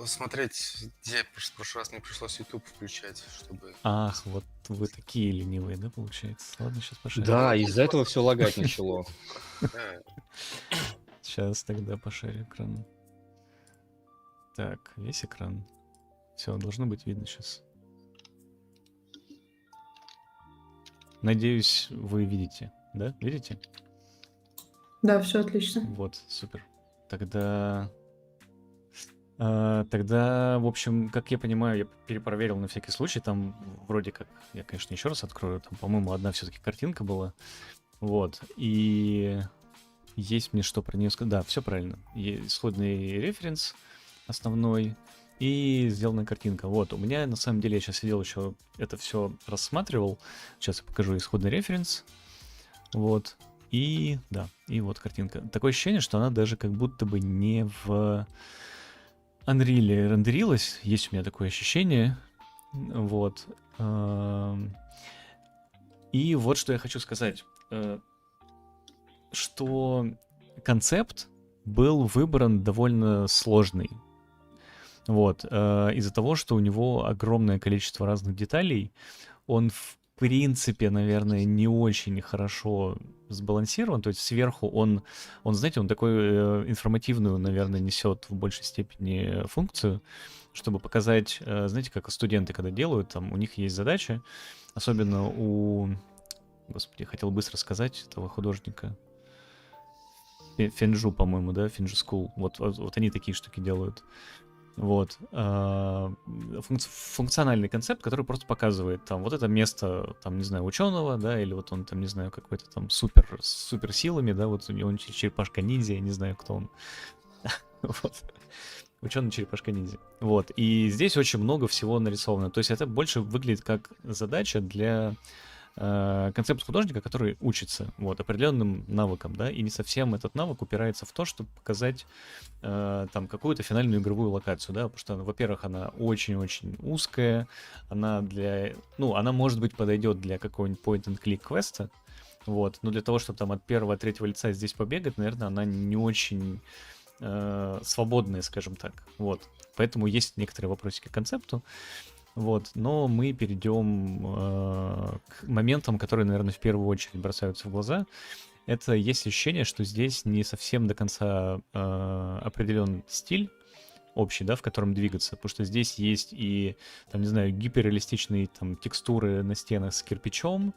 смотреть, где в прошлый раз мне пришлось YouTube включать, чтобы... Ах, вот вы такие ленивые, да, получается? Ладно, сейчас пошарим. Да, из-за этого все лагать начало. Сейчас тогда пошарю экран. Так, весь экран. Все, должно быть видно сейчас. Надеюсь, вы видите, да? Видите? Да, все отлично. Вот, супер. Тогда, в общем, как я понимаю, я перепроверил на всякий случай. Там вроде как, я, конечно, еще раз открою. Там, по-моему, одна все-таки картинка была. Вот. И есть мне что про нее сказать. Да, все правильно. Исходный референс основной и сделанная картинка. Вот, у меня на самом деле, я сейчас сидел еще это все рассматривал. Сейчас я покажу исходный референс. Вот. И, да, и вот картинка. Такое ощущение, что она даже как будто бы не в Unreal рендерилась. Есть у меня такое ощущение. Вот. И вот что я хочу сказать. Что концепт был выбран довольно сложный. Вот. Из-за того, что у него огромное количество разных деталей, он в принципе, наверное, не очень хорошо сбалансирован. То есть сверху он знаете, он такой информативную, наверное, несет в большей степени функцию, чтобы показать, знаете, как студенты, когда делают, там у них есть задача, особенно у, господи, хотел быстро сказать, этого художника, Фенджу, по-моему, да, Фенджу School. Вот они такие штуки делают. Вот. Функциональный концепт, который просто показывает, там, вот это место, там, не знаю, ученого, да, или вот он, там, не знаю, какой-то там супер силами, да, вот он черепашка ниндзя, я не знаю, кто он. Вот. Ученый черепашка ниндзя. Вот. И здесь очень много всего нарисовано. То есть это больше выглядит как задача для концепт художника, который учится вот, определенным навыкам, да, и не совсем этот навык упирается в то, чтобы показать там какую-то финальную игровую локацию, да, потому что, во-первых, она очень-очень узкая, она она, может быть, подойдет для какого-нибудь point-and-click квеста, вот, но для того, чтобы там от первого, от третьего лица здесь побегать, наверное, она не очень свободная, скажем так, вот. Поэтому есть некоторые вопросики к концепту, вот, но мы перейдем к моментам, которые, наверное, в первую очередь бросаются в глаза. Это есть ощущение, что здесь не совсем до конца определен стиль общий, да, в котором двигаться, потому что здесь есть и, там, не знаю, гиперреалистичные там текстуры на стенах с кирпичом,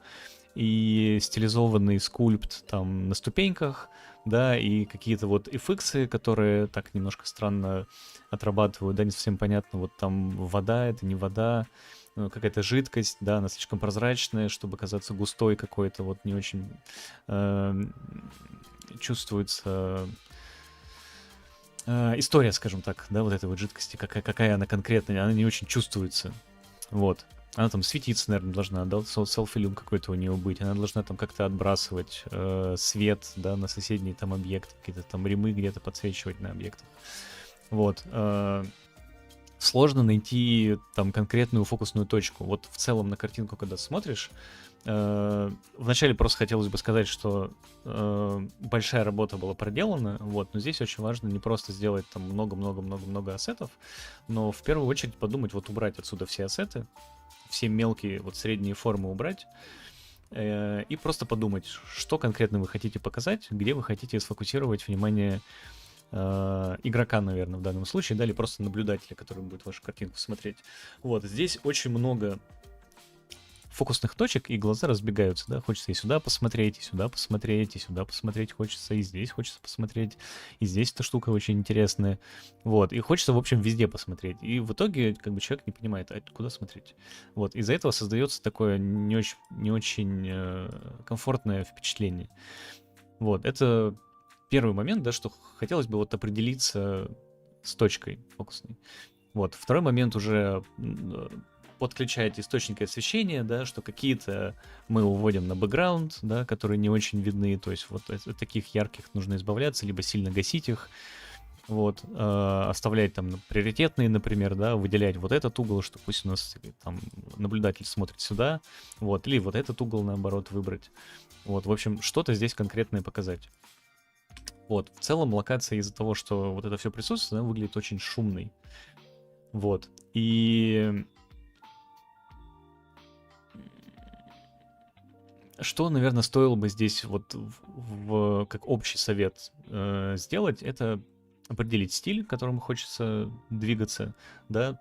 и стилизованный скульпт там на ступеньках, да, и какие-то вот FX, которые так немножко странно отрабатывают, да, не совсем понятно, вот там вода, это не вода, какая-то жидкость, да, она слишком прозрачная, чтобы казаться густой какой-то, вот не очень чувствуется история, скажем так, да, вот этой вот жидкости, какая она конкретная, она не очень чувствуется, вот. Она там светиться, наверное, должна, да, селфи-люм какой-то у нее быть, она должна там как-то отбрасывать свет, да, на соседние там объекты, какие-то там римы где-то подсвечивать на объектах. Вот. Сложно найти там конкретную фокусную точку. Вот в целом на картинку, когда смотришь, вначале просто хотелось бы сказать, что большая работа была проделана, вот, но здесь очень важно не просто сделать там много-много-много-много ассетов, но в первую очередь подумать, вот убрать отсюда все ассеты, все мелкие, вот средние формы убрать, и просто подумать, что конкретно вы хотите показать, где вы хотите сфокусировать внимание игрока, наверное, в данном случае, да, или просто наблюдателя, который будет вашу картинку смотреть. Вот, здесь очень много фокусных точек, и глаза разбегаются, да, хочется и сюда посмотреть, и сюда посмотреть, и сюда посмотреть хочется, и здесь хочется посмотреть, и здесь эта штука очень интересная, вот, и хочется, в общем, везде посмотреть, и в итоге, как бы, человек не понимает, а куда смотреть, вот, из-за этого создается такое не очень комфортное впечатление, вот, это первый момент, да, что хотелось бы вот определиться с точкой фокусной, вот, второй момент уже подключать источники освещения, да, что какие-то мы уводим на бэкграунд, да, которые не очень видны, то есть вот от таких ярких нужно избавляться, либо сильно гасить их, вот, оставлять там приоритетные, например, да, выделять вот этот угол, что пусть у нас там наблюдатель смотрит сюда, вот, или вот этот угол, наоборот, выбрать, вот, в общем, что-то здесь конкретное показать. Вот, в целом локация из-за того, что вот это все присутствует, она выглядит очень шумной, вот, и что, наверное, стоило бы здесь вот как общий совет сделать, это определить стиль, к которому хочется двигаться, да,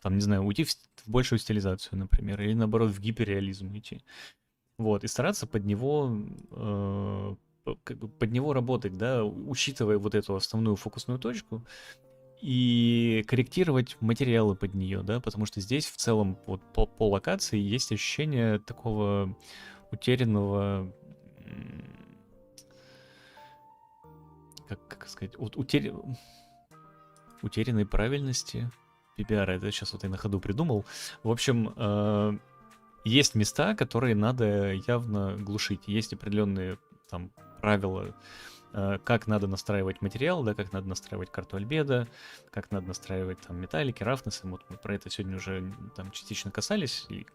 там, не знаю, уйти в большую стилизацию, например, или наоборот в гиперреализм идти. Вот, и стараться под него под него работать, да, учитывая вот эту основную фокусную точку, и корректировать материалы под нее, да, потому что здесь в целом вот по локации есть ощущение такого утерянного, как сказать, утерянной правильности PBR. Это сейчас вот я на ходу придумал. В общем, есть места, которые надо явно глушить. Есть определенные там правила, как надо настраивать материал, да, как надо настраивать карту альбедо, как надо настраивать там металлики, рафнесы. Вот мы про это сегодня уже там частично касались, и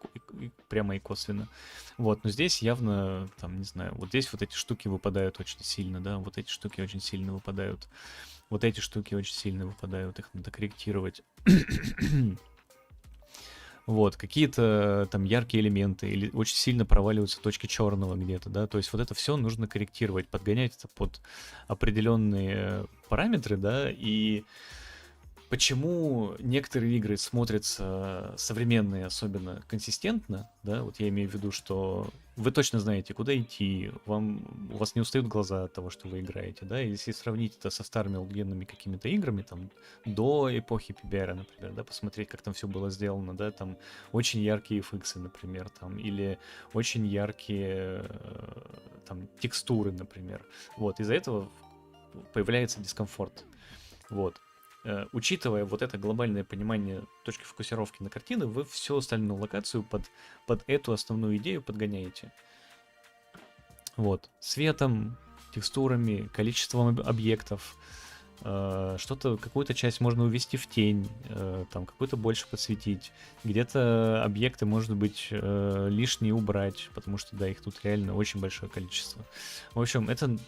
прямо и косвенно. Вот, но здесь явно, там, не знаю, вот здесь вот эти штуки выпадают очень сильно, да, вот эти штуки очень сильно выпадают, вот эти штуки очень сильно выпадают, их надо корректировать. Вот, какие-то там яркие элементы, или очень сильно проваливаются точки черного где-то, да, то есть вот это все нужно корректировать, подгонять это под определенные параметры, да, и почему некоторые игры смотрятся современные особенно консистентно, да, вот я имею в виду, что вы точно знаете, куда идти, у вас не устают глаза от того, что вы играете, да, и если сравнить это со старыми олдгенными какими-то играми, там, до эпохи PBR, например, да, посмотреть, как там все было сделано, да, там, очень яркие FX, например, там, или очень яркие, там, текстуры, например, вот, из-за этого появляется дискомфорт, вот. учитывая вот это глобальное понимание точки фокусировки на картины, вы всю остальную локацию под эту основную идею подгоняете. Вот. Светом, текстурами, количеством объектов. Что-то, какую-то часть можно увести в тень, там какую-то больше подсветить. Где-то объекты, может быть, лишние убрать, потому что, да, их тут реально очень большое количество. В общем, это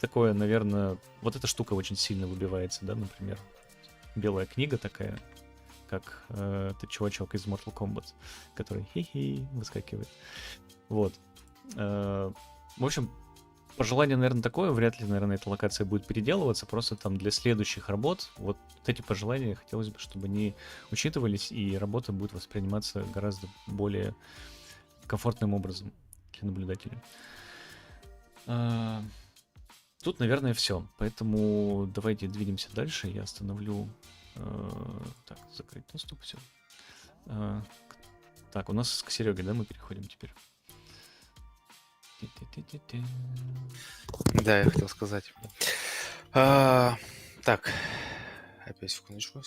такое, наверное, вот эта штука очень сильно выбивается, да, например. Белая книга такая, как этот чувачок из Mortal Kombat, который хи-хи выскакивает. Вот. В общем, пожелание, наверное, такое. Вряд ли, наверное, эта локация будет переделываться. Просто там для следующих работ вот эти пожелания хотелось бы, чтобы они учитывались, и работа будет восприниматься гораздо более комфортным образом для наблюдателя. Тут, наверное, все. Поэтому давайте двинемся дальше. Я остановлю... Так, закрыть доступ, все. Так, у нас к Сереге, да, мы переходим теперь? Да, я хотел сказать. Так, опять секундочку.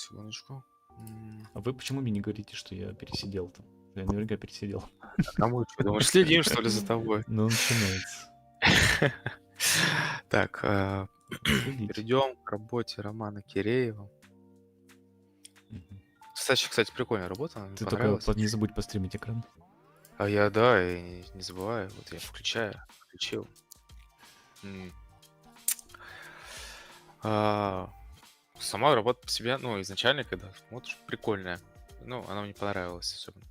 А вы почему мне не говорите, что я пересидел там? Я наверняка пересидел. Кому что, думаешь, следим, что ли, за тобой? Ну, начинается. Так, Следите. перейдем к работе Романа Киреева. Мгм. Кстати, прикольная работа, она мне Ты только понравилась. не забудь постримить экран. А я, да, и не забываю. Вот я включил. М. Сама работа по себе, ну, изначально, когда смотришь, прикольная. Ну, она мне понравилась, особенно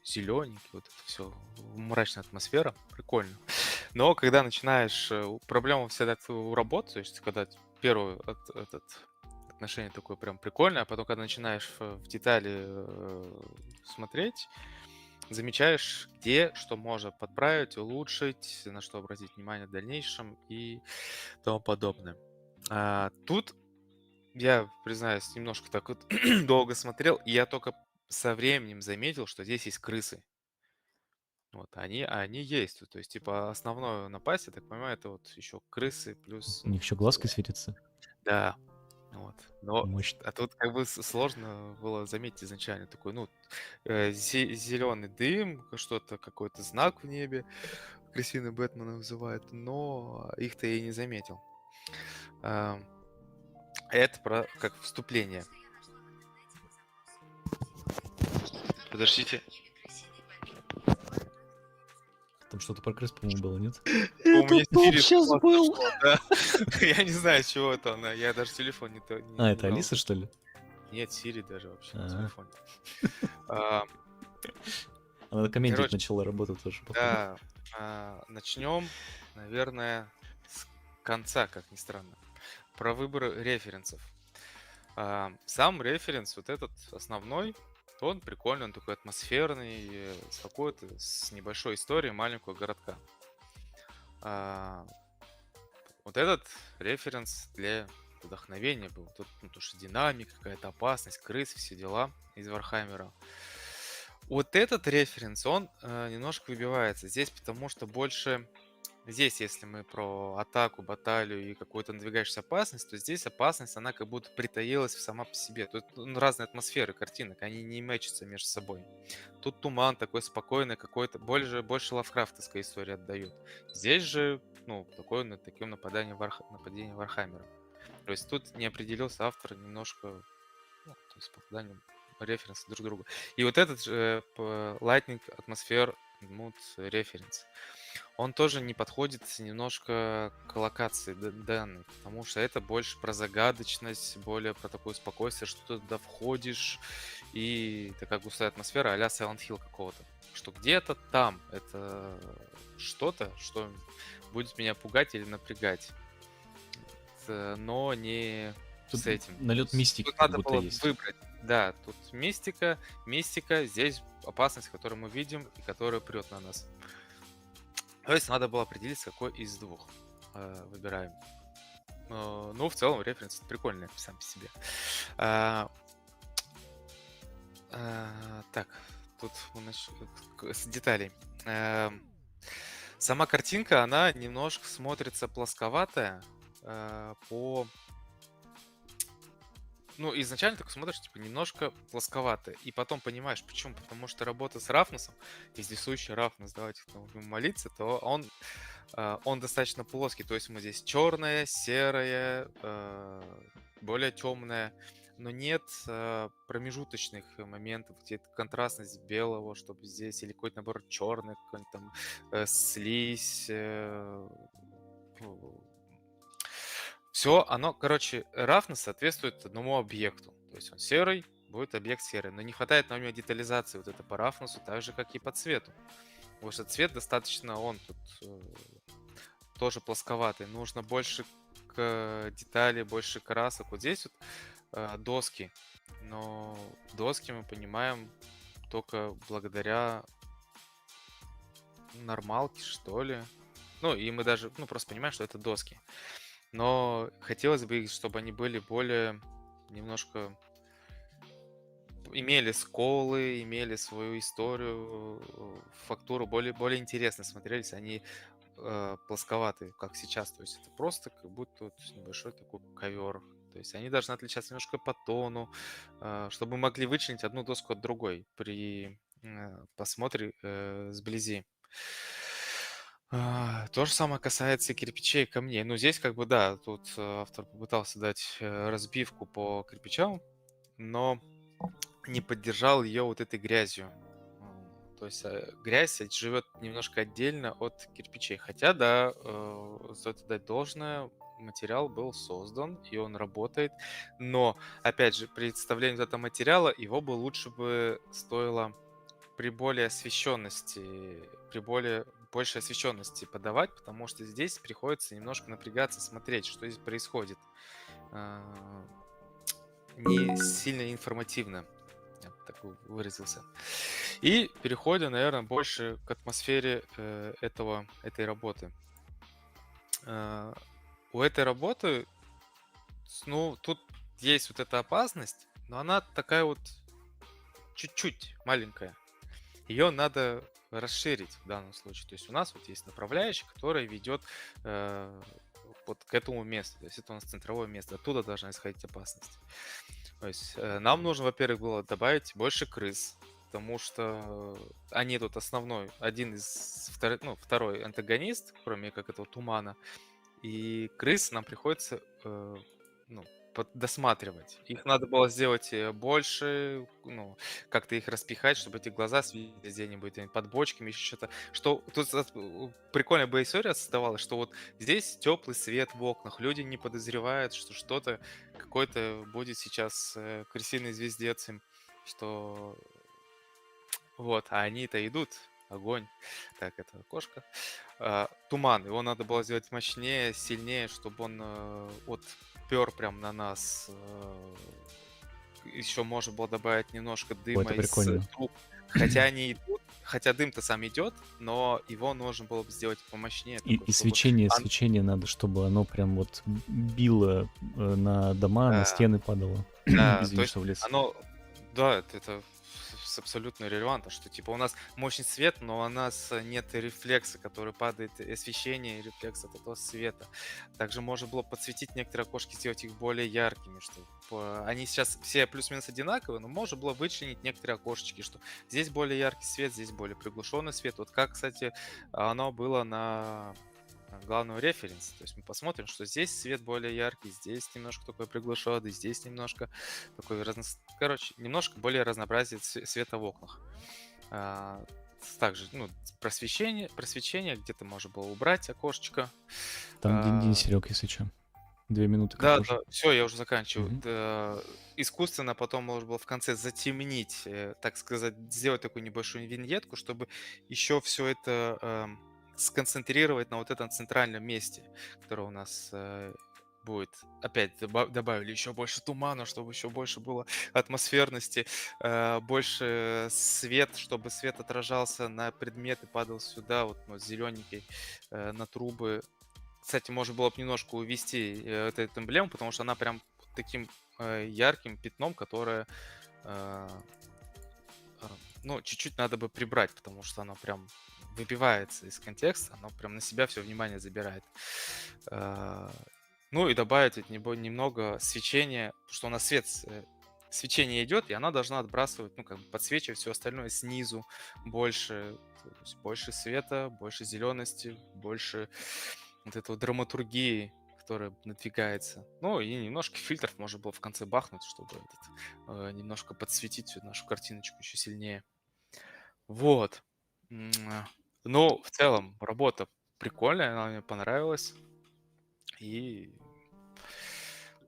зелененький, вот это все, мрачная атмосфера, прикольно. Но когда начинаешь, проблема всегда у работы, то есть когда первое отношение такое прям прикольное, а потом, когда начинаешь в детали смотреть, замечаешь, где что можно подправить, улучшить, на что обратить внимание в дальнейшем и тому подобное. Тут я, признаюсь, немножко так вот долго смотрел, и я только со временем заметил, что здесь есть крысы. Вот, они есть. То есть, типа, основное напасть, я так понимаю, это вот еще крысы плюс... У них еще глазки светятся. Да, вот. Но, Мощно. а тут как бы сложно было заметить изначально такой, ну, зеленый дым, что-то, какой-то знак в небе, крысиный Бэтмена вызывает, но их-то я и не заметил. А, Это как вступление. Подождите. Там что-то про крыс, по-моему, было, нет? У меня Это топ Siri сейчас сама был. зашла, да. Я не знаю, чего это она. Я даже телефон не А, это брал. Алиса, что ли? Нет, Siri даже вообще на А. телефоне. А, Она комментить Короче, начала работу тоже, походу. Да, начнем, наверное, с конца, как ни странно. Про выбор референсов. Сам референс, вот этот основной, он прикольный, он такой атмосферный, с небольшой историей маленького городка. Вот этот референс для вдохновения был. Тут, потому что динамика, какая-то опасность, крыс, все дела из Вархаммера. Вот этот референс, он немножко выбивается здесь, потому что больше... Здесь, если мы про атаку, баталию и какую-то надвигающуюся опасность, то здесь опасность, она как будто притаилась сама по себе. Тут разные атмосферы картинок, они не мэчатся между собой. Тут туман такой спокойный, какой-то больше лавкрафтовской истории отдают. Здесь же, ну, такое таким нападение Вархаммера. То есть тут не определился автор немножко, ну, то есть попаданием референса друг к другу. И вот этот Lightning Atmosphere Mood референс, он тоже не подходит немножко к локации данной, потому что это больше про загадочность, более про такое спокойствие, что ты туда входишь, и такая густая атмосфера а-ля Silent Hill какого-то. Что где-то там это что-то, что будет меня пугать или напрягать. Но не Тут с этим. налет мистики Тут как надо будто было есть. выбрать. Да, тут мистика, здесь опасность, которую мы видим и которая прет на нас. То есть надо было определиться, какой из двух выбираем. Ну, в целом, референс прикольный сам по себе. Так, тут с деталей. Сама картинка, она немножко смотрится плосковатая по... ну, изначально так смотришь, типа, немножко плосковато. И потом понимаешь, почему. Потому что работа с рафносом, вездесущий рафнос, давайте там будем молиться, то он достаточно плоский. То есть мы здесь черное, серое, более темное, но нет промежуточных моментов, где это контрастность белого, чтобы здесь, или какой-то, наоборот, черный, какой-нибудь там слизь, все, оно, короче, рафнес соответствует одному объекту. То есть он серый, будет объект серый. Но не хватает на него детализации вот это по рафнесу, так же, как и по цвету. Потому что цвет достаточно, он тут тоже плосковатый. Нужно больше деталей, больше красок. Вот здесь вот доски. Но доски мы понимаем только благодаря нормалке, что ли. Ну, и мы даже, ну, просто понимаем, что это доски. Но хотелось бы, чтобы они были более немножко имели сколы, имели свою историю, фактуру, более интересно смотрелись, они плосковатые, как сейчас. То есть это просто как будто вот небольшой такой ковер. То есть они должны отличаться немножко по тону, чтобы мы могли вычленить одну доску от другой при просмотре сблизи. То же самое касается и кирпичей, и камней. Ну, здесь как бы, да, тут автор попытался дать разбивку по кирпичам, но не поддержал ее вот этой грязью. То есть грязь живет немножко отдельно от кирпичей. Хотя, да, стоит дать должное, материал был создан, и он работает. Но, опять же, при представлении вот этого материала его бы лучше бы стоило при более освещенности, при большей освещенности подавать, потому что здесь приходится немножко напрягаться, смотреть, что здесь происходит. Не сильно информативно, я бы так выразился. И переходим, наверное, больше к атмосфере этой работы. У этой работы, ну, тут есть вот эта опасность, но она такая вот чуть-чуть маленькая. Ее надо расширить в данном случае. То есть у нас вот есть направляющая, которая ведет вот к этому месту. То есть это у нас центровое место. Оттуда должна исходить опасность. То есть нам нужно, во-первых, было добавить больше крыс, потому что они тут второй антагонист, кроме как этого тумана. И крыс нам приходится досматривать. Их надо было сделать больше, ну, как-то их распихать, чтобы эти глаза светились где-нибудь под бочками, еще что-то. Что тут прикольная бы история создавалась, что вот здесь теплый свет в окнах, люди не подозревают, что что-то какой-то будет сейчас крысиный звездец им, что вот, а они-то идут, огонь. Так, это кошка. Туман, его надо было сделать мощнее, сильнее, чтобы он пер прям на нас. Еще можно было добавить немножко дыма это из прикольно. труб. Хотя они идут, хотя дым-то сам идет, но его нужно было бы сделать помощнее. И такой, чтобы свечение надо, чтобы оно прям вот било на дома, на Да. стены падало. Да, то Извини, есть что влез. да, это абсолютно релевантно, что типа у нас мощный свет, но у нас нет рефлекса, который падает, и освещение и рефлекс от этого света. Также можно было подсветить некоторые окошки, сделать их более яркими, что они сейчас все плюс-минус одинаковые, но можно было вычленить некоторые окошечки, что здесь более яркий свет, здесь более приглушенный свет. Вот как, кстати, оно было на главного референса. То есть мы посмотрим, что здесь свет более яркий, здесь немножко такой приглушенный, здесь немножко такой короче, немножко более разнообразие света в окнах. Также, просвещение, где-то можно было убрать окошечко. Там день, Серег, если что. 2 минуты как Да, уже. все, я уже заканчиваю. Мгм. Искусственно потом можно было в конце затемнить, так сказать, сделать такую небольшую виньетку, чтобы еще все это сконцентрировать на вот этом центральном месте, которое у нас будет. Опять добавили еще больше тумана, чтобы еще больше было атмосферности, больше свет, чтобы свет отражался на предметы, падал сюда, вот зелененький, на трубы. Кстати, можно было бы немножко увести эту эмблему, потому что она прям таким ярким пятном, которое чуть-чуть надо бы прибрать, потому что оно прям выбивается из контекста, оно прям на себя все внимание забирает. Ну и добавить немного свечения, потому что у нас свечение идет, и она должна отбрасывать, ну, как бы подсвечивать все остальное снизу больше, то есть больше света, больше зелености, больше вот этого драматургии, которая надвигается. Ну и немножко фильтров можно было в конце бахнуть, чтобы немножко подсветить всю нашу картиночку еще сильнее. Вот. М, Ну, в целом, работа прикольная, она мне понравилась. И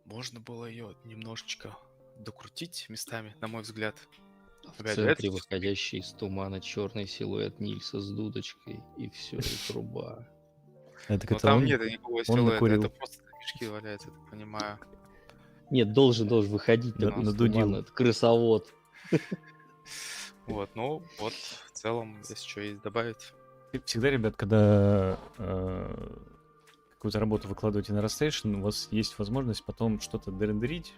можно было ее немножечко докрутить местами, на мой взгляд. В Опять же, это центре выходящий из тумана черный силуэт Нильса с дудочкой, и все, и труба. Так но это там он, нет никакого он силуэта, это накурил, просто мешки валяются, я так понимаю. Нет, должен выходить такой из надудил. тумана, это крысовод. Вот, ну, вот, в целом, если что есть добавить. Всегда, ребят, когда какую-то работу выкладываете на Расстейшн, у вас есть возможность потом что-то дорендерить,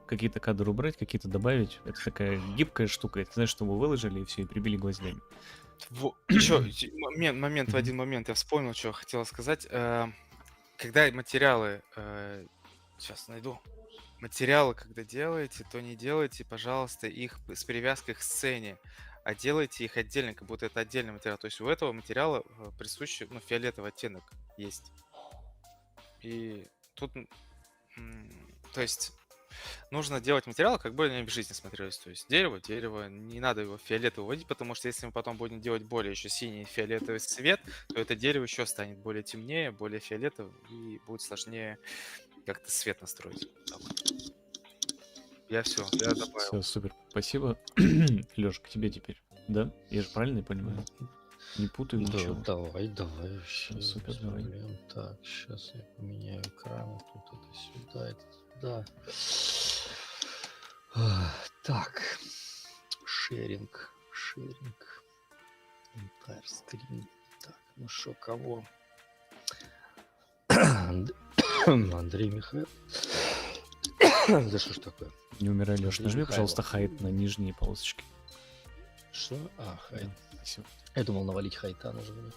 какие-то кадры убрать, какие-то добавить. Это такая гибкая штука. Это знаешь, что вы выложили и все, и прибили гвоздями. Еще момент, в Мгм. один момент я вспомнил, что хотел сказать. Когда материалы, сейчас найду, материалы, когда делаете, то не делайте, пожалуйста, их с привязкой к сцене, а делайте их отдельно, как будто это отдельный материал. То есть у этого материала присущий, ну, фиолетовый оттенок есть. И тут, то есть нужно делать материалы, как бы они в жизни смотрелись. То есть дерево, не надо его фиолетовый вводить, потому что если мы потом будем делать более еще синий фиолетовый цвет, то это дерево еще станет более темнее, более фиолетовым, и будет сложнее как-то свет настроить. Так вот. Я добавил. Все, супер. Спасибо. Лёш, к тебе теперь. Да? Я же правильно понимаю? Не путаю Да, ничего. давай, вообще Супер, без давай. проблем. Так, сейчас я поменяю экран, тут это сюда, это туда. Так, шеринг, entire screen. Так, ну что, кого? Андрей Михайлов. Да что ж такое? Не умирай, Лёш. Андрей Нажми, Михайлов. пожалуйста, хайт на нижние полосочки. Что? Хайт. Спасибо. Я думал, навалить хайта нужно.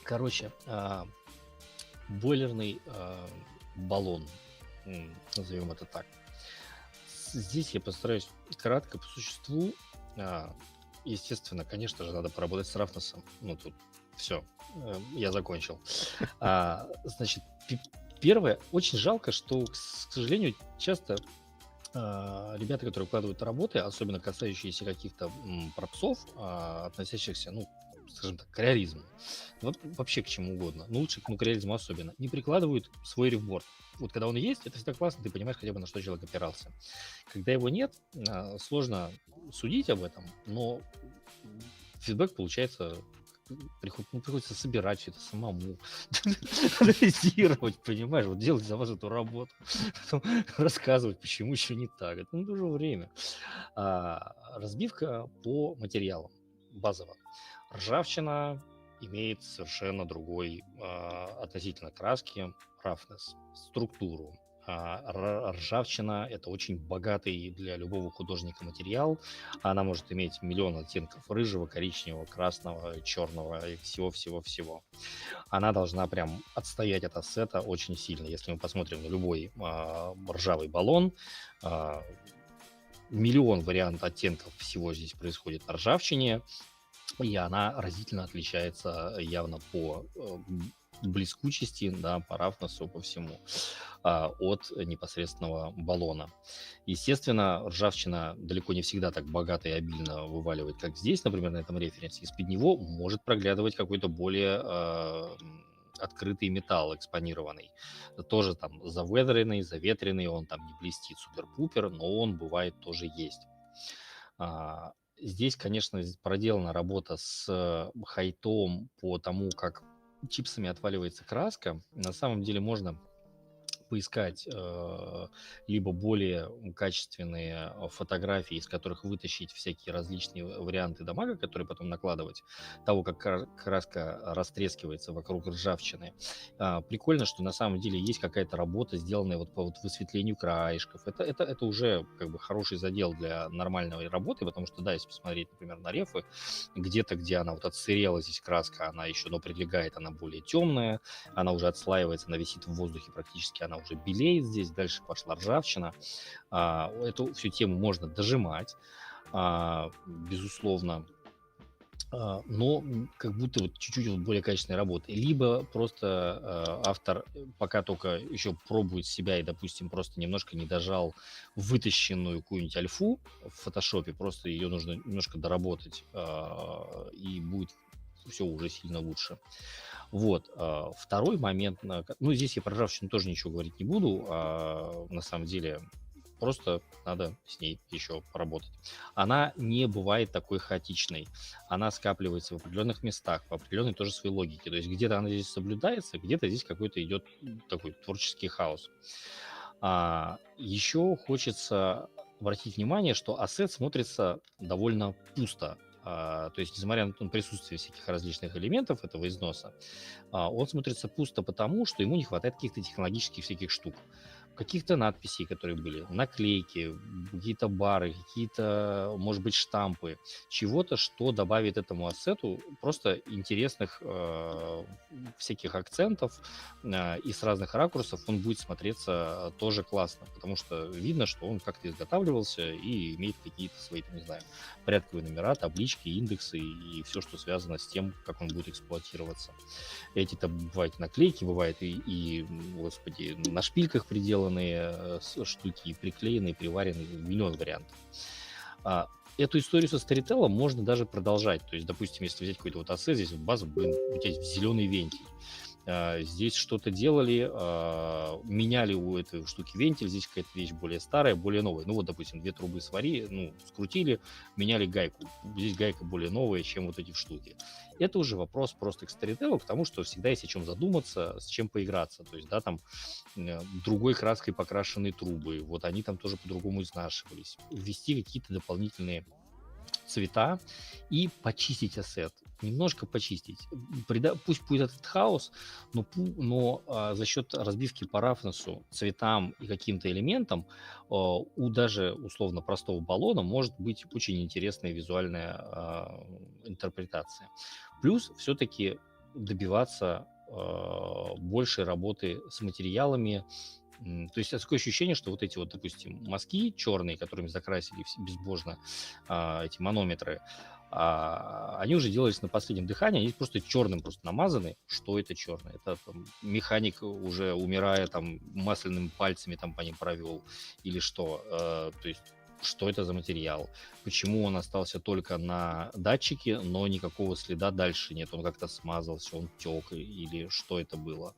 Короче, бойлерный баллон, назовем это так. Здесь я постараюсь кратко по существу. Естественно, конечно же, надо поработать с рафнесом. Ну, тут все, я закончил. Значит, первое, очень жалко, что, к сожалению, часто ребята, которые вкладывают работы, особенно касающиеся каких-то пропсов, относящихся, ну, скажем так, к реализму, вот вообще к чему угодно, но лучше к реализму особенно, не прикладывают свой ревборд. Вот когда он есть, это всегда классно, ты понимаешь хотя бы, на что человек опирался. Когда его нет, сложно судить об этом, но фидбэк получается, приходится собирать все это самому, анализировать, понимаешь, вот делать за вас эту работу, потом рассказывать, почему еще не так. Это нужно время. Разбивка по материалам базово. Ржавчина имеет совершенно другой относительно краски roughness, структуру. Ржавчина – это очень богатый для любого художника материал. Она может иметь миллион оттенков рыжего, коричневого, красного, черного и всего-всего-всего. Она должна прям отстоять от ассета очень сильно. Если мы посмотрим на любой ржавый баллон, миллион вариантов оттенков всего здесь происходит на ржавчине, и она разительно отличается явно по блескучести, да, по рафнесу, по всему, от непосредственного баллона. Естественно, ржавчина далеко не всегда так богато и обильно вываливает, как здесь, например, на этом референсе. Из-под него может проглядывать какой-то более открытый металл экспонированный. Тоже там заветренный, он там не блестит супер-пупер, но он бывает тоже есть. Здесь, конечно, проделана работа с хайтом по тому, как чипсами отваливается краска. На самом деле можно поискать либо более качественные фотографии, из которых вытащить всякие различные варианты дамага, которые потом накладывать, того, как краска растрескивается вокруг ржавчины. Прикольно, что на самом деле есть какая-то работа, сделанная вот по вот высветлению краешков. Это уже как бы хороший задел для нормальной работы, потому что, да, если посмотреть, например, на рефы, где-то, где она вот отсырела, здесь краска, она еще, но прилегает, она более темная, она уже отслаивается, она висит в воздухе практически, она уже белеет здесь, дальше пошла ржавчина. Эту всю тему можно дожимать, безусловно, но как будто вот чуть-чуть вот более качественной работы. Либо просто автор пока только еще пробует себя и, допустим, просто немножко не дожал вытащенную какую-нибудь альфу в фотошопе, просто ее нужно немножко доработать, и будет все уже сильно лучше. Вот. Второй момент, ну, здесь я про ржавчину тоже ничего говорить не буду, на самом деле просто надо с ней еще поработать. Она не бывает такой хаотичной. Она скапливается в определенных местах, по определенной тоже своей логике. То есть где-то она здесь соблюдается, где-то здесь какой-то идет такой творческий хаос. Еще хочется обратить внимание, что ассет смотрится довольно пусто. То есть, несмотря на присутствие всяких различных элементов этого износа, он смотрится пусто потому, что ему не хватает каких-то технологических всяких штук. Каких-то надписей, которые были, наклейки, какие-то бары, какие-то, может быть, штампы, чего-то, что добавит этому ассету просто интересных всяких акцентов, и с разных ракурсов он будет смотреться тоже классно, потому что видно, что он как-то изготавливался и имеет какие-то свои, не знаю, порядковые номера, таблички, индексы и все, что связано с тем, как он будет эксплуатироваться. Эти-то бывают наклейки, бывает и господи, на шпильках приделанные штуки, приклеенные, приваренные, миллион вариантов. Эту историю со сторителлом можно даже продолжать. То есть, допустим, если взять какой-то вот ассет, здесь вот база, у тебя есть зеленый вентиль. Здесь что-то делали, меняли у этой штуки вентиль, здесь какая-то вещь более старая, более новая. Ну вот, допустим, 2 трубы скрутили, меняли гайку. Здесь гайка более новая, чем вот эти штуки. Это уже вопрос просто к сторителлу, потому что всегда есть о чем задуматься, с чем поиграться. То есть, да, там другой краской покрашенные трубы, вот они там тоже по-другому изнашивались. Ввести какие-то дополнительные цвета и почистить ассет. Немножко почистить. Пусть будет этот хаос, но за счет разбивки по рафнесу, цветам и каким-то элементам у даже условно простого баллона может быть очень интересная визуальная интерпретация. Плюс все-таки добиваться большей работы с материалами. То есть такое ощущение, что вот эти вот, допустим, мазки черные, которыми закрасили безбожно эти манометры, они уже делались на последнем дыхании, они просто черным просто намазаны. Что это черное? Это там, механик уже умирая, там масляными пальцами там по ним провел или что? То есть что это за материал? Почему он остался только на датчике, но никакого следа дальше нет? Он как-то смазался, он тек или что это было?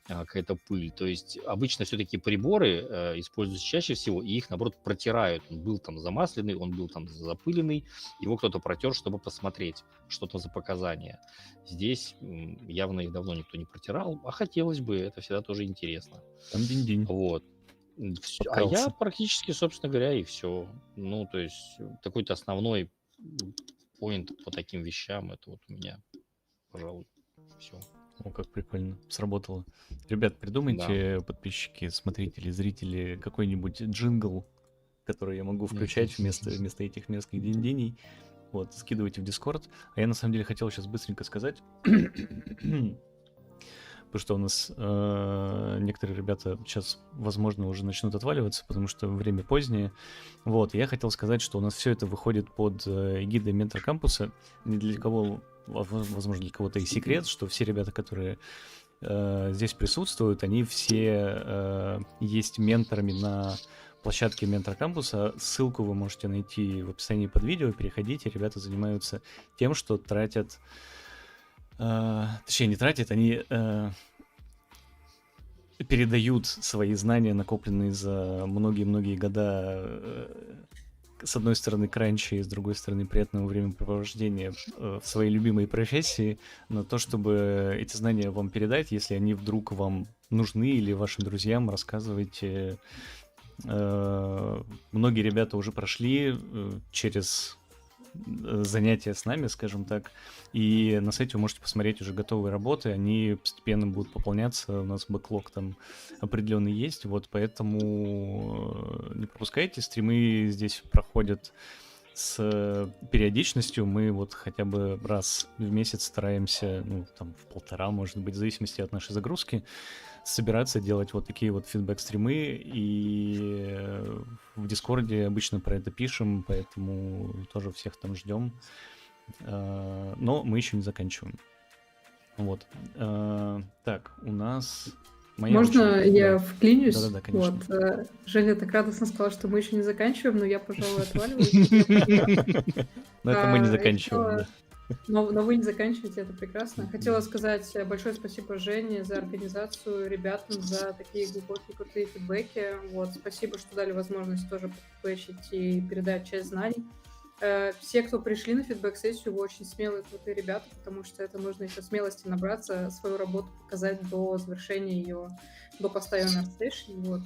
Какая-то пыль. То есть обычно все-таки приборы используются чаще всего, и их, наоборот, протирают. Он был там замасленный, он был там запыленный, его кто-то протер, чтобы посмотреть, что там за показания. Здесь явно их давно никто не протирал, а хотелось бы, это всегда тоже интересно. Там динь-динь. Вот. А я практически, собственно говоря, и все. Ну, то есть, такой-то основной поинт по таким вещам, это вот у меня, пожалуй, все. О, как прикольно. Сработало. Ребят, придумайте, подписчики, смотрители, зрители, какой-нибудь джингл, который я могу включать вместо этих нескольких динь-диней. Вот, скидывайте в Discord. А я на самом деле хотел сейчас быстренько сказать, потому что у нас некоторые ребята сейчас, возможно, уже начнут отваливаться, потому что время позднее. Вот, я хотел сказать, что у нас все это выходит под эгидой Ментор Кампуса. Не для кого, возможно, для кого-то и секрет, что все ребята, которые здесь присутствуют, они все есть менторами на площадке Ментор Кампуса. Ссылку вы можете найти в описании под видео. Переходите, ребята занимаются тем, что тратят... точнее, не тратят, они передают свои знания, накопленные за многие-многие года, с одной стороны, кранча, и с другой стороны, приятного времяпрепровождения в своей любимой профессии, на то, чтобы эти знания вам передать, если они вдруг вам нужны или вашим друзьям, рассказывайте. Многие ребята уже прошли через занятия с нами, скажем так, и на сайте вы можете посмотреть уже готовые работы, они постепенно будут пополняться, у нас бэклог там определенный есть, вот, поэтому не пропускайте, стримы здесь проходят с периодичностью, мы вот хотя бы раз в месяц стараемся, ну, там, в полтора, может быть, в зависимости от нашей загрузки, собираться, делать вот такие вот фидбэк-стримы, и в Дискорде обычно про это пишем, поэтому тоже всех там ждем. Но мы еще не заканчиваем. Вот. Так, у нас... моя Можно очередь. я Да. вклинюсь? Да-да-да, конечно. Вот. Женя так радостно сказала, что мы еще не заканчиваем, но я, пожалуй, отваливаюсь. Но это мы не И заканчиваем, хотела- да. Но вы не заканчиваете, это прекрасно. Хотела сказать большое спасибо Жене за организацию, ребятам за такие глубокие, крутые фидбэки. Вот, спасибо, что дали возможность тоже пофидбэчить и передать часть знаний. Все, кто пришли на фидбэк-сессию, вы очень смелые, крутые ребята, потому что это нужно еще смелости набраться, свою работу показать до завершения ее, до поста ее на ArtStation. Вот.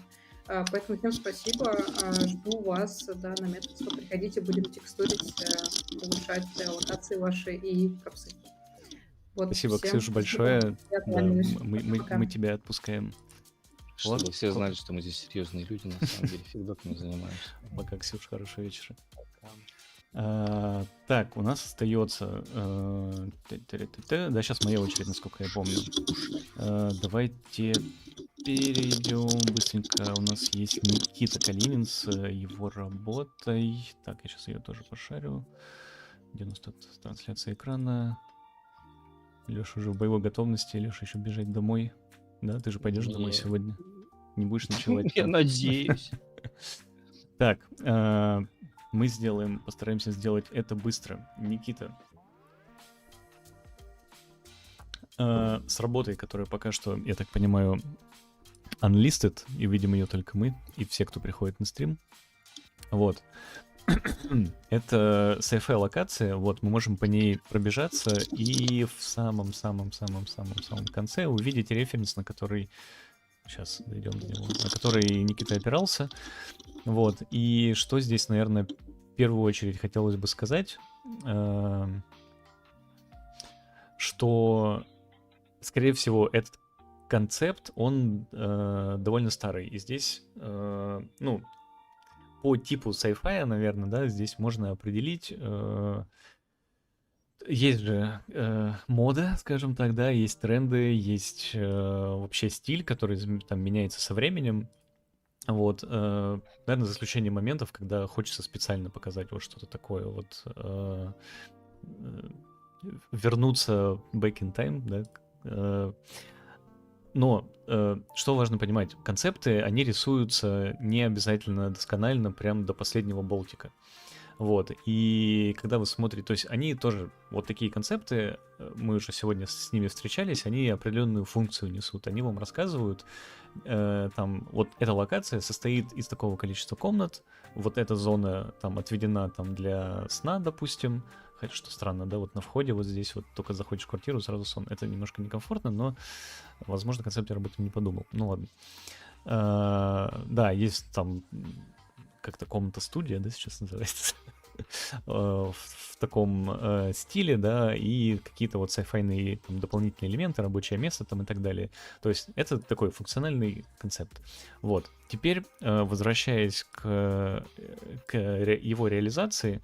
Поэтому всем спасибо. Жду вас на Метрикс. Приходите, будем текстурить, повышать локации ваши и пропсы. Вот, Спасибо, всем Ксюша, большое. Я Да, отваливаюсь. мы Пока. тебя отпускаем. Чтобы Ладно, все знали, что мы здесь серьезные люди, на самом деле, фидбэком занимаемся. Пока, Ксюша, хорошего вечера. Так, у нас остается... да, сейчас моя очередь, насколько я помню. Давайте перейдем быстренько. У нас есть Никита Калинин с его работой. Так, я сейчас ее тоже пошарю. Где у нас тут трансляция экрана? Леша уже в боевой готовности. Леша еще бежать домой. Да, ты же пойдешь домой Нет. сегодня? Не будешь ночевать? Я надеюсь. Так, мы постараемся сделать это быстро. Никита, с работой, которая пока что, я так понимаю, unlisted, и видим ее только мы, и все, кто приходит на стрим. Вот. Это sci-fi локация, вот, мы можем по ней пробежаться, и в самом-самом-самом-самом-самом конце увидеть референс, на который... Сейчас дойдем до него. На который Никита опирался. Вот. И что здесь, наверное, в первую очередь хотелось бы сказать, что, скорее всего, этот концепт, он довольно старый. И здесь, ну, по типу sci-fi, наверное, да, здесь можно определить... Есть же мода, скажем так, да, есть тренды, есть вообще стиль, который там меняется со временем. Вот, наверное, за исключением моментов, когда хочется специально показать вот что-то такое, вот вернуться back in time, да. Но что важно понимать, концепты, они рисуются не обязательно досконально, прям до последнего болтика. Вот, и когда вы смотрите, то есть они тоже, вот такие концепты, мы уже сегодня с ними встречались, они определенную функцию несут, они вам рассказывают, там, вот эта локация состоит из такого количества комнат, вот эта зона там отведена там для сна, допустим, хотя что странно, да, вот на входе вот здесь вот только заходишь в квартиру, сразу сон, это немножко некомфортно, но, возможно, концепт об этом не подумал, ну ладно. Да, есть там... как-то комната-студия, да, сейчас называется, в таком стиле, да, и какие-то вот sci-fi там дополнительные элементы, рабочее место там и так далее. То есть это такой функциональный концепт. Вот. Теперь, возвращаясь к его реализации,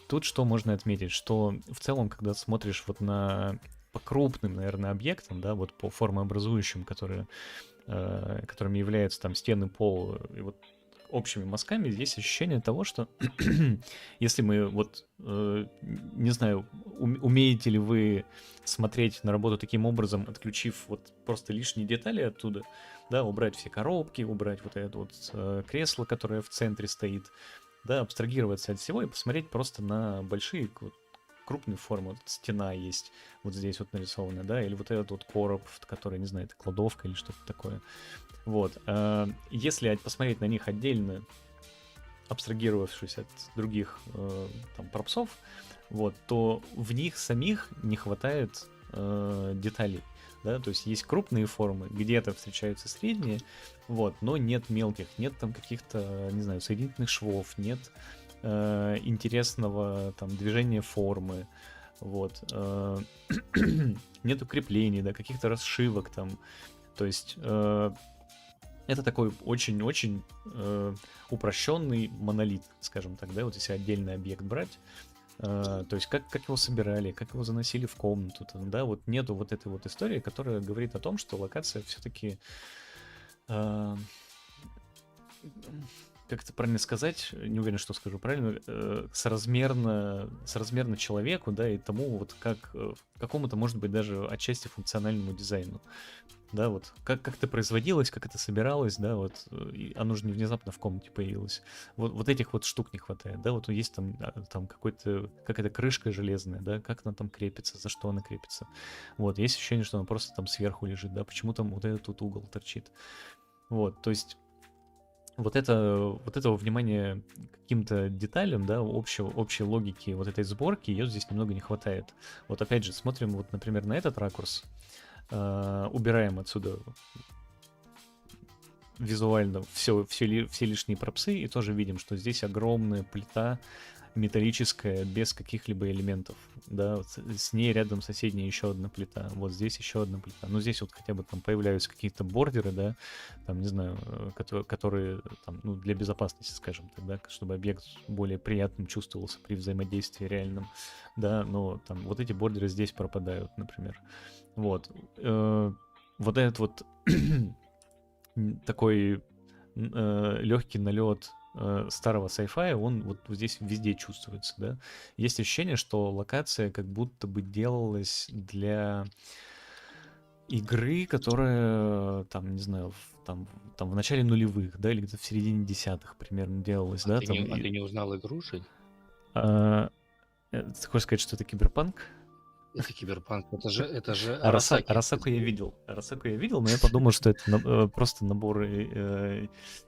тут что можно отметить, что в целом, когда смотришь вот по крупным, наверное, объектам, да, вот по формообразующим, которыми являются там стены, пол и вот общими мазками, есть ощущение того, что если мы вот, не знаю, умеете ли вы смотреть на работу таким образом, отключив вот просто лишние детали оттуда, да, убрать все коробки, убрать вот это вот кресло, которое в центре стоит, да, абстрагироваться от всего и посмотреть просто на большие вот, крупные формы. Вот стена есть вот здесь вот нарисованная, да, или вот этот вот короб, который, не знаю, это кладовка или что-то такое. Вот. Если посмотреть на них отдельно, абстрагировавшись от других там пропсов, вот, то в них самих не хватает деталей. Да, то есть есть крупные формы, где-то встречаются средние, вот, но нет мелких, нет там каких-то, не знаю, соединительных швов, нет интересного там движения формы, вот, нет укреплений, да, каких-то расшивок там, то есть это такой очень-очень упрощенный монолит, скажем так, да, вот если отдельный объект брать, то есть как его собирали, как его заносили в комнату, там, да, вот нету вот этой вот истории, которая говорит о том, что локация все-таки, как это правильно сказать, не уверен, что скажу правильно, соразмерно человеку, да, и тому вот как какому-то, может быть, даже отчасти функциональному дизайну. Да, вот как это производилось, как это собиралось, да, вот и оно же не внезапно в комнате появилось. Вот этих вот штук не хватает, да, вот есть там какая-то крышка железная, да, как она там крепится, за что она крепится. Вот, есть ощущение, что она просто там сверху лежит, да, почему там вот этот тут угол торчит. Вот, то есть вот этого внимания к каким-то деталям, да, общей логики вот этой сборки, ее здесь немного не хватает. Вот опять же, смотрим вот, например, на этот ракурс, убираем отсюда визуально все лишние пропсы и тоже видим, что здесь огромная плита металлическая без каких-либо элементов, да, вот с ней рядом соседняя еще одна плита, вот здесь еще одна плита, ну здесь вот хотя бы там появляются какие-то бордеры, да, там, не знаю, которые там, ну, для безопасности, скажем так, да, чтобы объект более приятным чувствовался при взаимодействии реальном, да, но там вот эти бордеры здесь пропадают, например, вот, вот этот вот такой легкий налет старого sci-fi, он вот здесь везде чувствуется, да. Есть ощущение, что локация как будто бы делалась для игры, которая там, не знаю, там в начале нулевых, да, или где-то в середине десятых примерно делалась, да. Ты не узнал игру, Жень? Ты хочешь сказать, что это киберпанк? Это киберпанк, это же Арасаку Арасаки. я видел. Арасаку я видел, но я подумал, что это просто набор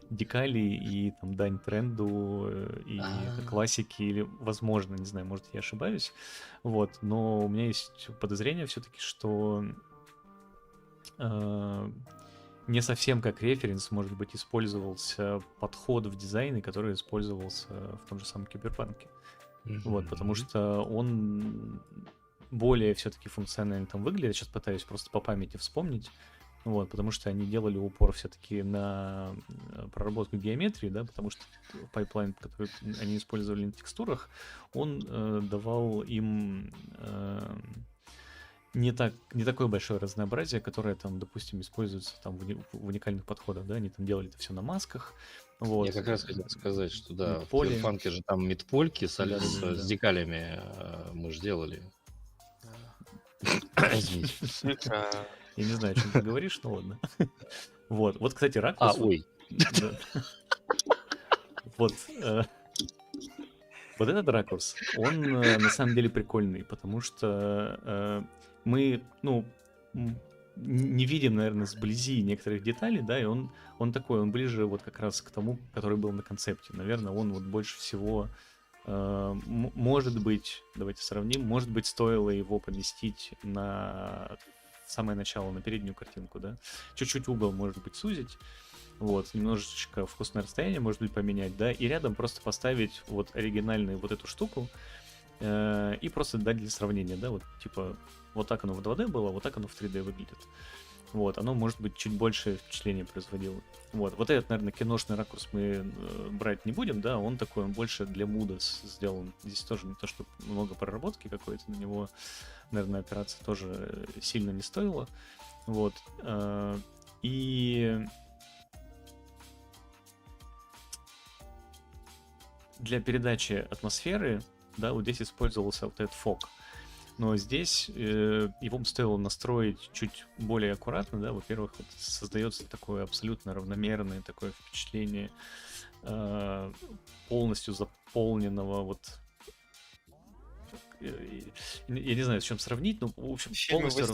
декалей и там дань тренду и классики, или, возможно, не знаю, может, я ошибаюсь. Вот, но у меня есть подозрение все-таки, что не совсем как референс, может быть, использовался подход в дизайне, который использовался в том же самом киберпанке. Вот, потому что он более все-таки функционально там выглядит. Я сейчас пытаюсь просто по памяти вспомнить. Вот, потому что они делали упор все-таки на проработку геометрии, да, потому что пайплайн, который они использовали на текстурах, он давал им не такое большое разнообразие, которое там, допустим, используется там в уникальных подходах, да, они там делали это все на масках. Вот. Я как раз хотел сказать, что да, в Мидполи. киберпанке же там мидпольки с Да. декалями мы же делали. Извините. Я не знаю, о чем ты говоришь, но ладно. Вот, кстати, ракурс. Ой. Да. Вот этот ракурс, он на самом деле прикольный, потому что мы, ну, не видим, наверное, сблизи некоторых деталей, да, и он такой, он ближе вот как раз к тому, который был на концепте. Наверное, он вот больше всего, может быть, давайте сравним, может быть, стоило его поместить на самое начало, на переднюю картинку, да, чуть-чуть угол, может быть, сузить, вот, немножечко вкусное расстояние, может быть, поменять, да, и рядом просто поставить вот оригинальную вот эту штуку и просто дать для сравнения, да, вот, типа, вот так оно в 2D было, вот так оно в 3D выглядит. Вот, оно, может быть, чуть большее впечатление производило. Вот этот, наверное, киношный ракурс мы брать не будем, да, он такой, он больше для муда сделан. Здесь тоже не то, что много проработки какой-то, на него, наверное, опираться тоже сильно не стоило. Вот, и для передачи атмосферы, да, вот здесь использовался вот этот фог. Но здесь его стоило настроить чуть более аккуратно, да, во-первых, вот создается такое абсолютно равномерное такое впечатление полностью заполненного вот, я не знаю, с чем сравнить, но, в общем, полностью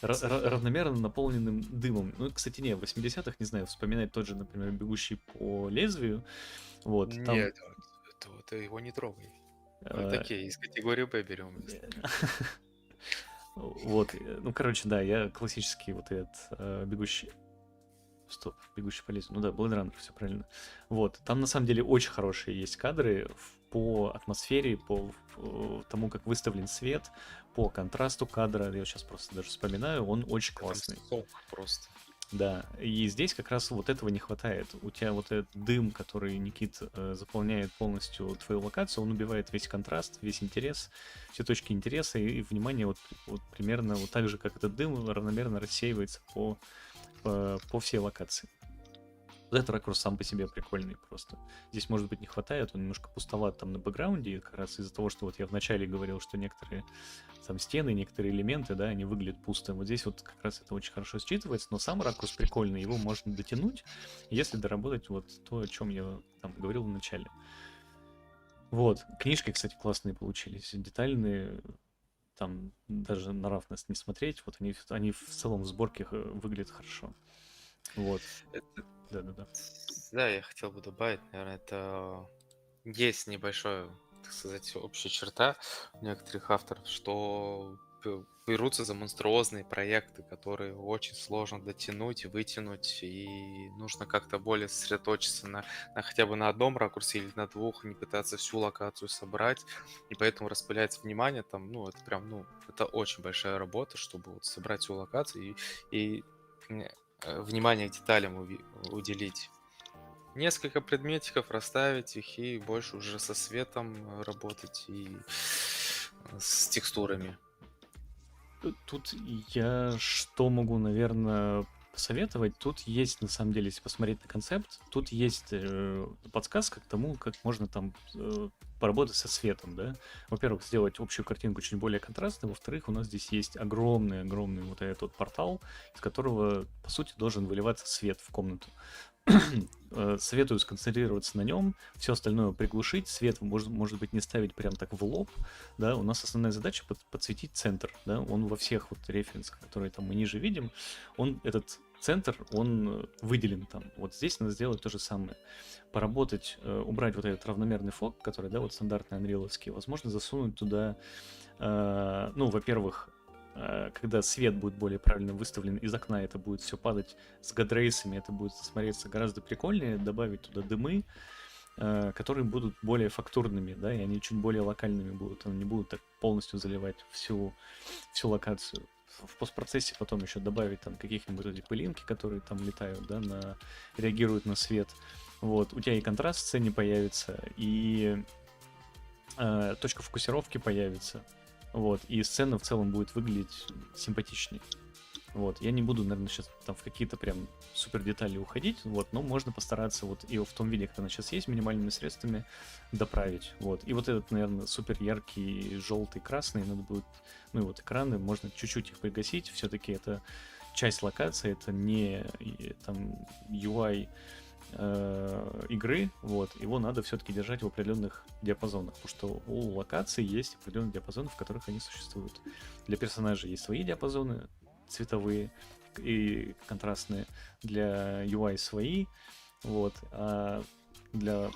равномерно наполненным дымом. Ну, кстати, не, в 80-х, не знаю, вспоминать тот же, например, «Бегущий по лезвию», вот, там... Нет, ты его не трогай. Мы такие, из категории Б берем. Вот, ну, короче, да, я классический вот этот бегущий... Стоп, бегущий по лезвию. Ну да, Blade Runner, все правильно. Вот, там на самом деле очень хорошие есть кадры по атмосфере, по тому, как выставлен свет, по контрасту кадра. Я сейчас просто даже вспоминаю, он очень Это классный. сок просто. Да, и здесь как раз вот этого не хватает. У тебя вот этот дым, который, Никит, заполняет полностью твою локацию, он убивает весь контраст, весь интерес, все точки интереса, и внимание вот примерно вот так же, как этот дым, равномерно рассеивается по всей локации. Вот этот ракурс сам по себе прикольный просто. Здесь, может быть, не хватает, он немножко пустоват там на бэкграунде, как раз из-за того, что вот я вначале говорил, что некоторые там стены, некоторые элементы, да, они выглядят пустым. Вот здесь вот как раз это очень хорошо считывается, но сам ракурс прикольный, его можно дотянуть, если доработать вот то, о чем я там говорил в начале. Вот. Книжки, кстати, классные получились, детальные, там даже на рафность не смотреть, вот они в целом в сборке выглядят хорошо. Вот. Это- Да-да-да. Да, я хотел бы добавить, наверное, это есть небольшое, так сказать, общая черта у некоторых авторов, что берутся за монструозные проекты, которые очень сложно дотянуть, вытянуть, и нужно как-то более сосредоточиться на хотя бы на одном ракурсе или на двух, не пытаться всю локацию собрать, и поэтому распыляется внимание там, ну, это прям, ну, это очень большая работа, чтобы вот собрать всю локацию и внимание к деталям уделить. Несколько предметиков, расставить их и больше уже со светом работать и с текстурами. Тут я что могу, наверное, посоветовать? Тут есть, на самом деле, если посмотреть на концепт, тут есть подсказка к тому, как можно там поработать со светом, да? Во-первых, сделать общую картинку чуть более контрастной, во-вторых, у нас здесь есть огромный вот этот вот портал, из которого, по сути, должен выливаться свет в комнату. Советую сконцентрироваться на нем, все остальное приглушить, свет может быть не ставить прям так в лоб, да, у нас основная задача подсветить центр, да, он во всех вот референсах, которые там мы ниже видим, этот центр, он выделен там, вот здесь надо сделать то же самое, поработать, убрать вот этот равномерный фок, который, да, вот стандартный анриловский, возможно засунуть туда, ну, во-первых, когда свет будет более правильно выставлен из окна, это будет все падать с гадрейсами, это будет смотреться гораздо прикольнее, добавить туда дымы, которые будут более фактурными, да, и они чуть более локальными будут, они не будут так полностью заливать всю локацию. В постпроцессе потом еще добавить там каких-нибудь эти пылинки, которые там летают, да, реагируют на свет. Вот, у тебя и контраст в сцене появится, и точка фокусировки появится. Вот, и сцена в целом будет выглядеть симпатичнее. Вот, я не буду, наверное, сейчас там в какие-то прям супер детали уходить, вот, но можно постараться вот и в том виде, как она сейчас есть, минимальными средствами доправить, вот. И вот этот, наверное, супер яркий желтый, красный, надо будет, ну и вот экраны, можно чуть-чуть их пригасить, все-таки это часть локации, это не там UI игры, вот, его надо все-таки держать в определенных диапазонах, потому что у локаций есть определенные диапазоны, в которых они существуют. Для персонажей есть свои диапазоны цветовые и контрастные, для UI свои, вот, а для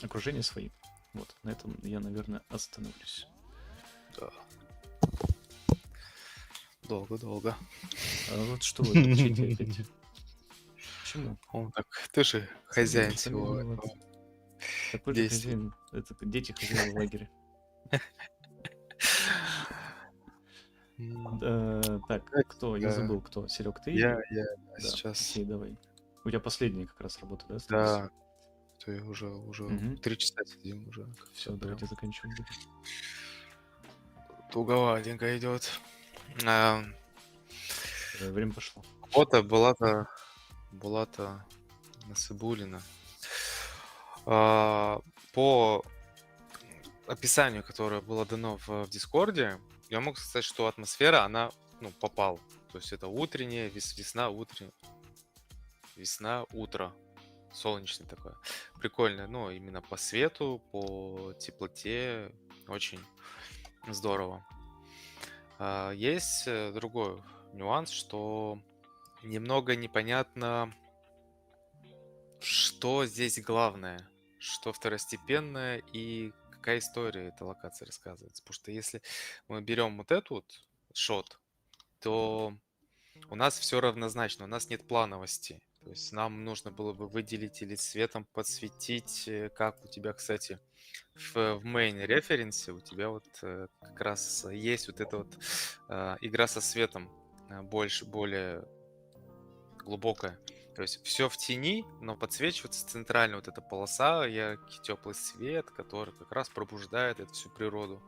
окружения свои. Вот, на этом я, наверное, остановлюсь. Да. Долго-долго. А вот что вы молчите опять? Почему? Он так, ты же хозяин Сами всего виноваты. этого Такой же действия. хозяин, это дети хозяева в лагере. Так, кто? Я забыл, кто. Серег, ты? Я Да, сейчас, окей, давай. У тебя последняя как раз работа, да, осталась? да, то я уже Мгм. 3 часа сидим уже. Все, давайте заканчиваем. Туговатенько идет. Время пошло. Фото Булата Насыбулина. По описанию, которое было дано в Дискорде, я могу сказать, что атмосфера, она, ну, попал. То есть это утренняя, весна, утро. Солнечное такое. Прикольно, ну, именно по свету, по теплоте. Очень здорово. Есть другой нюанс, что немного непонятно, что здесь главное, что второстепенное и какая история эта локация рассказывается. Потому что если мы берем вот эту вот шот, то у нас все равнозначно, у нас нет плановости. То есть нам нужно было бы выделить или цветом подсветить, как у тебя, кстати, в main референсе у тебя вот как раз есть вот эта вот игра со светом более глубокая. То есть все в тени, но подсвечивается центрально вот эта полоса, яркий теплый свет, который как раз пробуждает эту всю природу.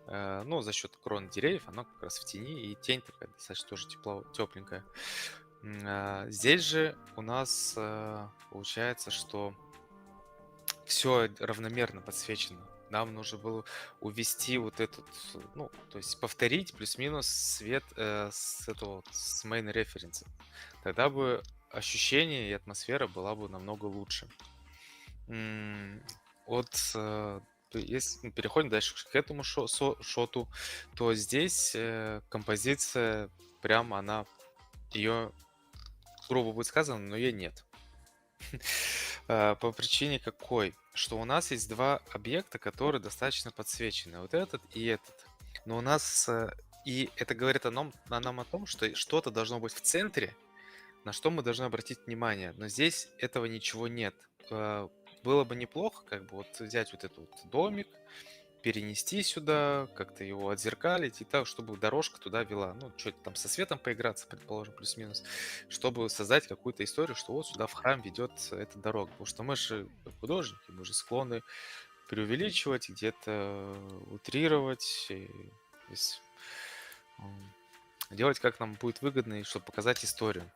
Ну, за счет крон деревьев, оно как раз в тени, и тень такая достаточно тоже тепленькая. Здесь же у нас получается, что все равномерно подсвечено. Нам нужно было увести вот этот, ну, то есть повторить плюс-минус свет с этого, с main референса. Тогда бы ощущение и атмосфера была бы намного лучше. Вот если мы переходим дальше к этому шоту, то здесь композиция прям она, ее грубо будет сказано, но ее нет. По причине какой? Что у нас есть два объекта, которые достаточно подсвечены. Вот этот и этот. Но у нас... И это говорит нам о том, что что-то должно быть в центре, на что мы должны обратить внимание. Но здесь этого ничего нет. Было бы неплохо как бы вот взять вот этот вот домик, перенести сюда, как-то его отзеркалить и так, чтобы дорожка туда вела. Ну, что-то там со светом поиграться, предположим, плюс-минус, чтобы создать какую-то историю, что вот сюда в храм ведет эта дорога. Потому что мы же художники, мы же склонны преувеличивать, где-то утрировать, то есть, делать как нам будет выгодно, и чтобы показать историю.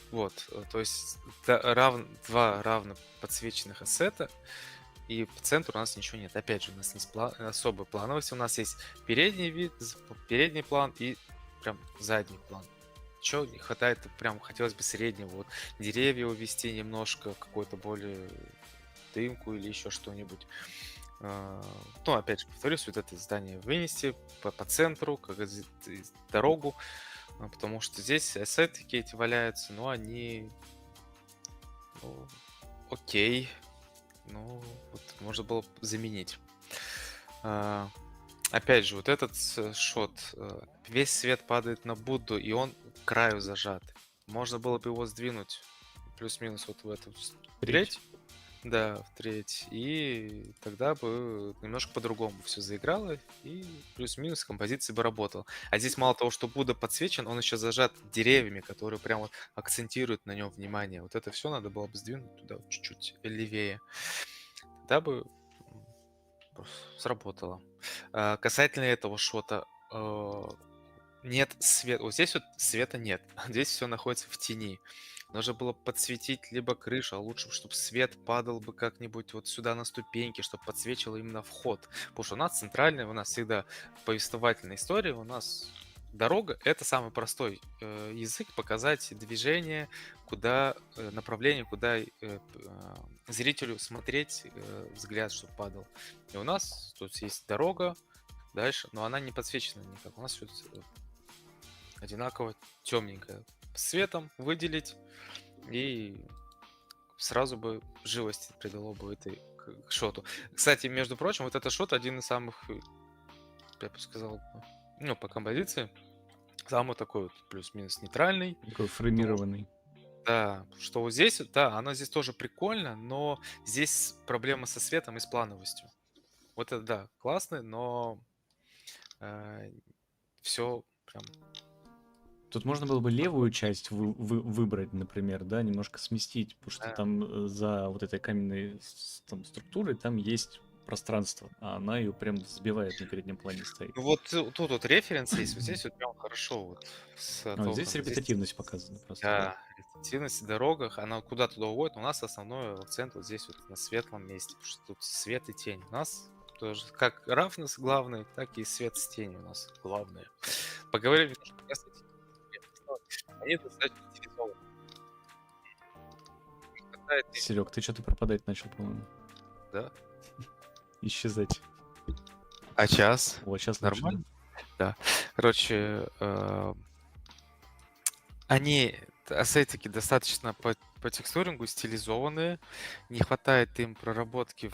Вот, то есть два равно подсвеченных ассета, и по центру у нас ничего нет. Опять же, у нас есть особая плановость. У нас есть передний вид, передний план и прям задний план. Чего не хватает, прям хотелось бы среднего. Вот деревья увести немножко, какую-то более дымку или еще что-нибудь. Ну, опять же, повторюсь, вот это здание вынести по центру, как дорогу, потому что здесь ассеты эти валяются, но они, ну, окей. Ну, вот можно было заменить. Опять же, вот этот шот, весь свет падает на Будду, и он к краю зажат. Можно было бы его сдвинуть плюс-минус вот в эту треть. Да, в треть. И тогда бы немножко по-другому все заиграло, и плюс-минус композиция бы работала. А здесь мало того, что Будда подсвечен, он еще зажат деревьями, которые прям вот акцентируют на нем внимание. Вот это все надо было бы сдвинуть туда чуть-чуть левее. Тогда бы сработало. Касательно этого шота, нет света. Вот здесь вот света нет. Здесь все находится в тени. Нужно было подсветить либо крышу, а лучше, чтобы свет падал бы как-нибудь вот сюда на ступеньки, чтобы подсвечивало именно вход. Потому что у нас центральная, у нас всегда повествовательная история, у нас дорога — это самый простой язык показать движение, куда направление, куда зрителю смотреть, взгляд, чтобы падал. И у нас тут есть дорога дальше, но она не подсвечена никак. У нас все одинаково темненькое. Светом выделить, и сразу бы живости придало бы этой шоту. Кстати, между прочим, вот этот шот один из самых, я бы сказал, ну, по композиции, самый такой вот плюс-минус нейтральный. Такой фреймированный. Да, что вот здесь, да, она здесь тоже прикольно, но здесь проблема со светом и с плановостью. Вот это, да, классно, но все прям... Тут можно было бы левую часть выбрать, например, да, немножко сместить, потому что Да. там за вот этой каменной там, структурой там есть пространство, а она ее прям сбивает на переднем плане стоит. Ну вот тут вот референс есть, вот здесь вот прям хорошо вот. Здесь репетативность показана просто. Да, репетативность в дорогах, она куда туда уводит. У нас основной акцент вот здесь вот на светлом месте, потому что тут свет и тень. У нас тоже как равность главный, так и свет с тенью у нас главное. Поговорили немножко. Они достаточно стилизованы. Серег, ты что-то пропадать начал, по-моему. Да. Исчезать. А сейчас? Вот, сейчас Нормально? Да. Короче, они, ассетики, достаточно по текстурингу стилизованные. Не хватает им проработки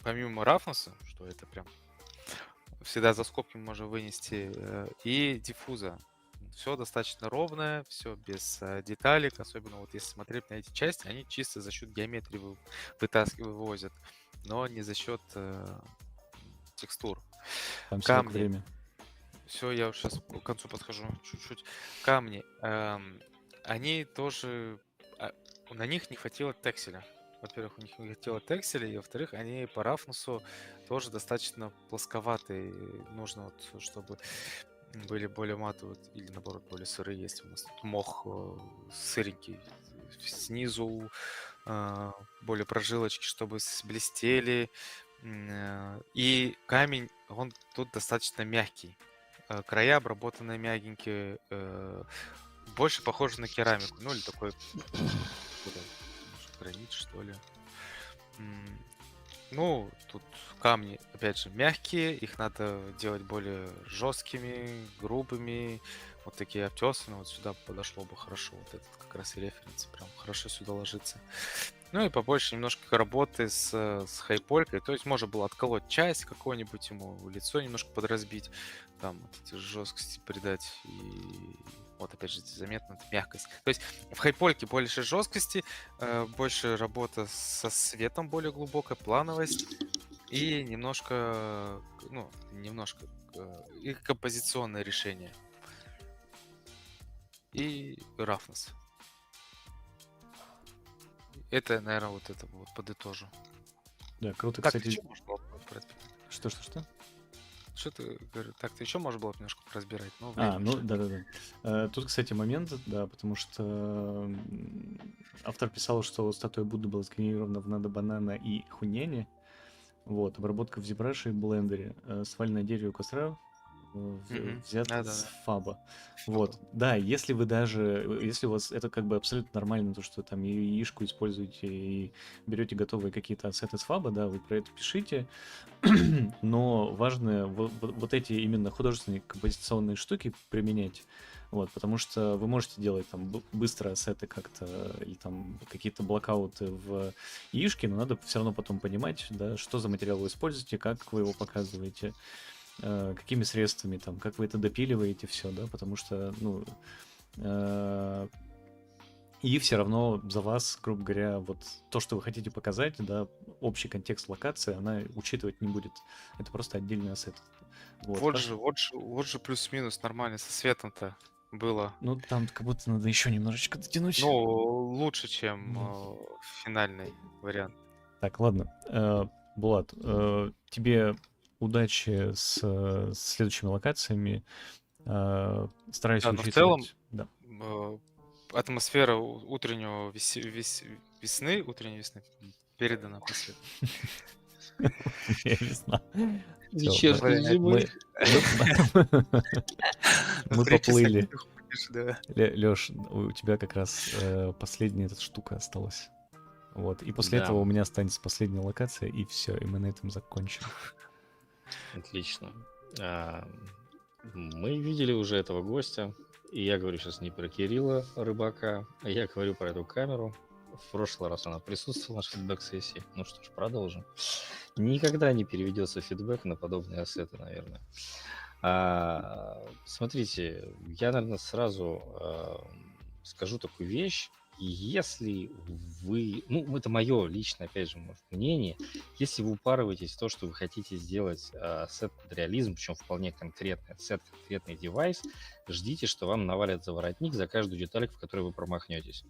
помимо рафнуса, что это прям всегда за скобки мы можем вынести, и диффуза. Все достаточно ровное, все без деталек, особенно вот если смотреть на эти части, они чисто за счет геометрии вывозят, но не за счет текстур. Там всего к Камни. время. Все, я сейчас к концу подхожу чуть-чуть. Камни. Они тоже... На них не хватило текселя. Во-первых, у них не хватило текселя, и во-вторых, они по рафнусу тоже достаточно плосковатые. Нужно вот, чтобы были более матовые или наоборот более сырые. Есть у нас тут мох сыренький. Снизу более прожилочки, чтобы блестели. И камень, он тут достаточно мягкий. Края обработанные мягенькие, больше похоже на керамику, ну или такой гранит, что ли. Ну, тут камни, опять же, мягкие, их надо делать более жесткими, грубыми, вот такие обтесанные, вот сюда подошло бы хорошо, вот этот как раз и референс, прям хорошо сюда ложится. Ну и побольше немножко работы с хайполькой, то есть можно было отколоть часть какой-нибудь ему, лицо немножко подразбить, там вот эти жесткости придать, и вот опять же заметна мягкость. То есть в хайпольке больше жесткости, больше работа со светом, более глубокая плановость и немножко, и композиционное решение. И рафнес. Это, наверное, вот это вот подытожу. Да, круто, Так-то кстати. еще можно было разбирать. Что? Что ты говоришь? Так-то еще можно было бы немножко разбирать. Но А, времени ну уже. да. Тут, кстати, момент, да, потому что автор писал, что статуя Будды была сгенерирована в Надо Банана и Хуняне. Вот, обработка в ZBrush и блендере. Сваленное дерево костра взято с Да-да-да. фаба. Вот, да, если у вас это как бы абсолютно нормально, то, что там яишку используете и берете готовые какие-то ассеты с фаба, да, вы про это пишите, но важно вот эти именно художественные композиционные штуки применять, вот, потому что вы можете делать там быстро ассеты как-то, или там какие-то блокауты в яишке, но надо все равно потом понимать, да, что за материал вы используете, как вы его показываете, какими средствами, там, как вы это допиливаете, все, да, потому что, ну, и все равно за вас, грубо говоря, вот то, что вы хотите показать, да, общий контекст локации, она учитывать не будет. Это просто отдельный ассет. Вот же плюс-минус нормально со светом-то было. Ну, там как будто надо еще немножечко дотянуть. Ну, лучше, чем Да. финальный вариант. Так, ладно. Булат, тебе удачи с следующими локациями. Старайся Да, но в целом учитывать. Да. атмосфера утреннего весны, утренней весны передана после. Я не знаю. Всё, Вечерней зимы. мы поплыли. Да. Лёш, у тебя как раз последняя эта штука осталась. Вот. И после Да. этого у меня останется последняя локация, и все, и мы на этом закончим. Отлично. Мы видели уже этого гостя, и я говорю сейчас не про Кирилла Рыбака, а я говорю про эту камеру. В прошлый раз она присутствовала в фидбэк-сессии. Ну что ж, продолжим. Никогда не переведется фидбэк на подобные ассеты, наверное. Смотрите, я, наверное, сразу скажу такую вещь. Если вы, ну, это мое личное, опять же, может, мнение, если вы упарываетесь в то, что вы хотите сделать сет под реализм, причем вполне конкретный сет, конкретный девайс, ждите, что вам навалят за воротник за каждую детальку, в которой вы промахнетесь.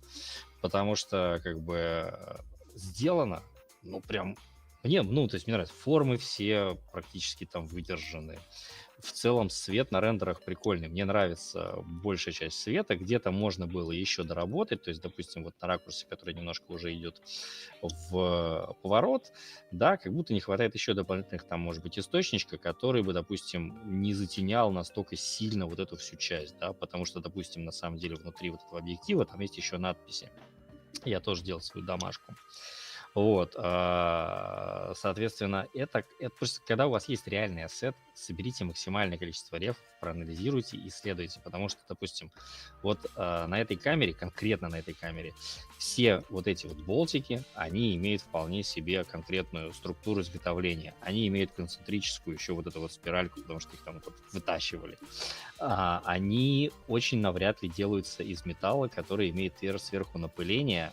Потому что, как бы, сделано, ну, прям, мне, ну, то есть мне нравится, формы все практически там выдержаны. В целом свет на рендерах прикольный. Мне нравится большая часть света. Где-то можно было еще доработать. То есть, допустим, вот на ракурсе, который немножко уже идет в поворот, да, как будто не хватает еще дополнительных там, может быть, источничка, который бы, допустим, не затенял настолько сильно вот эту всю часть, да, потому что, допустим, на самом деле внутри вот этого объектива там есть еще надписи. Я тоже делал свою домашку. Вот, соответственно, это просто когда у вас есть реальный ассет, соберите максимальное количество рефов, проанализируйте, исследуйте, потому что, допустим, вот на этой камере, конкретно на этой камере, все вот эти вот болтики, они имеют вполне себе конкретную структуру изготовления. Они имеют концентрическую еще вот эту вот спиральку, потому что их там вот вытащивали. Они очень навряд ли делаются из металла, который имеет сверху напыление,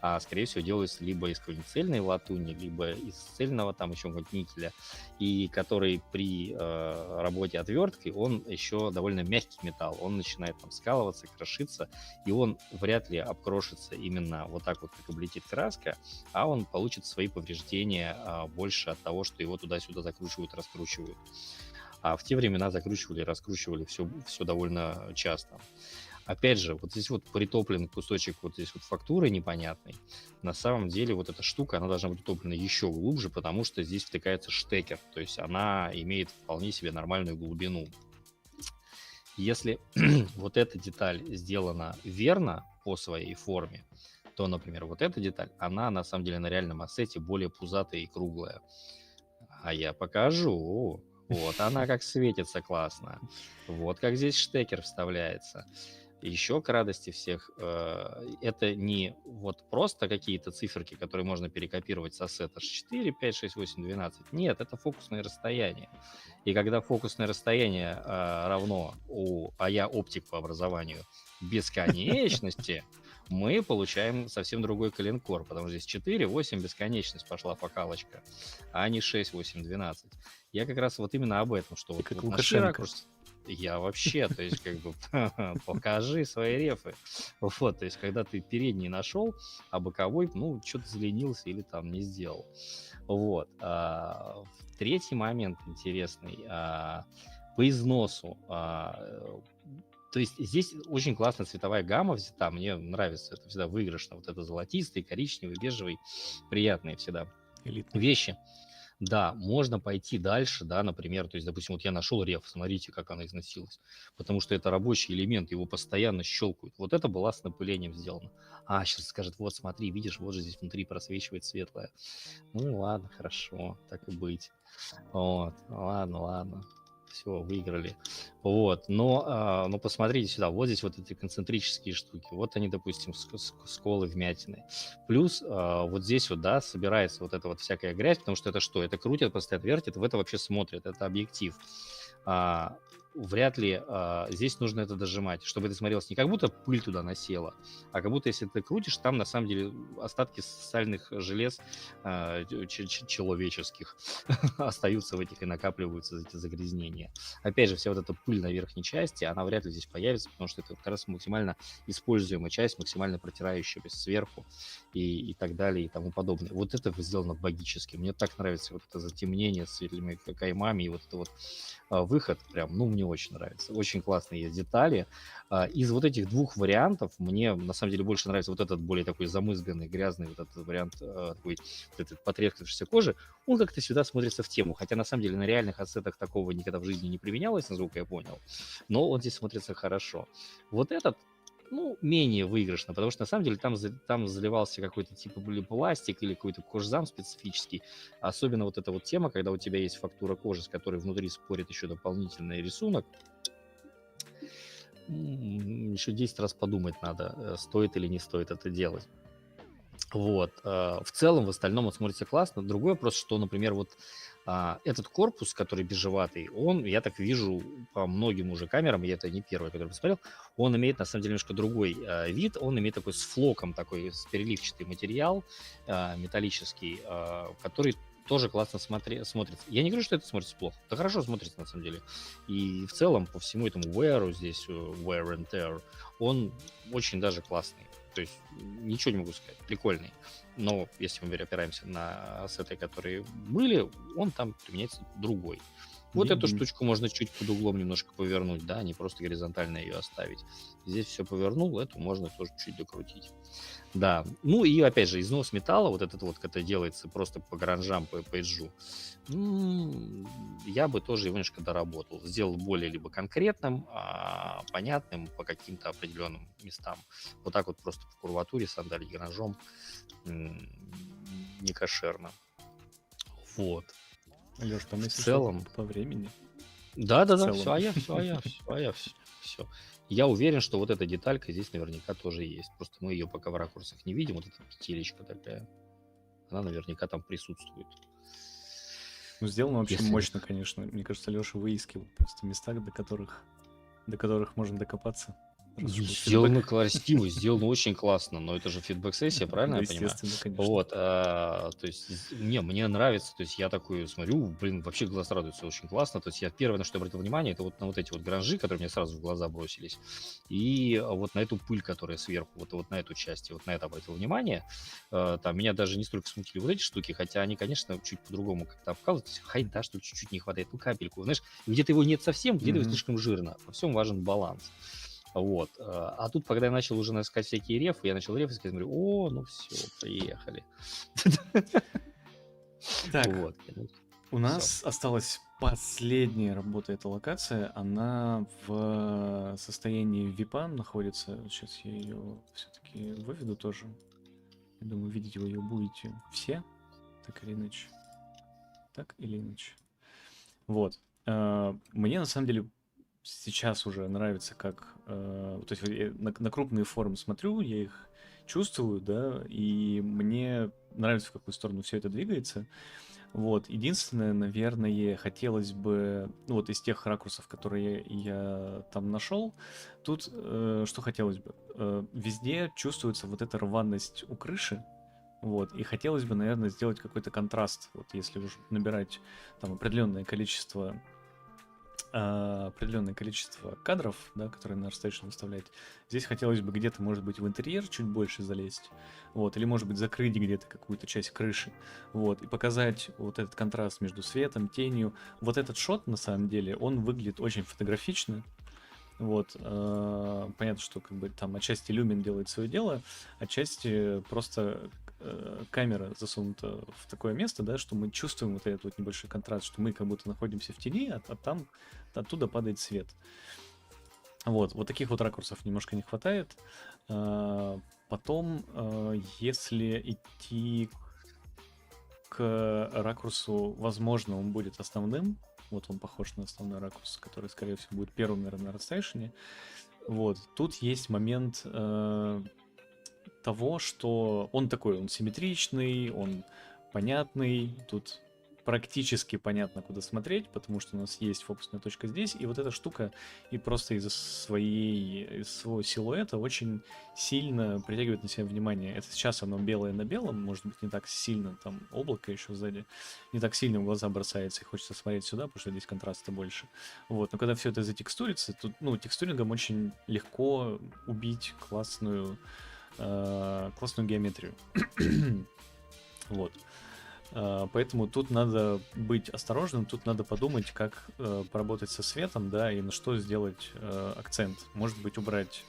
а скорее всего делается либо из какой-нибудь цельной латуни, либо из цельного там еще какого-нибудь никеля, и который при работе отверткой, он еще довольно мягкий металл, он начинает там скалываться, крошиться, и он вряд ли обкрошится именно вот так вот, как облетит краска, а он получит свои повреждения больше от того, что его туда-сюда закручивают, раскручивают. А в те времена закручивали, раскручивали все довольно часто. Опять же, вот здесь вот притоплен кусочек вот здесь вот фактуры непонятной. На самом деле вот эта штука, она должна быть утоплена еще глубже, потому что здесь втыкается штекер. То есть она имеет вполне себе нормальную глубину. Если вот эта деталь сделана верно по своей форме, то, например, вот эта деталь, она на самом деле на реальном ассете более пузатая и круглая. А я покажу. Вот она как светится классно. Вот как здесь штекер вставляется. Еще к радости всех, это не вот просто какие-то циферки, которые можно перекопировать с ассета 4, 5, 6, 8, 12. Нет, это фокусное расстояние. И когда фокусное расстояние равно а я оптик по образованию, бесконечности, мы получаем совсем другой коленкор, потому что здесь 4, 8, бесконечность пошла фокалочка, а не 6, 8, 12. Я как раз вот именно об этом, что Ты вот, как вот Лукашенко. я вообще, то есть, как бы, покажи свои рефы. Вот, то есть, когда ты передний нашел, а боковой, ну, что-то заленился или там не сделал. Вот. Третий момент интересный. По износу. То есть здесь очень классная цветовая гамма взята, мне нравится, это всегда выигрышно, вот это золотистый, коричневый, бежевый, приятные всегда Элитный. вещи. Да, можно пойти дальше, да, например, то есть, допустим, вот я нашел реф, смотрите, как она износилась, потому что это рабочий элемент, его постоянно щелкают. Вот это было с напылением сделано. А, сейчас скажет, вот смотри, видишь, вот же здесь внутри просвечивает светлое. Ну, ладно, хорошо, так и быть. Вот, ладно. Все, выиграли. Вот, но посмотрите сюда, вот здесь вот эти концентрические штуки, вот они, допустим, сколы, вмятины. Плюс вот здесь вот, да, собирается вот эта вот всякая грязь, потому что это что? Это крутит, постоянно вертит, в это вообще смотрит, это объектив. Вряд ли здесь нужно это дожимать, чтобы это смотрелось не как будто пыль туда насела, а как будто если ты крутишь, там на самом деле остатки сальных желез человеческих остаются в этих и накапливаются эти загрязнения. Опять же, вся вот эта пыль на верхней части, она вряд ли здесь появится, потому что это как раз максимально используемая часть, максимально протирающаяся сверху и так далее и тому подобное. Вот это сделано богически. Мне так нравится вот это затемнение с светлыми каймами и вот это вот выход прям, ну, мне очень нравится. Очень классные есть детали. Из вот этих двух вариантов мне, на самом деле, больше нравится вот этот более такой замызганный, грязный вот этот вариант такой, вот этот потрескавшейся кожи. Он как-то сюда смотрится в тему. Хотя, на самом деле, на реальных ассетах такого никогда в жизни не применялось, насколько я понял. Но он здесь смотрится хорошо. Вот этот, ну, менее выигрышно, потому что на самом деле там заливался какой-то типа или пластик или какой-то кожзам специфический. Особенно вот эта вот тема, когда у тебя есть фактура кожи, с которой внутри спорит еще дополнительный рисунок. Еще 10 раз подумать надо, стоит или не стоит это делать. Вот. В целом, в остальном он смотрится классно. Другой вопрос, что, например, вот этот корпус, который бежеватый, он, я так вижу по многим уже камерам, я это не первый, который посмотрел, он имеет, на самом деле, немножко другой вид. Он имеет такой с флоком, такой с переливчатый материал металлический, который тоже классно смотрится. Я не говорю, что это смотрится плохо. Это хорошо смотрится, на самом деле. И в целом, по всему этому wear здесь, wear and tear, он очень даже классный. То есть ничего не могу сказать. Прикольный. Но если мы опираемся на ассеты, которые были, он там применяется другой. Вот эту Деньги. штучку можно чуть под углом немножко повернуть, да, не просто горизонтально ее оставить. Здесь все повернул, эту можно тоже чуть докрутить. Да, ну и опять же, износ металла, вот этот вот, когда делается просто по гранжам, по эджу, я бы тоже его немножко доработал. Сделал более либо конкретным, понятным по каким-то определенным местам. Вот так вот просто по курватуре сандалить гранжом не кошерно. Вот. Леш, там В если целом, что, по времени. да-да-да, целом. все. Я уверен, что вот эта деталька здесь наверняка тоже есть. Просто мы ее пока в ракурсах не видим. Вот эта петелечка такая. Она наверняка там присутствует. Ну, сделано вообще Если- мощно, конечно. Мне кажется, Леша выискивал просто места, до которых можно докопаться. Раз уж был Сделано фидбэк. красиво, сделано очень классно, но это же фидбэк-сессия, правильно Да, я понимаю? естественно, конечно. Вот, то есть, мне нравится, то есть я такой смотрю, блин, вообще глаз радуется, очень классно, то есть я первое, на что обратил внимание, это вот на вот эти вот гранжи, которые мне сразу в глаза бросились, и вот на эту пыль, которая сверху, вот на эту часть, вот на это обратил внимание, там меня даже не столько смутили вот эти штуки, хотя они, конечно, чуть по-другому как-то обкалываются, хайда, что чуть-чуть не хватает, ну капельку, знаешь, где-то его нет совсем, где-то его Мгм. слишком жирно, во всем важен баланс. Вот. А тут, когда я начал уже искать всякие рефы, я начал рефы искать, смотрю, ну все, приехали. Так, Вот. у нас осталась последняя работа, эта локация. Она в состоянии випа находится. Сейчас я ее все-таки выведу тоже. Я думаю, видеть вы ее будете все, так или иначе. Так или иначе. Вот. Мне на самом деле сейчас уже нравится, как... то есть я на крупные форумы смотрю, я их чувствую, да, и мне нравится, в какую сторону все это двигается. Вот. Единственное, наверное, хотелось бы, ну вот из тех ракурсов, которые я там нашел, тут что хотелось бы? Везде чувствуется вот эта рваность у крыши, вот, и хотелось бы, наверное, сделать какой-то контраст, вот если уж набирать там определенное количество кадров, да, которые на ArtStation выставлять. Здесь хотелось бы где-то, может быть, в интерьер чуть больше залезть, вот, или, может быть, закрыть где-то какую-то часть крыши, вот, и показать вот этот контраст между светом, тенью. Вот этот шот, на самом деле, он выглядит очень фотографично, вот, понятно, что как бы там отчасти люмен делает свое дело, отчасти просто камера засунута в такое место, да, что мы чувствуем вот этот вот небольшой контраст, что мы как будто находимся в тени, а там оттуда падает свет. Вот таких вот ракурсов немножко не хватает. Потом, если идти к ракурсу, возможно, он будет основным. Вот он похож на основной ракурс, который, скорее всего, будет первым, наверное, на ArtStation. Вот. Тут есть момент того, что он такой, он симметричный, он понятный. Тут практически понятно, куда смотреть, потому что у нас есть фокусная точка здесь, и вот эта штука и просто из-за своего силуэта очень сильно притягивает на себя внимание. Это сейчас оно белое на белом, может быть, не так сильно, там облако еще сзади, не так сильно в глаза бросается, и хочется смотреть сюда, потому что здесь контраста больше. Вот, но когда все это затекстурится, тут, ну, текстурингом очень легко убить классную геометрию. Вот. Поэтому тут надо быть осторожным, тут надо подумать, как поработать со светом, да, и на что сделать акцент. Может быть, убрать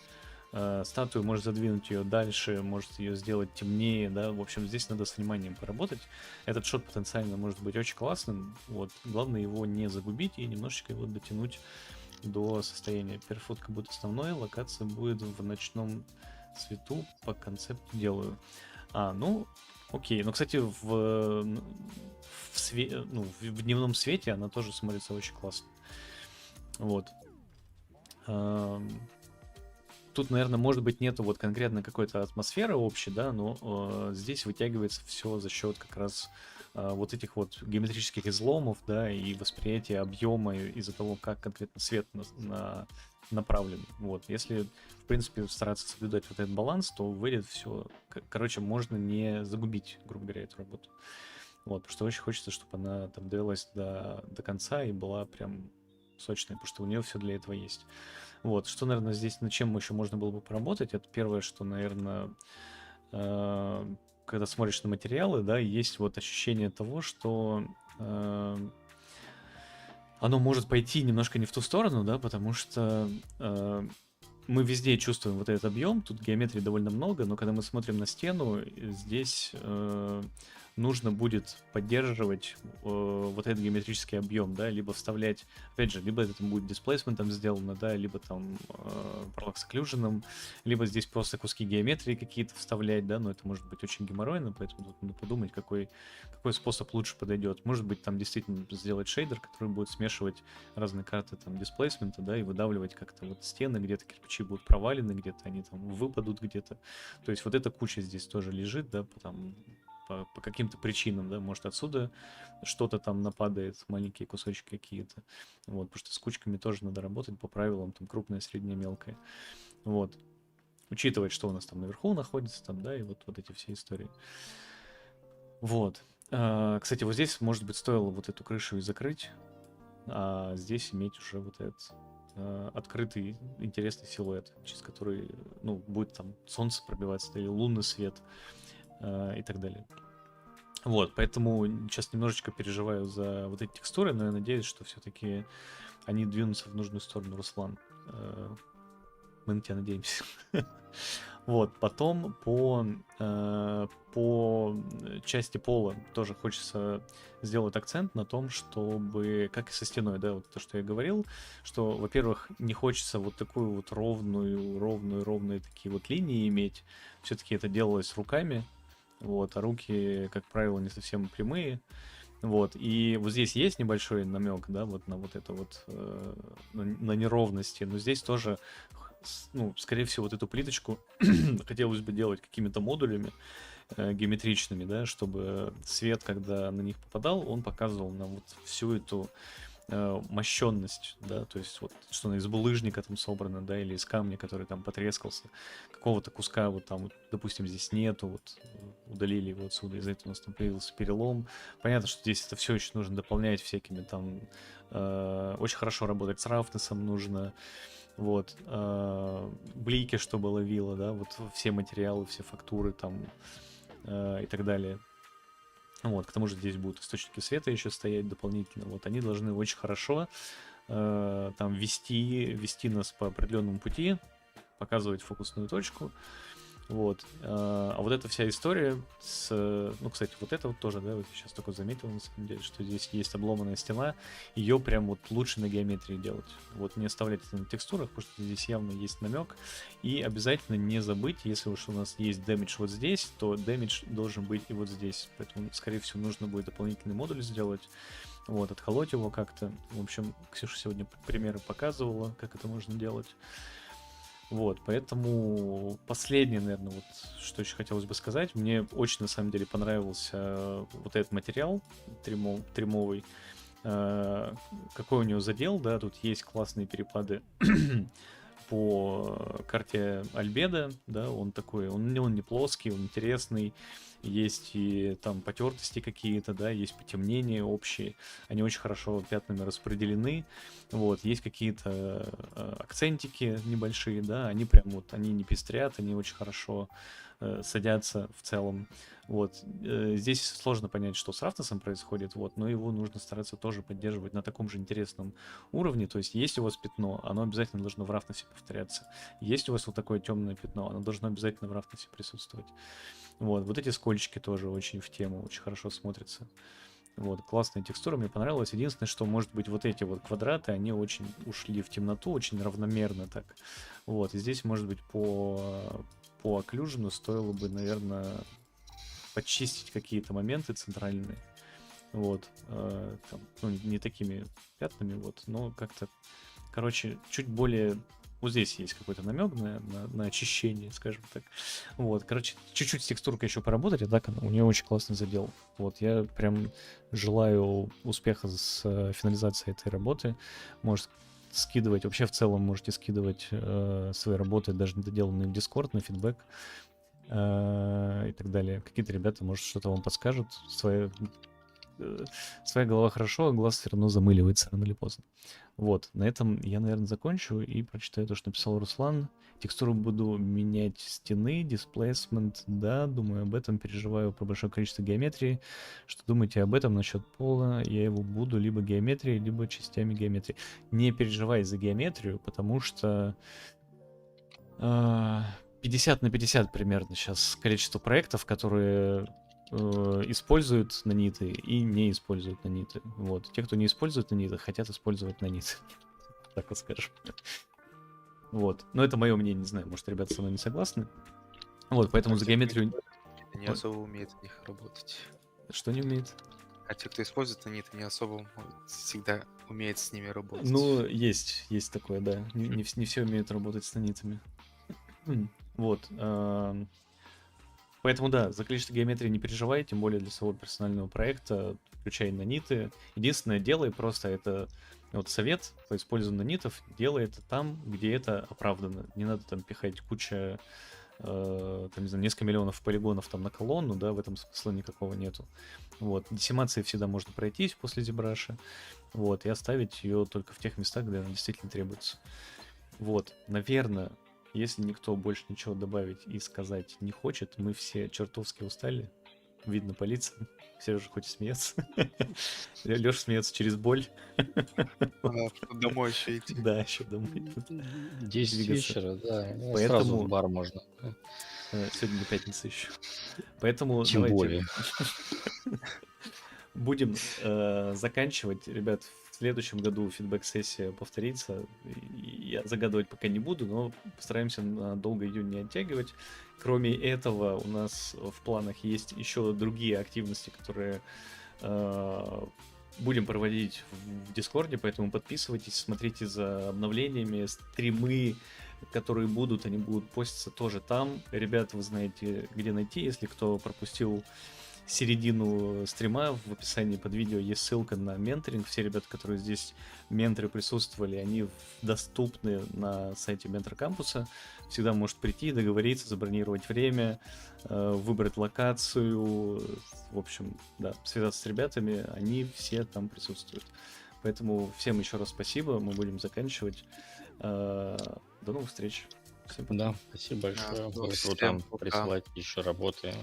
статую, может задвинуть ее дальше, может ее сделать темнее, да. В общем, здесь надо с вниманием поработать. Этот шот потенциально может быть очень классным. Вот. Главное его не загубить и немножечко его дотянуть до состояния перфотка будет основной, локация будет в ночном свету, по концепту делаю. Ну, окей. Но, кстати, в дневном свете она тоже смотрится очень классно. Вот. Тут, наверное, может быть, нету вот конкретно какой-то атмосферы общей, да, но здесь вытягивается все за счет как раз вот этих вот геометрических изломов, да, и восприятия объема из-за того, как конкретно свет направлен. Вот. Если, в принципе, стараться соблюдать вот этот баланс, то выйдет все. Короче, можно не загубить, грубо говоря, эту работу. Вот, потому что очень хочется, чтобы она там довелась до конца и была прям сочной, потому что у нее все для этого есть. Вот, что, наверное, здесь, над чем еще можно было бы поработать, это первое, что, наверное, когда смотришь на материалы, да, есть вот ощущение того, что оно может пойти немножко не в ту сторону, да, потому что мы везде чувствуем вот этот объем, тут геометрии довольно много, но когда мы смотрим на стену, здесь нужно будет поддерживать вот этот геометрический объем, да, либо вставлять, опять же, либо это там будет дисплейсментом сделано, да, либо там parallax occlusion, либо здесь просто куски геометрии какие-то вставлять, да, но это может быть очень геморройно, поэтому тут надо подумать, какой способ лучше подойдет. Может быть, там действительно сделать шейдер, который будет смешивать разные карты там дисплейсмента, да, и выдавливать как-то вот стены, где-то кирпичи будут провалены, где-то они там выпадут где-то. То есть вот эта куча здесь тоже лежит, да, по каким-то причинам, да, может отсюда что-то там нападает, маленькие кусочки какие-то, вот, потому что с кучками тоже надо работать по правилам, там, крупное, среднее, мелкое, вот, учитывать, что у нас там наверху находится, там, да, и вот эти все истории, вот. Кстати, вот здесь, может быть, стоило вот эту крышу и закрыть, а здесь иметь уже вот этот открытый интересный силуэт, через который, ну, будет там солнце пробиваться, или лунный свет, и так далее. Вот, поэтому сейчас немножечко переживаю за вот эти текстуры, но я надеюсь, что все-таки они двинутся в нужную сторону, Руслан. Мы на тебя надеемся. Вот, потом по части пола тоже хочется сделать акцент на том, чтобы, как и со стеной, да, вот то, что я говорил, что, во-первых, не хочется вот такую вот ровные такие вот линии иметь. Все-таки это делалось руками, вот, а руки, как правило, не совсем прямые. Вот, и вот здесь есть небольшой намек, да, вот на вот это вот, на неровности, но здесь тоже, ну, скорее всего, вот эту плиточку хотелось бы делать какими-то модулями геометричными, да, чтобы свет, когда на них попадал, он показывал нам вот всю эту мощенность, да, то есть вот что она из булыжника там собрана, да, или из камня, который там потрескался, какого-то куска вот там, вот, допустим, здесь нету, вот удалили его отсюда, из-за этого у нас там появился перелом. Понятно, что здесь это все еще нужно дополнять всякими там, очень хорошо работать с рафнесом нужно, вот, блики, чтобы ловило, да, вот все материалы, все фактуры там и так далее. Вот, к тому же здесь будут источники света еще стоять дополнительно. Вот, они должны очень хорошо там вести нас по определенному пути, показывать фокусную точку. Вот. А вот эта вся история с... Ну, кстати, вот это вот тоже, да, вот я сейчас только заметил, на самом деле, что здесь есть обломанная стена. Ее прям вот лучше на геометрии делать. Вот не оставлять это на текстурах, потому что здесь явно есть намек. И обязательно не забыть, если уж у нас есть дэмидж вот здесь, то дэмидж должен быть и вот здесь. Поэтому, скорее всего, нужно будет дополнительный модуль сделать. Вот, отколоть его как-то. В общем, Ксюша сегодня примеры показывала, как это можно делать. Вот, поэтому последнее, наверное, вот что еще хотелось бы сказать. Мне очень, на самом деле, понравился вот этот материал тримовый. Какой у него задел, да, тут есть классные перепады по карте Альбедо, да, он такой, он не плоский, он интересный, есть и там потертости какие-то, да, есть потемнения общие, они очень хорошо пятнами распределены, вот, есть какие-то акцентики небольшие, да, они прям вот, они не пестрят, они очень хорошо садятся в целом, вот, здесь сложно понять, что с рафнесом происходит, вот, но его нужно стараться тоже поддерживать на таком же интересном уровне, то есть есть у вас пятно, оно обязательно должно в рафнесе повторяться, есть у вас вот такое темное пятно, оно должно обязательно в рафнесе присутствовать, вот эти скольчики тоже очень в тему, очень хорошо смотрятся. Вот, классная текстура, мне понравилась. Единственное, что, может быть, вот эти вот квадраты, они очень ушли в темноту, очень равномерно так. Вот, и здесь, может быть, по окклюжену стоило бы, наверное, почистить какие-то моменты центральные. Вот, там, ну, не такими пятнами, вот, но как-то, короче, чуть более... Вот здесь есть какой-то намек на очищение, скажем так. Вот, короче, чуть-чуть с текстуркой еще поработать, а так у нее очень классный задел. Вот, я прям желаю успеха с финализацией этой работы. Может скидывать, вообще в целом можете скидывать свои работы, даже недоделанные в Discord, на фидбэк и так далее. Какие-то ребята, может, что-то вам подскажут, свои своя голова хорошо, а глаз все равно замыливается рано или поздно. Вот, на этом я, наверное, закончу и прочитаю то, что написал Руслан. Текстуру буду менять стены, displacement, да, думаю об этом, переживаю про большое количество геометрии. Что думаете об этом насчет пола? Я его буду либо геометрией, либо частями геометрии. Не переживай за геометрию, потому что 50 на 50 примерно сейчас количество проектов, которые используют наниты и не используют наниты. Вот. Те, кто не использует наниты, хотят использовать наниты. Так вот скажем. Вот. Но это мое мнение, не знаю, может, ребята со мной не согласны. Вот, поэтому за геометрию... Не особо умеет в них работать. Что не умеет? А те, кто использует наниты, не особо всегда умеет с ними работать. Ну, есть такое, да. Не все умеют работать с нанитами. Вот. Поэтому, да, за количество геометрии не переживай, тем более для своего персонального проекта, включая наниты. Единственное, делай просто это... Вот совет по использованию нанитов, делай это там, где это оправдано. Не надо там пихать куча, там, не знаю, несколько миллионов полигонов там на колонну, да, в этом смысла никакого нету. Вот. Десимации всегда можно пройтись после ZBrush, вот, и оставить ее только в тех местах, где она действительно требуется. Вот, наверное, если никто больше ничего добавить и сказать не хочет, мы все чертовски устали, видно по лицам. Сережа хоть и смеется. Леша смеется через боль. Домой еще идти. Да, еще домой. 10 двигаться. вечера, да. Сразу Поэтому- в бар можно. Сегодня не пятница еще. Поэтому Тем давайте более. будем заканчивать. Ребят, в следующем году фидбэк-сессия повторится. Я загадывать пока не буду, но постараемся на долго ее не оттягивать. Кроме этого, у нас в планах есть еще другие активности, которые будем проводить в Дискорде, поэтому подписывайтесь, смотрите за обновлениями, стримы, которые будут, они будут поститься тоже там. Ребят, вы знаете, где найти, если кто пропустил середину стрима, в описании под видео есть ссылка на менторинг. Все ребята, которые здесь менторы присутствовали, они доступны на сайте Ментор Кампуса. Всегда может прийти, договориться, забронировать время, выбрать локацию. В общем, да, связаться с ребятами, они все там присутствуют. Поэтому всем еще раз спасибо, мы будем заканчивать. До новых встреч. Всем пока. Да, спасибо большое. Да, Было всем круто пока. присылать еще работы.